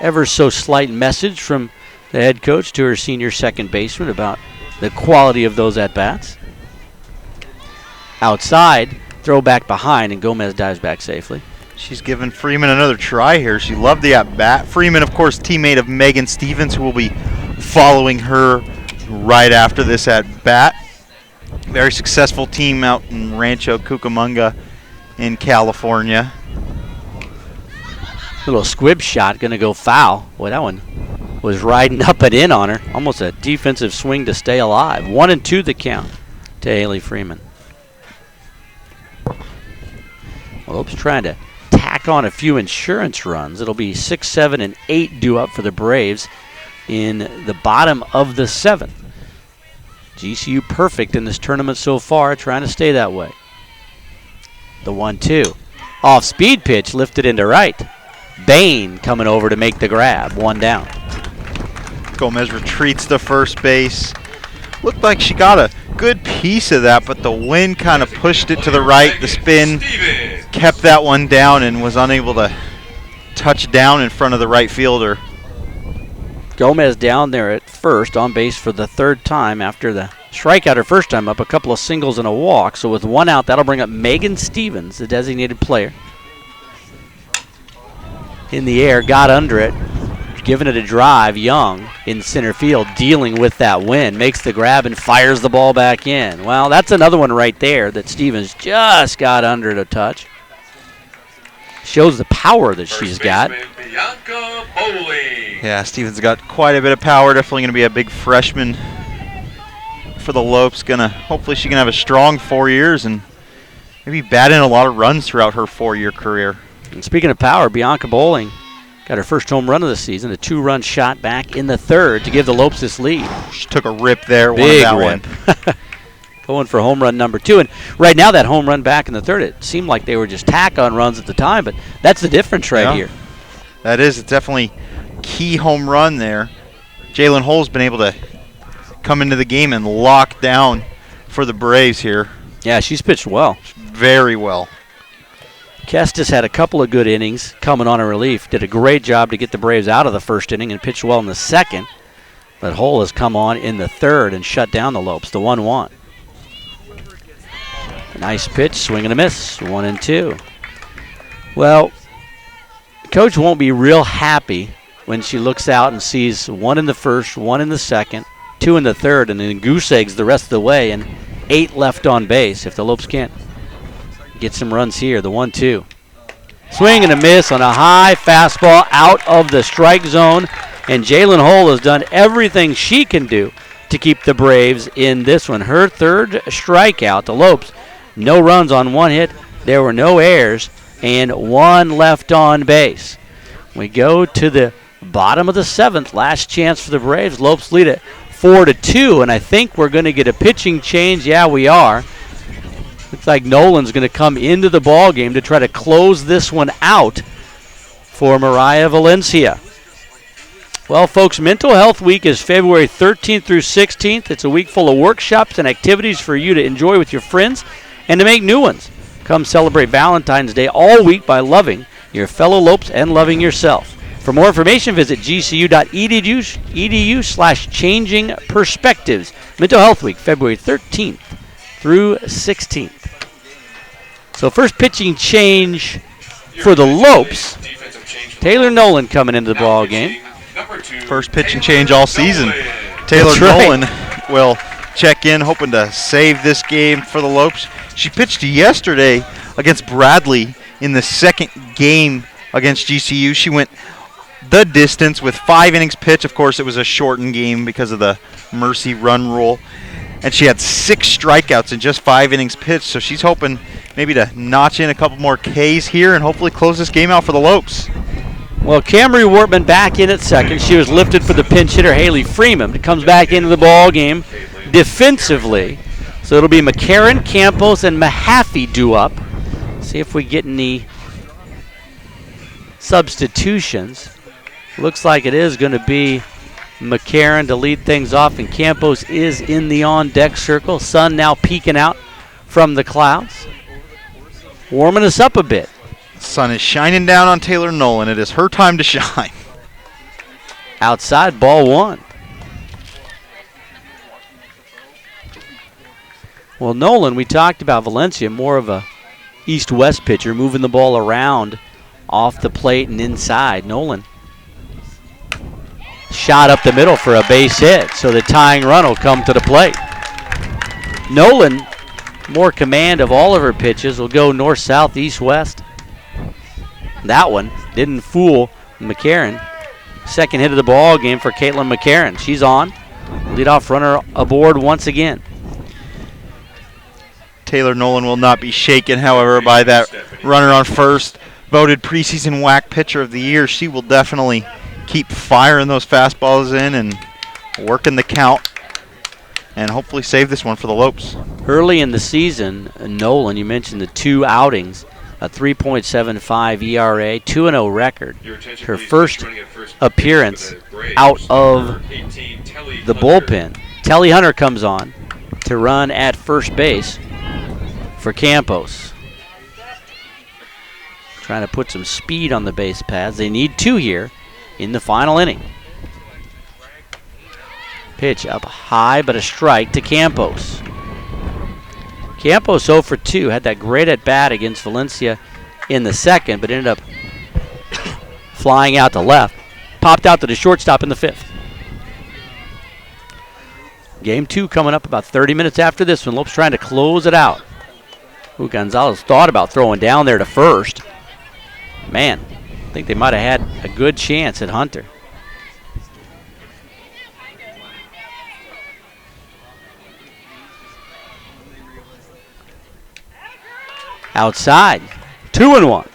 ever so slight message from the head coach to her senior second baseman about the quality of those at-bats. Outside, throw back behind, and Gomez dives back safely. She's given Freeman another try here. She loved the at-bat. Freeman, of course, teammate of Megan Stevens, who will be following her right after this at-bat. Very successful team out in Rancho Cucamonga in California. Little squib shot, going to go foul. Boy, that one was riding up and in on her. Almost a defensive swing to stay alive. 1-2 the count to Haley Freeman. Lopes trying to tack on a few insurance runs. It'll be 6, 7, and 8 due up for the Braves in the bottom of the 7th. GCU perfect in this tournament so far, trying to stay that way. The 1-2. Off-speed pitch lifted into right. Bain coming over to make the grab. 1 down. Gomez retreats to first base. Looked like she got a good piece of that, but the wind kind of pushed it to the right. The spin kept that one down and was unable to touch down in front of the right fielder. Gomez down there at first, on base for the 3rd time after the strikeout her first time up, a couple of singles and a walk. So with 1 out, that'll bring up Megan Stevens, the designated player. In the air, got under it, giving it a drive. Young in center field, dealing with that wind, makes the grab and fires the ball back in. Well, that's another one right there that Stevens just got under to touch. Shows the power that she's got. Yeah, Stevens got quite a bit of power. Definitely going to be a big freshman for the Lopes. Hopefully she can have a strong 4 years and maybe bat in a lot of runs throughout her 4-year career. And speaking of power, Bianca Bowling got her first home run of the season, a 2-run shot back in the 3rd to give the Lopes this lead. She took a rip there. Big that rip. One. Going for home run number 2. And right now that home run back in the 3rd, it seemed like they were just tack-on runs at the time, but that's the difference right here. That is. It's definitely key home run there. Jalen Hull's been able to come into the game and lock down for the Braves here. Yeah, she's pitched well. Very well. Kestis had a couple of good innings coming on a relief. Did a great job to get the Braves out of the 1st inning and pitched well in the 2nd. But Hull has come on in the 3rd and shut down the Lopes, the 1-1. Nice pitch, swing and a miss, 1-2. Well, Coach won't be real happy when she looks out and sees 1 in the 1st, 1 in the 2nd, 2 in the 3rd, and then goose eggs the rest of the way, and 8 left on base if the Lopes can't get some runs here. The 1-2. Swing and a miss on a high fastball out of the strike zone. And Jalen Hull has done everything she can do to keep the Braves in this one. Her 3rd strikeout. The Lopes, no runs on 1 hit. There were no errors and 1 left on base. We go to the Bottom of the 7th, last chance for the Braves. Lopes lead it 4-2, and I think we're going to get a pitching change. Yeah, we are. Looks like Nolan's going to come into the ball game to try to close this one out for Mariah Valencia. Well, folks, Mental Health Week is February 13th through 16th. It's a week full of workshops and activities for you to enjoy with your friends and to make new ones. Come celebrate Valentine's Day all week by loving your fellow Lopes and loving yourself. For more information, visit gcu.edu/changing perspectives. Mental Health Week, February 13th through 16th. So first pitching change for the Lopes. Taylor Nolan coming into the ball game. First pitching change all season. Taylor That's right. Nolan will check in, hoping to save this game for the Lopes. She pitched yesterday against Bradley in the second game against GCU. She went the distance with 5 innings pitched. Of course, it was a shortened game because of the mercy run rule. And she had 6 strikeouts in just 5 innings pitched, so she's hoping maybe to notch in a couple more Ks here and hopefully close this game out for the Lopes. Well, Camry Wortman back in at second. She was lifted for the pinch hitter, Haley Freeman. It comes back into the ball game defensively. So it'll be McCarron, Campos, and Mahaffey due up. See if we get any substitutions. Looks like it is going to be McCarron to lead things off, and Campos is in the on-deck circle. Sun now peeking out from the clouds, warming us up a bit. Sun is shining down on Taylor Nolan. It is her time to shine. Outside, ball 1. Well, Nolan, we talked about Valencia, more of a east-west pitcher, moving the ball around off the plate and inside. Nolan shot up the middle for a base hit, so the tying run will come to the plate. Nolan, more command of all of her pitches, will go north, south, east, west. That one didn't fool McCarron. Second hit of the ball game for Caitlin McCarron. She's on. Leadoff runner aboard once again. Taylor Nolan will not be shaken, however, by that runner on first. Voted preseason WAC pitcher of the year. She will definitely keep firing those fastballs in and working the count and hopefully save this one for the Lopes. Early in the season, Nolan, you mentioned the 2 outings, a 3.75 ERA, 2-0 record. Her first appearance out of the bullpen. Telly Hunter comes on to run at first base for Campos. Trying to put some speed on the base paths. They need 2 here in the final inning. Pitch up high, but a strike to Campos. Campos 0 for 2, had that great at-bat against Valencia in the second, but ended up flying out to left. Popped out to the shortstop in the 5th. Game 2 coming up about 30 minutes after this one. Lopes trying to close it out. Ooh, Gonzalez thought about throwing down there to first. Man, I think they might have had a good chance at Hunter. Outside, 2-1.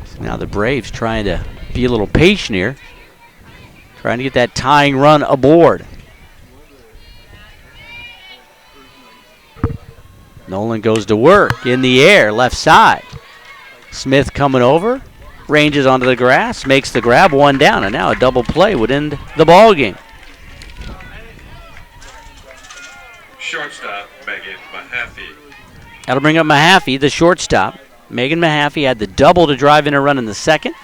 So now the Braves trying to be a little patient here, trying to get that tying run aboard. Nolan goes to work in the air, left side. Smith coming over, ranges onto the grass, makes the grab, 1 down, and now a double play would end the ball game. Shortstop, Megan Mahaffey. That'll bring up Mahaffey, the shortstop. Megan Mahaffey had the double to drive in a run in the second.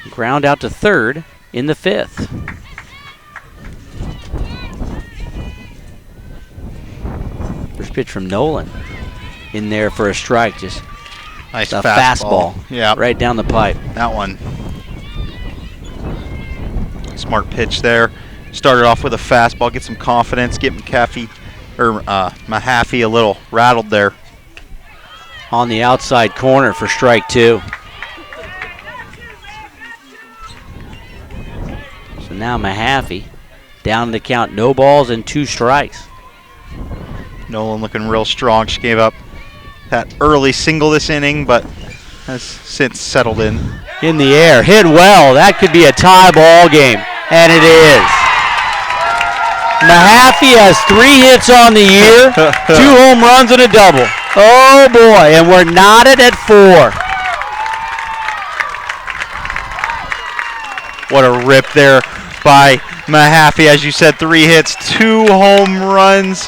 Ground out to third in the 5th. First pitch from Nolan. In there for a strike, just Nice a fastball. fastball right down the pipe. That one. Smart pitch there. Started off with a fastball, get some confidence, get Mahaffey a little rattled there. On the outside corner for strike 2. So now Mahaffey down the count, no balls and 2 strikes. Nolan looking real strong. She gave up that early single this inning, but has since settled in. In the air, hit well. That could be a tie ball game, and it is. Mahaffey has 3 hits on the year, 2 home runs and a double. Oh boy, and we're knotted at 4. What a rip there by Mahaffey. As you said, 3 hits, 2 home runs.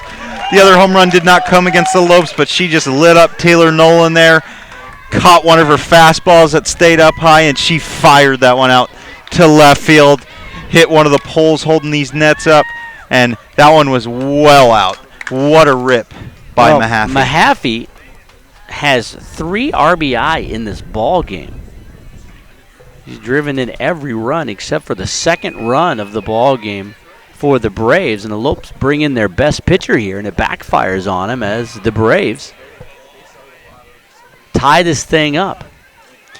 The other home run did not come against the Lopes, but she just lit up Taylor Nolan there. Caught one of her fastballs that stayed up high, and she fired that one out to left field. Hit one of the poles holding these nets up, and that one was well out. What a rip by Mahaffey. Mahaffey has 3 RBI in this ball game. He's driven in every run except for the second run of the ball game for the Braves, and the Lopes bring in their best pitcher here, and it backfires on him as the Braves tie this thing up.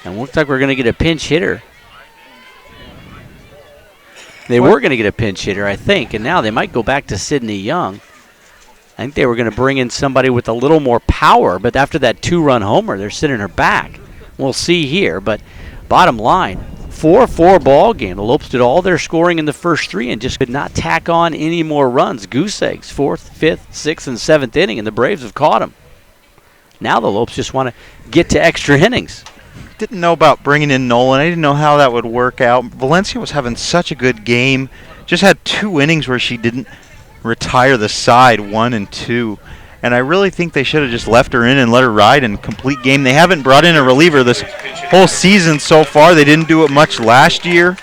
And looks like we're going to get a pinch hitter. They were going to get a pinch hitter, I think, and now they might go back to Sydney Young. I think they were going to bring in somebody with a little more power, but after that 2-run homer, they're sitting her back. We'll see here, but bottom line, 4-4 ball game. The Lopes did all their scoring in the first 3 and just could not tack on any more runs. Goose eggs, 4th, 5th, 6th, and 7th inning, and the Braves have caught them. Now the Lopes just want to get to extra innings. Didn't know about bringing in Nolan. I didn't know how that would work out. Valencia was having such a good game. Just had 2 innings where she didn't retire the side, 1 and 2. And I really think they should have just left her in and let her ride and complete game. They haven't brought in a reliever this whole season so far. They didn't do it much last year.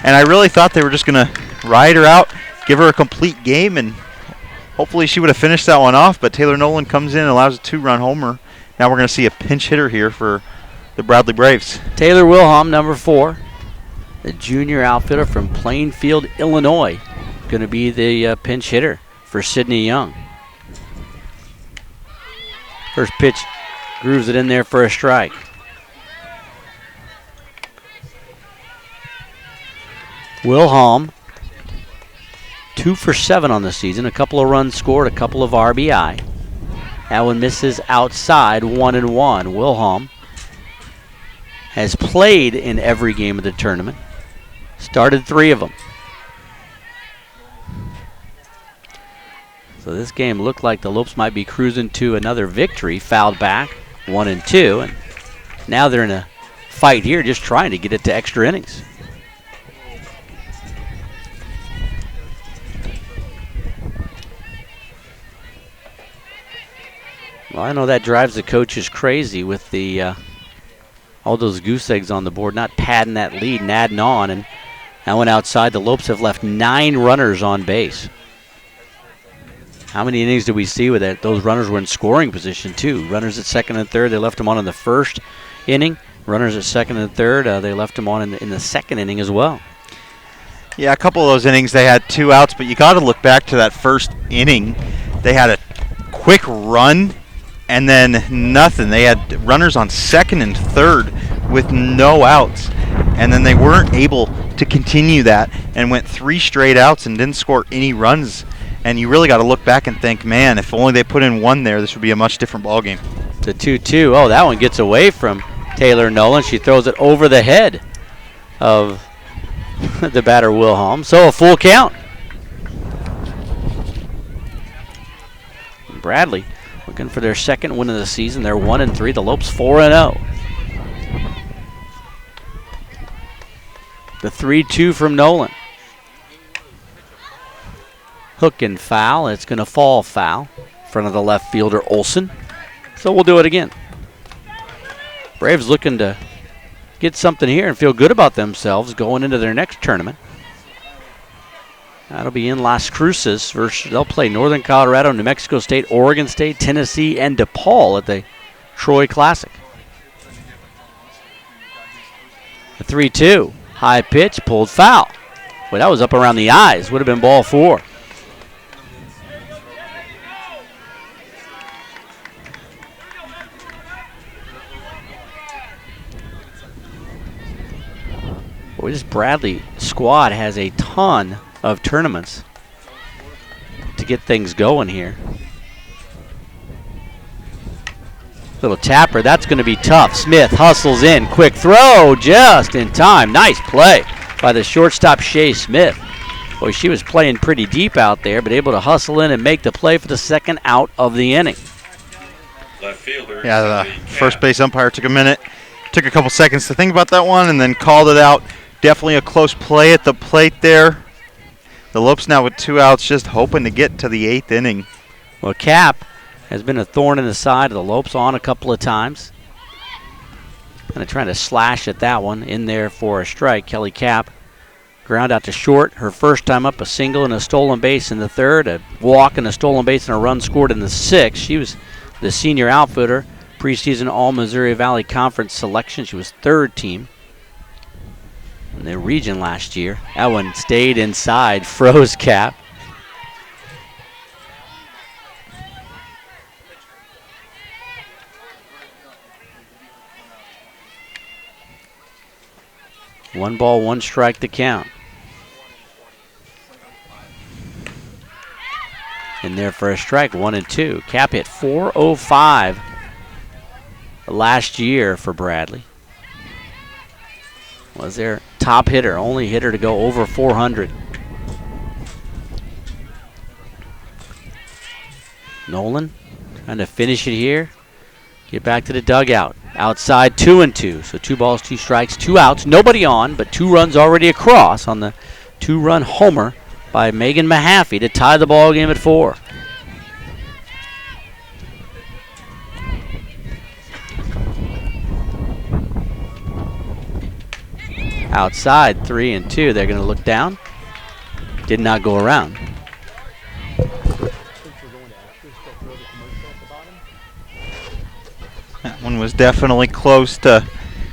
And I really thought they were just going to ride her out, give her a complete game, and hopefully she would have finished that one off. But Taylor Nolan comes in and allows a 2-run homer. Now we're going to see a pinch hitter here for the Bradley Braves. Taylor Wilhelm, number 4, the junior outfielder from Plainfield, Illinois, going to be the pinch hitter for Sydney Young. First pitch grooves it in there for a strike. Wilhelm, 2 for 7 on the season, a couple of runs scored, a couple of RBI. That one misses outside, 1-1. Wilhelm has played in every game of the tournament. Started 3 of them. So this game looked like the Lopes might be cruising to another victory. Fouled back, 1-2, and now they're in a fight here, just trying to get it to extra innings. Well, I know that drives the coaches crazy with the all those goose eggs on the board, not padding that lead and adding on. And that one outside, the Lopes have left 9 runners on base. How many innings did we see with that? Those runners were in scoring position, too. Runners at second and third, they left them on in the first inning. Runners at second and third, they left them on in the second inning as well. Yeah, a couple of those innings they had 2 outs, but you got to look back to that first inning. They had a quick run and then nothing. They had runners on second and third with no outs, and then they weren't able to continue that and went 3 straight outs and didn't score any runs. And you really got to look back and think, man, if only they put in 1 there, this would be a much different ball game. The 2-2. Oh, that one gets away from Taylor Nolan. She throws it over the head of the batter, Wilhelm. So a full count. Bradley looking for their second win of the season. They're 1-3. The Lopes 4-0. The 3-2 from Nolan. Hook and foul. It's going to fall foul in front of the left fielder, Olson. So we'll do it again. Braves looking to get something here and feel good about themselves going into their next tournament. That'll be in Las Cruces. They'll play Northern Colorado, New Mexico State, Oregon State, Tennessee, and DePaul at the Troy Classic. The 3-2. High pitch, pulled foul. Boy, that was up around the eyes. Would have been ball 4. Boy, this Bradley squad has a ton of tournaments to get things going here. Little tapper, that's going to be tough. Smith hustles in, quick throw, just in time. Nice play by the shortstop, Shea Smith. Boy, she was playing pretty deep out there, but able to hustle in and make the play for the second out of the inning. Left fielder. Yeah, the first base umpire took a couple seconds to think about that one and then called it out. Definitely a close play at the plate there. The Lopes now with 2 outs, just hoping to get to the 8th inning. Well, Cap has been a thorn in the side of the Lopes on a couple of times. Kind of trying to slash at that one, in there for a strike. Kelly Cap, ground out to short. Her first time up, a single and a stolen base in the 3rd, a walk and a stolen base and a run scored in the 6th. She was the senior outfielder, preseason All-Missouri Valley Conference selection. She was 3rd team in the region last year. That one stayed inside, froze Cap. One ball, one strike to count. In there for a strike, 1-2. Cap hit .405 last year for Bradley. Was their top hitter, only hitter to go over 400. Nolan trying to finish it here. Get back to the dugout. Outside, 2-2. So 2 balls, 2 strikes, 2 outs. Nobody on, but 2 runs already across on the 2-run homer by Megan Mahaffey to tie the ball game at 4. Outside, 3-2. They're going to look down. Did not go around. That one was definitely close to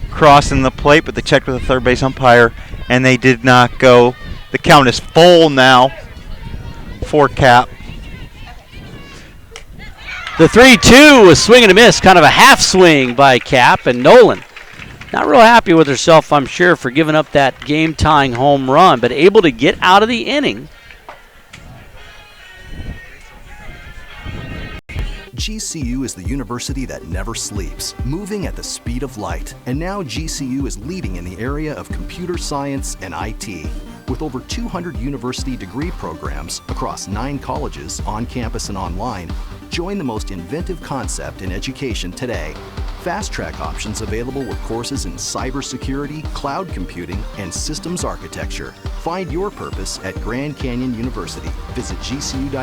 crossing the plate, but they checked with the third base umpire, and they did not go. The count is full now for Cap. The 3-2 was swing and a miss, kind of a half swing by Cap, and Nolan not real happy with herself, I'm sure, for giving up that game-tying home run, but able to get out of the inning. GCU is the university that never sleeps, moving at the speed of light. And now GCU is leading in the area of computer science and IT. With over 200 university degree programs across 9 colleges, on campus and online, join the most inventive concept in education today. Fast track options available with courses in cybersecurity, cloud computing, and systems architecture. Find your purpose at Grand Canyon University. Visit gcu.edu/IT.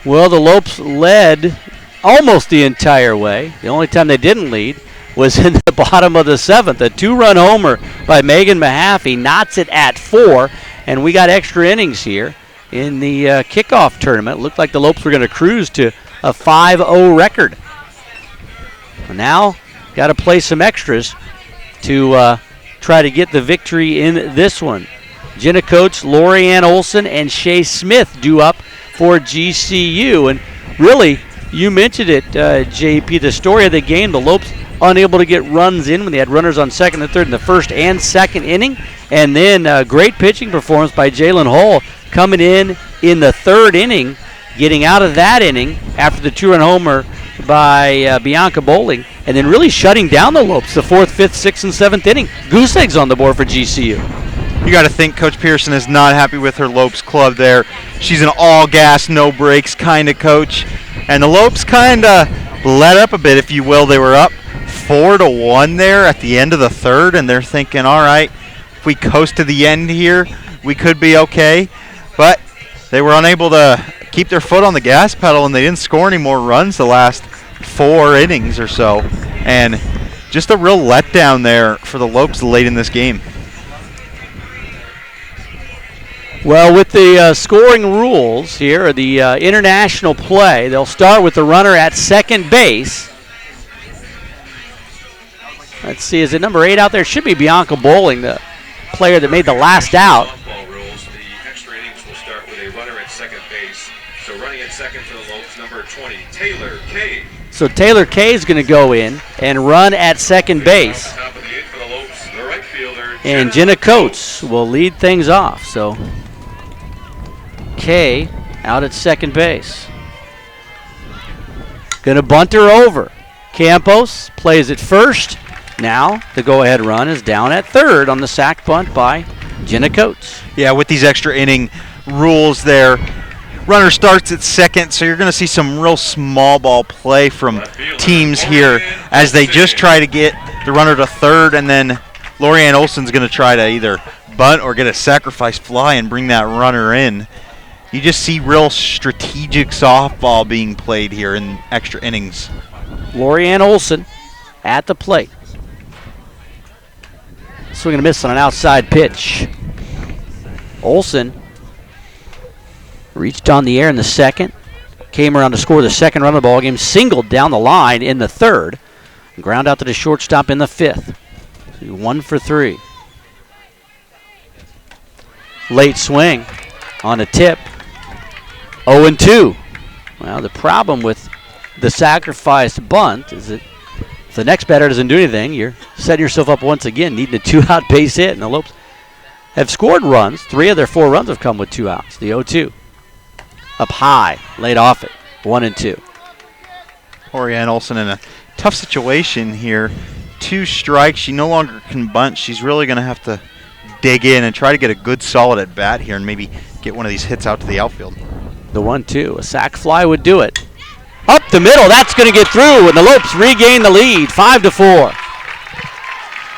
Well, the Lopes led almost the entire way. The only time they didn't lead was in the bottom of the 7th. A 2-run homer by Megan Mahaffey knots it at 4, and we got extra innings here in the kickoff tournament. Looked like the Lopes were going to cruise to a 5-0 record. Now, got to play some extras to try to get the victory in this one. Jenna Coates, Lori Ann Olson, and Shea Smith due up for GCU. And really, you mentioned it, JP, the story of the game, the Lopes unable to get runs in when they had runners on 2nd and 3rd in the 1st and 2nd inning. And then great pitching performance by Jalen Hall coming in the 3rd inning, getting out of that inning after the 2-run homer by Bianca Bowling, and then really shutting down the Lopes the 4th, 5th, 6th, and 7th inning. Goose eggs on the board for GCU. You got to think Coach Pearson is not happy with her Lopes club there. She's an all-gas, no-breaks kind of coach. And the Lopes kind of let up a bit, if you will. They were up 4-1 there at the end of the 3rd, and they're thinking, all right, if we coast to the end here, we could be okay. But they were unable to keep their foot on the gas pedal, and they didn't score any more runs the last 4 innings or so. And just a real letdown there for the Lopes late in this game. Well, with the scoring rules here, the international play, they'll start with the runner at 2nd base. Let's see, is it number 8 out there? Should be Bianca Bowling, the player that made the last out. Softball rules, the extra innings will start with a runner at 2nd base. So running at 2nd for the Lopes, number 20, Taylor Kay. So Taylor Kay is going to go in and run at 2nd base. Top of the 8th for the Lopes, the right fielder, And Jenna Coates will lead things off. So Kay out at 2nd base. Going to bunt her over. Campos plays it first. Now the go-ahead run is down at third on the sack bunt by Jenna Coates. Yeah, with these extra inning rules there, runner starts at second, so you're going to see some real small ball play from teams here as they just try to get the runner to third, and then Lorianne Olson's going to try to either bunt or get a sacrifice fly and bring that runner in. You just see real strategic softball being played here in extra innings. Lorianne Olson at the plate. Swing and a miss on an outside pitch. Olson reached on the air in the second. Came around to score the second run of the ball game. Singled down the line in the third. Ground out to the shortstop in the fifth. 1 for 3. Late swing on a tip. 0-2. Well, the problem with the sacrificed bunt is that if the next batter doesn't do anything, you're setting yourself up once again, needing a 2-out base hit. And the Lopes have scored runs. 3 of their 4 runs have come with 2 outs. The 0-2. Up high, laid off it. 1-2. Lorianne Olson in a tough situation here. 2 strikes. She no longer can bunt. She's really going to have to dig in and try to get a good solid at bat here and maybe get one of these hits out to the outfield. The 1-2. A sac fly would do it. Up the middle. That's going to get through, and the Lopes regain the lead. 5-4.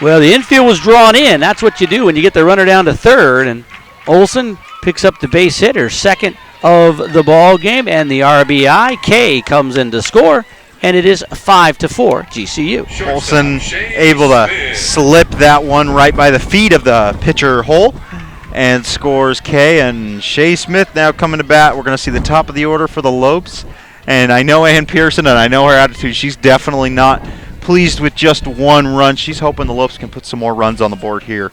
Well, the infield was drawn in. That's what you do when you get the runner down to third, and Olson picks up the base hit, her second of the ball game, and the RBI. Kay comes in to score, and it is 5-4 GCU. Olson able to slip that one right by the feet of the pitcher hole and scores Kay. And Shay Smith now coming to bat. We're going to see the top of the order for the Lopes. And I know Ann Pearson, and I know her attitude. She's definitely not pleased with just 1 run. She's hoping the Lopes can put some more runs on the board here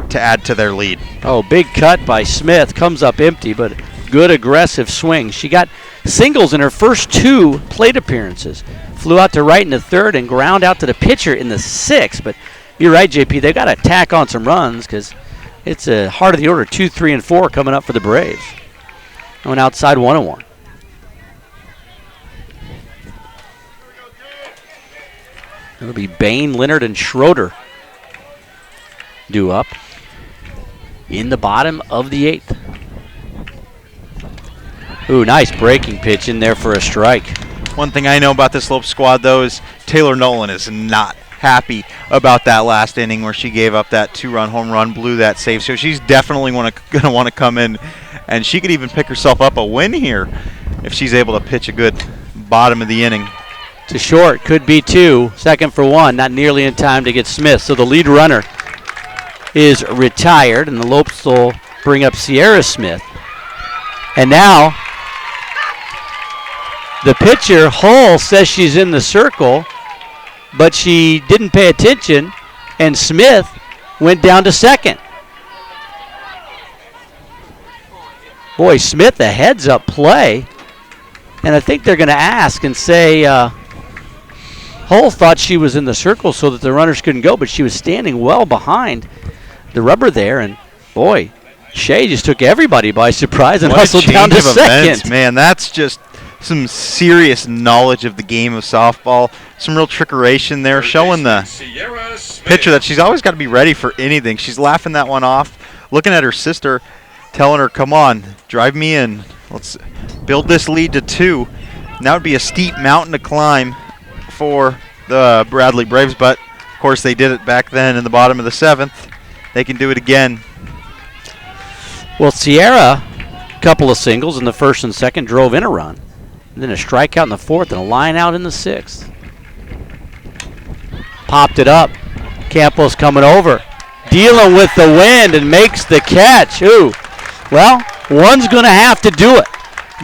to add to their lead. Oh, big cut by Smith. Comes up empty, but good aggressive swing. She got singles in her first 2 plate appearances. Flew out to right in the third and ground out to the pitcher in the 6th. But you're right, JP. They've got to tack on some runs because it's a heart of the order. 2, 3, and 4 coming up for the Braves. Going outside 1-1. It'll be Bain, Leonard, and Schroeder due up in the bottom of the 8th. Ooh, nice breaking pitch in there for a strike. One thing I know about this Lopes squad, though, is Taylor Nolan is not happy about that last inning where she gave up that 2-run home run, blew that save. So she's definitely going to want to come in, and she could even pick herself up a win here if she's able to pitch a good bottom of the inning. To short, could be 2, second for 1, not nearly in time to get Smith. So the lead runner is retired, and the Lopes will bring up Sierra Smith. And now the pitcher, Hull, says she's in the circle, but she didn't pay attention, and Smith went down to second. Boy, Smith, a heads-up play, and I think they're going to ask and say Hull thought she was in the circle so that the runners couldn't go, but she was standing well behind the rubber there, and boy, Shea just took everybody by surprise and hustled down to second. Events, man, that's just some serious knowledge of the game of softball. Some real trickeration there, showing the pitcher that she's always got to be ready for anything. She's laughing that one off, looking at her sister, telling her, come on, drive me in. Let's build this lead to 2. And that would be a steep mountain to climb for the Bradley Braves, but of course they did it back then in the bottom of the 7th. They can do it again. Well, Sierra, a couple of singles in the first and second, drove in a run. And then a strikeout in the 4th and a line out in the 6th. Popped it up. Campos coming over. Dealing with the wind and makes the catch. Ooh. Well, one's going to have to do it.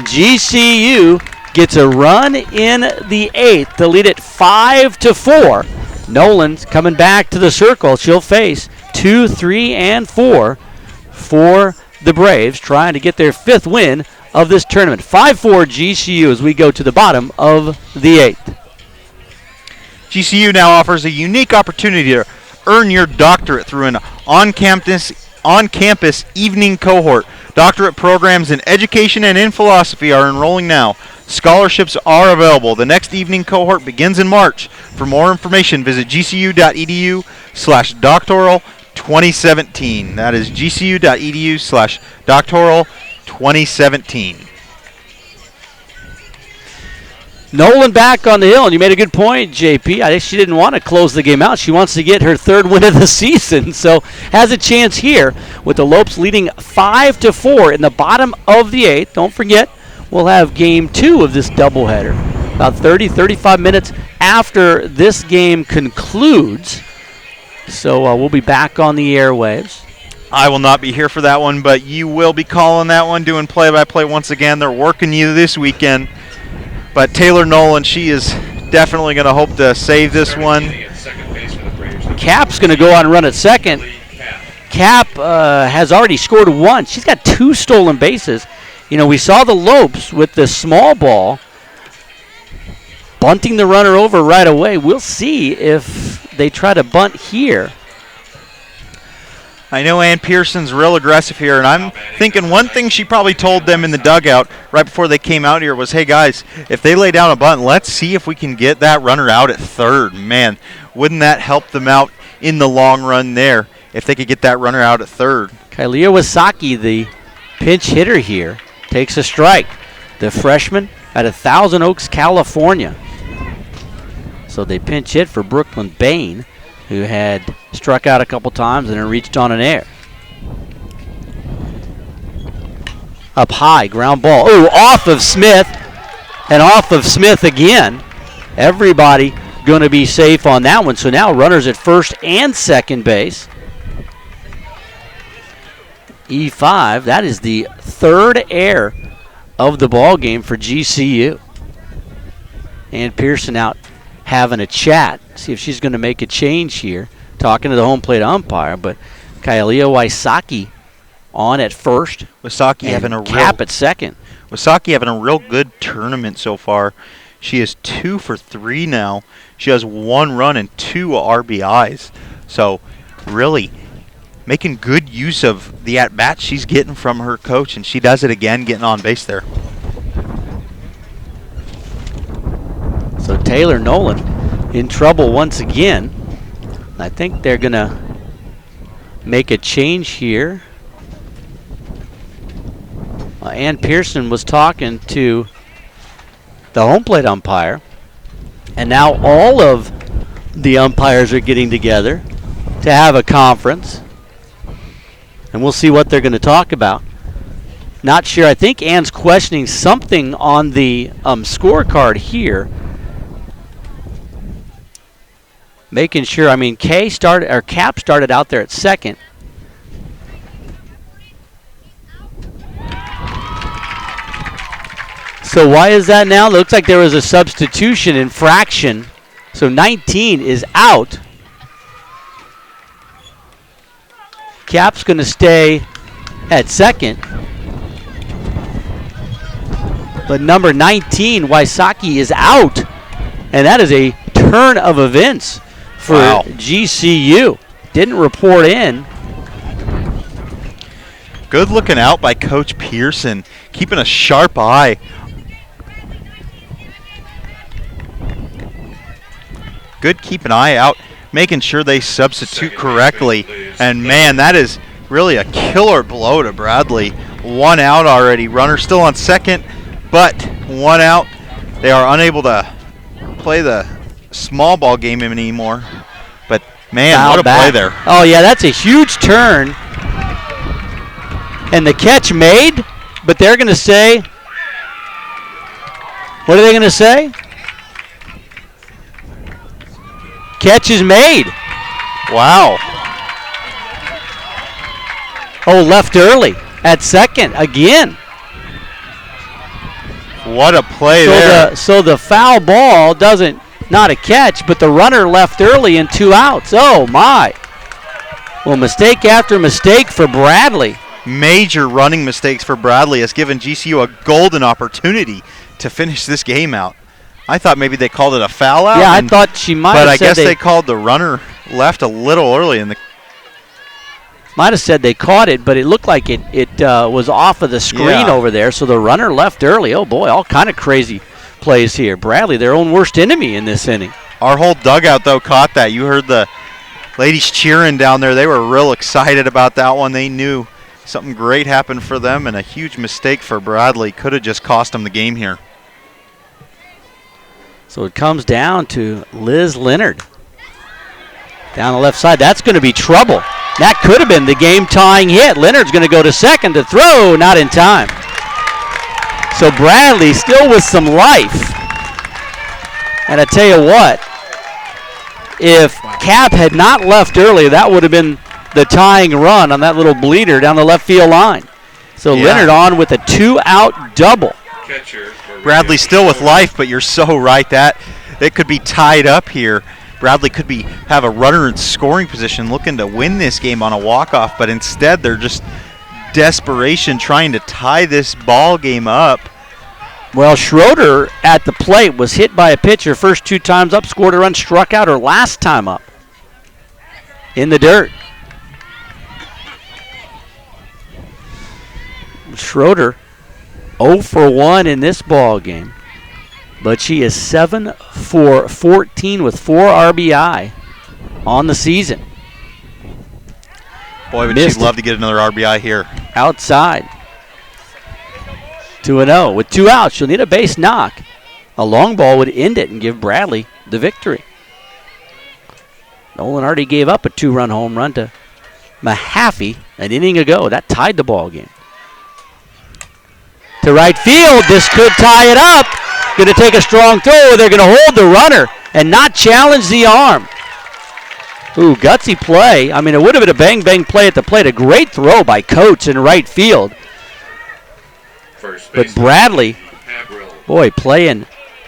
GCU gets a run in the 8th to lead it 5-4. Nolan's coming back to the circle. She'll face 2, 3, and 4 for the Braves, trying to get their 5th win of this tournament. 5-4 GCU as we go to the bottom of the 8th. GCU now offers a unique opportunity to earn your doctorate through an on-campus evening cohort. Doctorate programs in education and in philosophy are enrolling now. Scholarships are available. The next evening cohort begins in March. For more information, visit gcu.edu/doctoral 2017. That is gcu.edu/doctoral 2017. Nolan back on the hill, and you made a good point, JP. I think she didn't want to close the game out. She wants to get her third win of the season, so has a chance here with the Lopes leading 5-4 in the bottom of the 8th. Don't forget, we'll have game 2 of this doubleheader about 30-35 minutes after this game concludes. So we'll be back on the airwaves. I will not be here for that one, but you will be calling that one, doing play-by-play once again. They're working you this weekend. But Taylor Nolan, she is definitely going to hope to save this one. Cap's going to go on and run at second. Cap has already scored once. She's got 2 stolen bases. You know, we saw the Lopes with the small ball bunting the runner over right away. We'll see if they try to bunt here. I know Ann Pearson's real aggressive here, and I'm thinking one thing she probably told them in the dugout right before they came out here was, hey, guys, if they lay down a bunt, let's see if we can get that runner out at third. Man, wouldn't that help them out in the long run there if they could get that runner out at third? Kailia Wasaki, the pinch hitter here, takes a strike. The freshman out of Thousand Oaks, California. So they pinch hit for Brooklyn Bain, who had struck out a couple times and then reached on an air. Up high, ground ball. Oh, off of Smith, and off of Smith again. Everybody going to be safe on that one. So now runners at first and second base. E5, that is the third error of the ball game for GCU. And Pearson out having a chat, see if she's going to make a change here, talking to the home plate umpire. But Kailia Waisaki on at first. Wasaki having a Cap at second. Wasaki having a real good tournament so far. She is 2 for 3 now. She has 1 run and 2 RBIs. So really making good use of the at-bat she's getting from her coach, and she does it again, getting on base there. So Taylor Nolan in trouble once again. I think they're going to make a change here. Ann Pearson was talking to the home plate umpire, and now all of the umpires are getting together to have a conference, and we'll see what they're going to talk about. Not sure. I think Ann's questioning something on the scorecard here. Making sure, I mean, Cap started out there at second. So why is that now? Looks like there was a substitution infraction. So 19 is out. Cap's going to stay at second. But number 19, Waisaki, is out. And that is a turn of events for GCU. Didn't report in. Good looking out by Coach Pearson, keeping a sharp eye. Good keep an eye out, making sure they substitute correctly. And man, that is really a killer blow to Bradley. 1 out already. Runner still on second, but 1 out. They are unable to play the small ball game anymore. But man, Foul what a back. play there. Oh yeah, that's a huge turn. And the catch made, but they're going to say, what are they going to say? Catch is made. Wow. Oh, left early at second again. What a play there. So the foul ball not a catch, but the runner left early and 2 outs. Oh my. Well, mistake after mistake for Bradley. Major running mistakes for Bradley has given GCU a golden opportunity to finish this game out. I thought maybe they called it a foul out. Yeah, I thought she might have but said I guess they called the runner left a little early in the might have said they caught it, but it looked like it was off of the screen over there, so the runner left early. Oh, boy, all kind of crazy plays here. Bradley, their own worst enemy in this inning. Our whole dugout, though, caught that. You heard the ladies cheering down there. They were real excited about that one. They knew something great happened for them, and a huge mistake for Bradley could have just cost them the game here. So it comes down to Liz Leonard. Down the left side, that's going to be trouble. That could have been the game-tying hit. Leonard's going to go to second to throw, not in time. So Bradley still with some life. And I tell you what, if Cap had not left early, that would have been the tying run on that little bleeder down the left field line. So Leonard on with a 2-out double. Bradley still with life, but you're so right that it could be tied up here. Bradley could have a runner in scoring position looking to win this game on a walk-off, but instead they're just desperation trying to tie this ball game up. Well, Schroeder at the plate was hit by a pitcher first 2 times up, scored a run, struck out her last time up in the dirt. Schroeder 0 for 1 in this ball game. But she is 7 for 14 with 4 RBI on the season. Boy, would she love to get another RBI here. Outside. 2-0. With 2 outs, she'll need a base knock. A long ball would end it and give Bradley the victory. Nolan already gave up a 2-run home run to Mahaffey an inning ago. That tied the ball game. To right field, this could tie it up. Going to take a strong throw. They're going to hold the runner and not challenge the arm. Ooh, gutsy play. I mean, it would have been a bang-bang play at the plate. A great throw by Coates in right field. But Bradley, boy, playing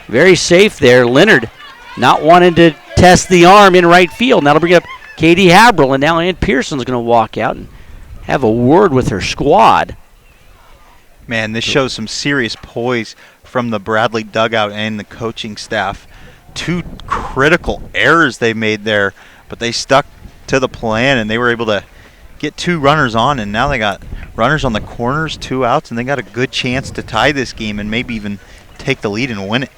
very safe there. Leonard not wanting to test the arm in right field. And that'll bring up Katie Habrel. And now Ann Pearson's going to walk out and have a word with her squad. Man, this shows some serious poise from the Bradley dugout and the coaching staff. 2 critical errors they made there, but they stuck to the plan and they were able to get 2 runners on, and now they got runners on the corners, 2 outs, and they got a good chance to tie this game and maybe even take the lead and win it.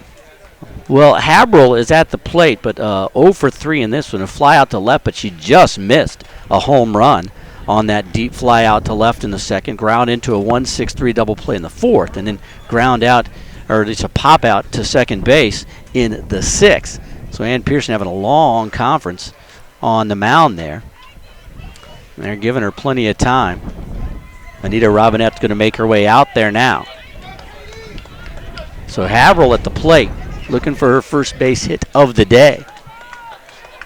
Well, Habrel is at the plate, but 0 for 3 in this one. A fly out to left, but she just missed a home run on that deep fly out to left in the second, ground into a 1-6-3 double play in the fourth, and then ground out, or it's a pop out to second base in the sixth. So Ann Pearson having a long conference on the mound there. And they're giving her plenty of time. Anita Robinette's going to make her way out there now. So Haverhill at the plate, looking for her first base hit of the day.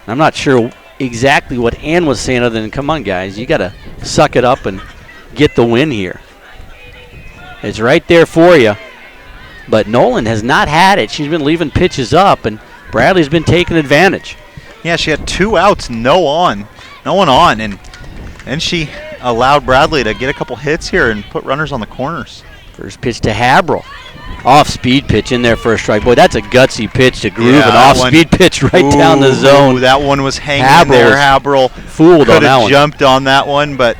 I'm not sure exactly what Ann was saying other than, come on, guys, you got to suck it up and get the win here. It's right there for you. But Nolan has not had it. She's been leaving pitches up, and Bradley's been taking advantage. Yeah, she had 2 outs, no one on, and she allowed Bradley to get a couple hits here and put runners on the corners. First pitch to Habrel. Off-speed pitch in there for a strike. Boy, that's a gutsy pitch to groove an off-speed pitch right down the zone. That one was hanging there. Habrel fooled on that one. Jumped on that one, but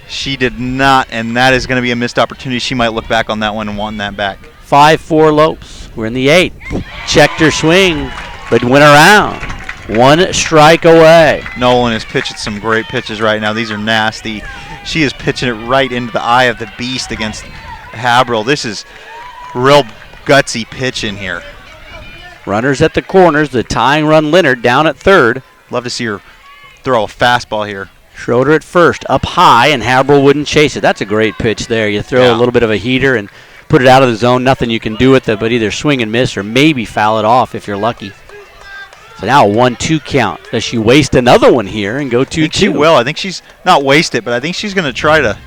she did not, and that is going to be a missed opportunity. She might look back on that one and want that back. 5-4 Lopes. We're in the 8th. Checked her swing, but went around. 1 strike away. Nolan is pitching some great pitches right now. These are nasty. She is pitching it right into the eye of the beast against Habrel. This is real gutsy pitch in here. Runners at the corners. The tying run, Leonard, down at third. Love to see her throw a fastball here. Schroeder at first, up high, and Habrel wouldn't chase it. That's a great pitch there. You throw a little bit of a heater and put it out of the zone. Nothing you can do with it but either swing and miss or maybe foul it off if you're lucky. So now a 1-2 count. Does she waste another one here and go 2-2? I think she will. I think she's not waste it, but I think she's going to try to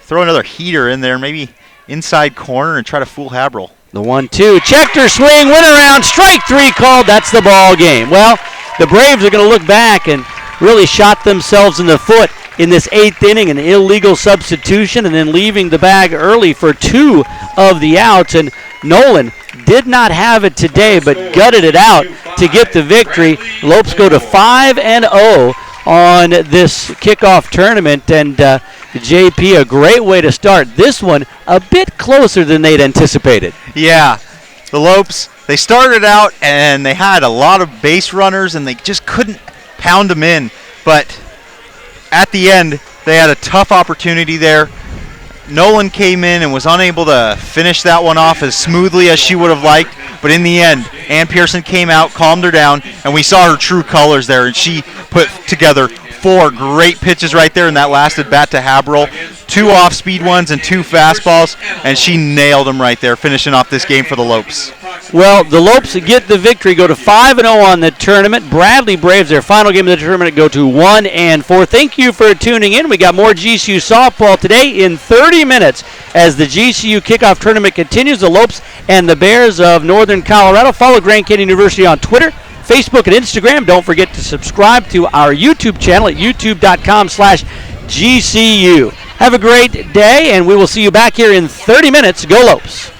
throw another heater in there, maybe inside corner, and try to fool Habrel. The 1-2. Checked her swing, went around, strike 3 called. That's the ball game. Well, the Braves are going to look back and really shot themselves in the foot in this 8th inning, an illegal substitution, and then leaving the bag early for 2 of the outs. And Nolan did not have it today, but gutted it out to get the victory. Lopes go to 5-0 on this kickoff tournament. And JP, a great way to start this one, a bit closer than they'd anticipated. Yeah, the Lopes, they started out and they had a lot of base runners and they just couldn't pound them in. But at the end, they had a tough opportunity there. Nolan came in and was unable to finish that one off as smoothly as she would have liked. But in the end, Ann Pearson came out, calmed her down, and we saw her true colors there. And she put together 4 great pitches right there in that last at-bat to Haberl. 2 off-speed ones and 2 fastballs, and she nailed them right there, finishing off this game for the Lopes. Well, the Lopes get the victory, go to 5-0 on the tournament. Bradley Braves, their final game of the tournament, go to 1-4. Thank you for tuning in. We got more GCU softball today in 30 minutes as the GCU kickoff tournament continues. The Lopes and the Bears of Northern Colorado. Follow Grand Canyon University on Twitter, Facebook, and Instagram. Don't forget to subscribe to our YouTube channel at youtube.com/GCU. Have a great day, and we will see you back here in 30 minutes. Go Lopes!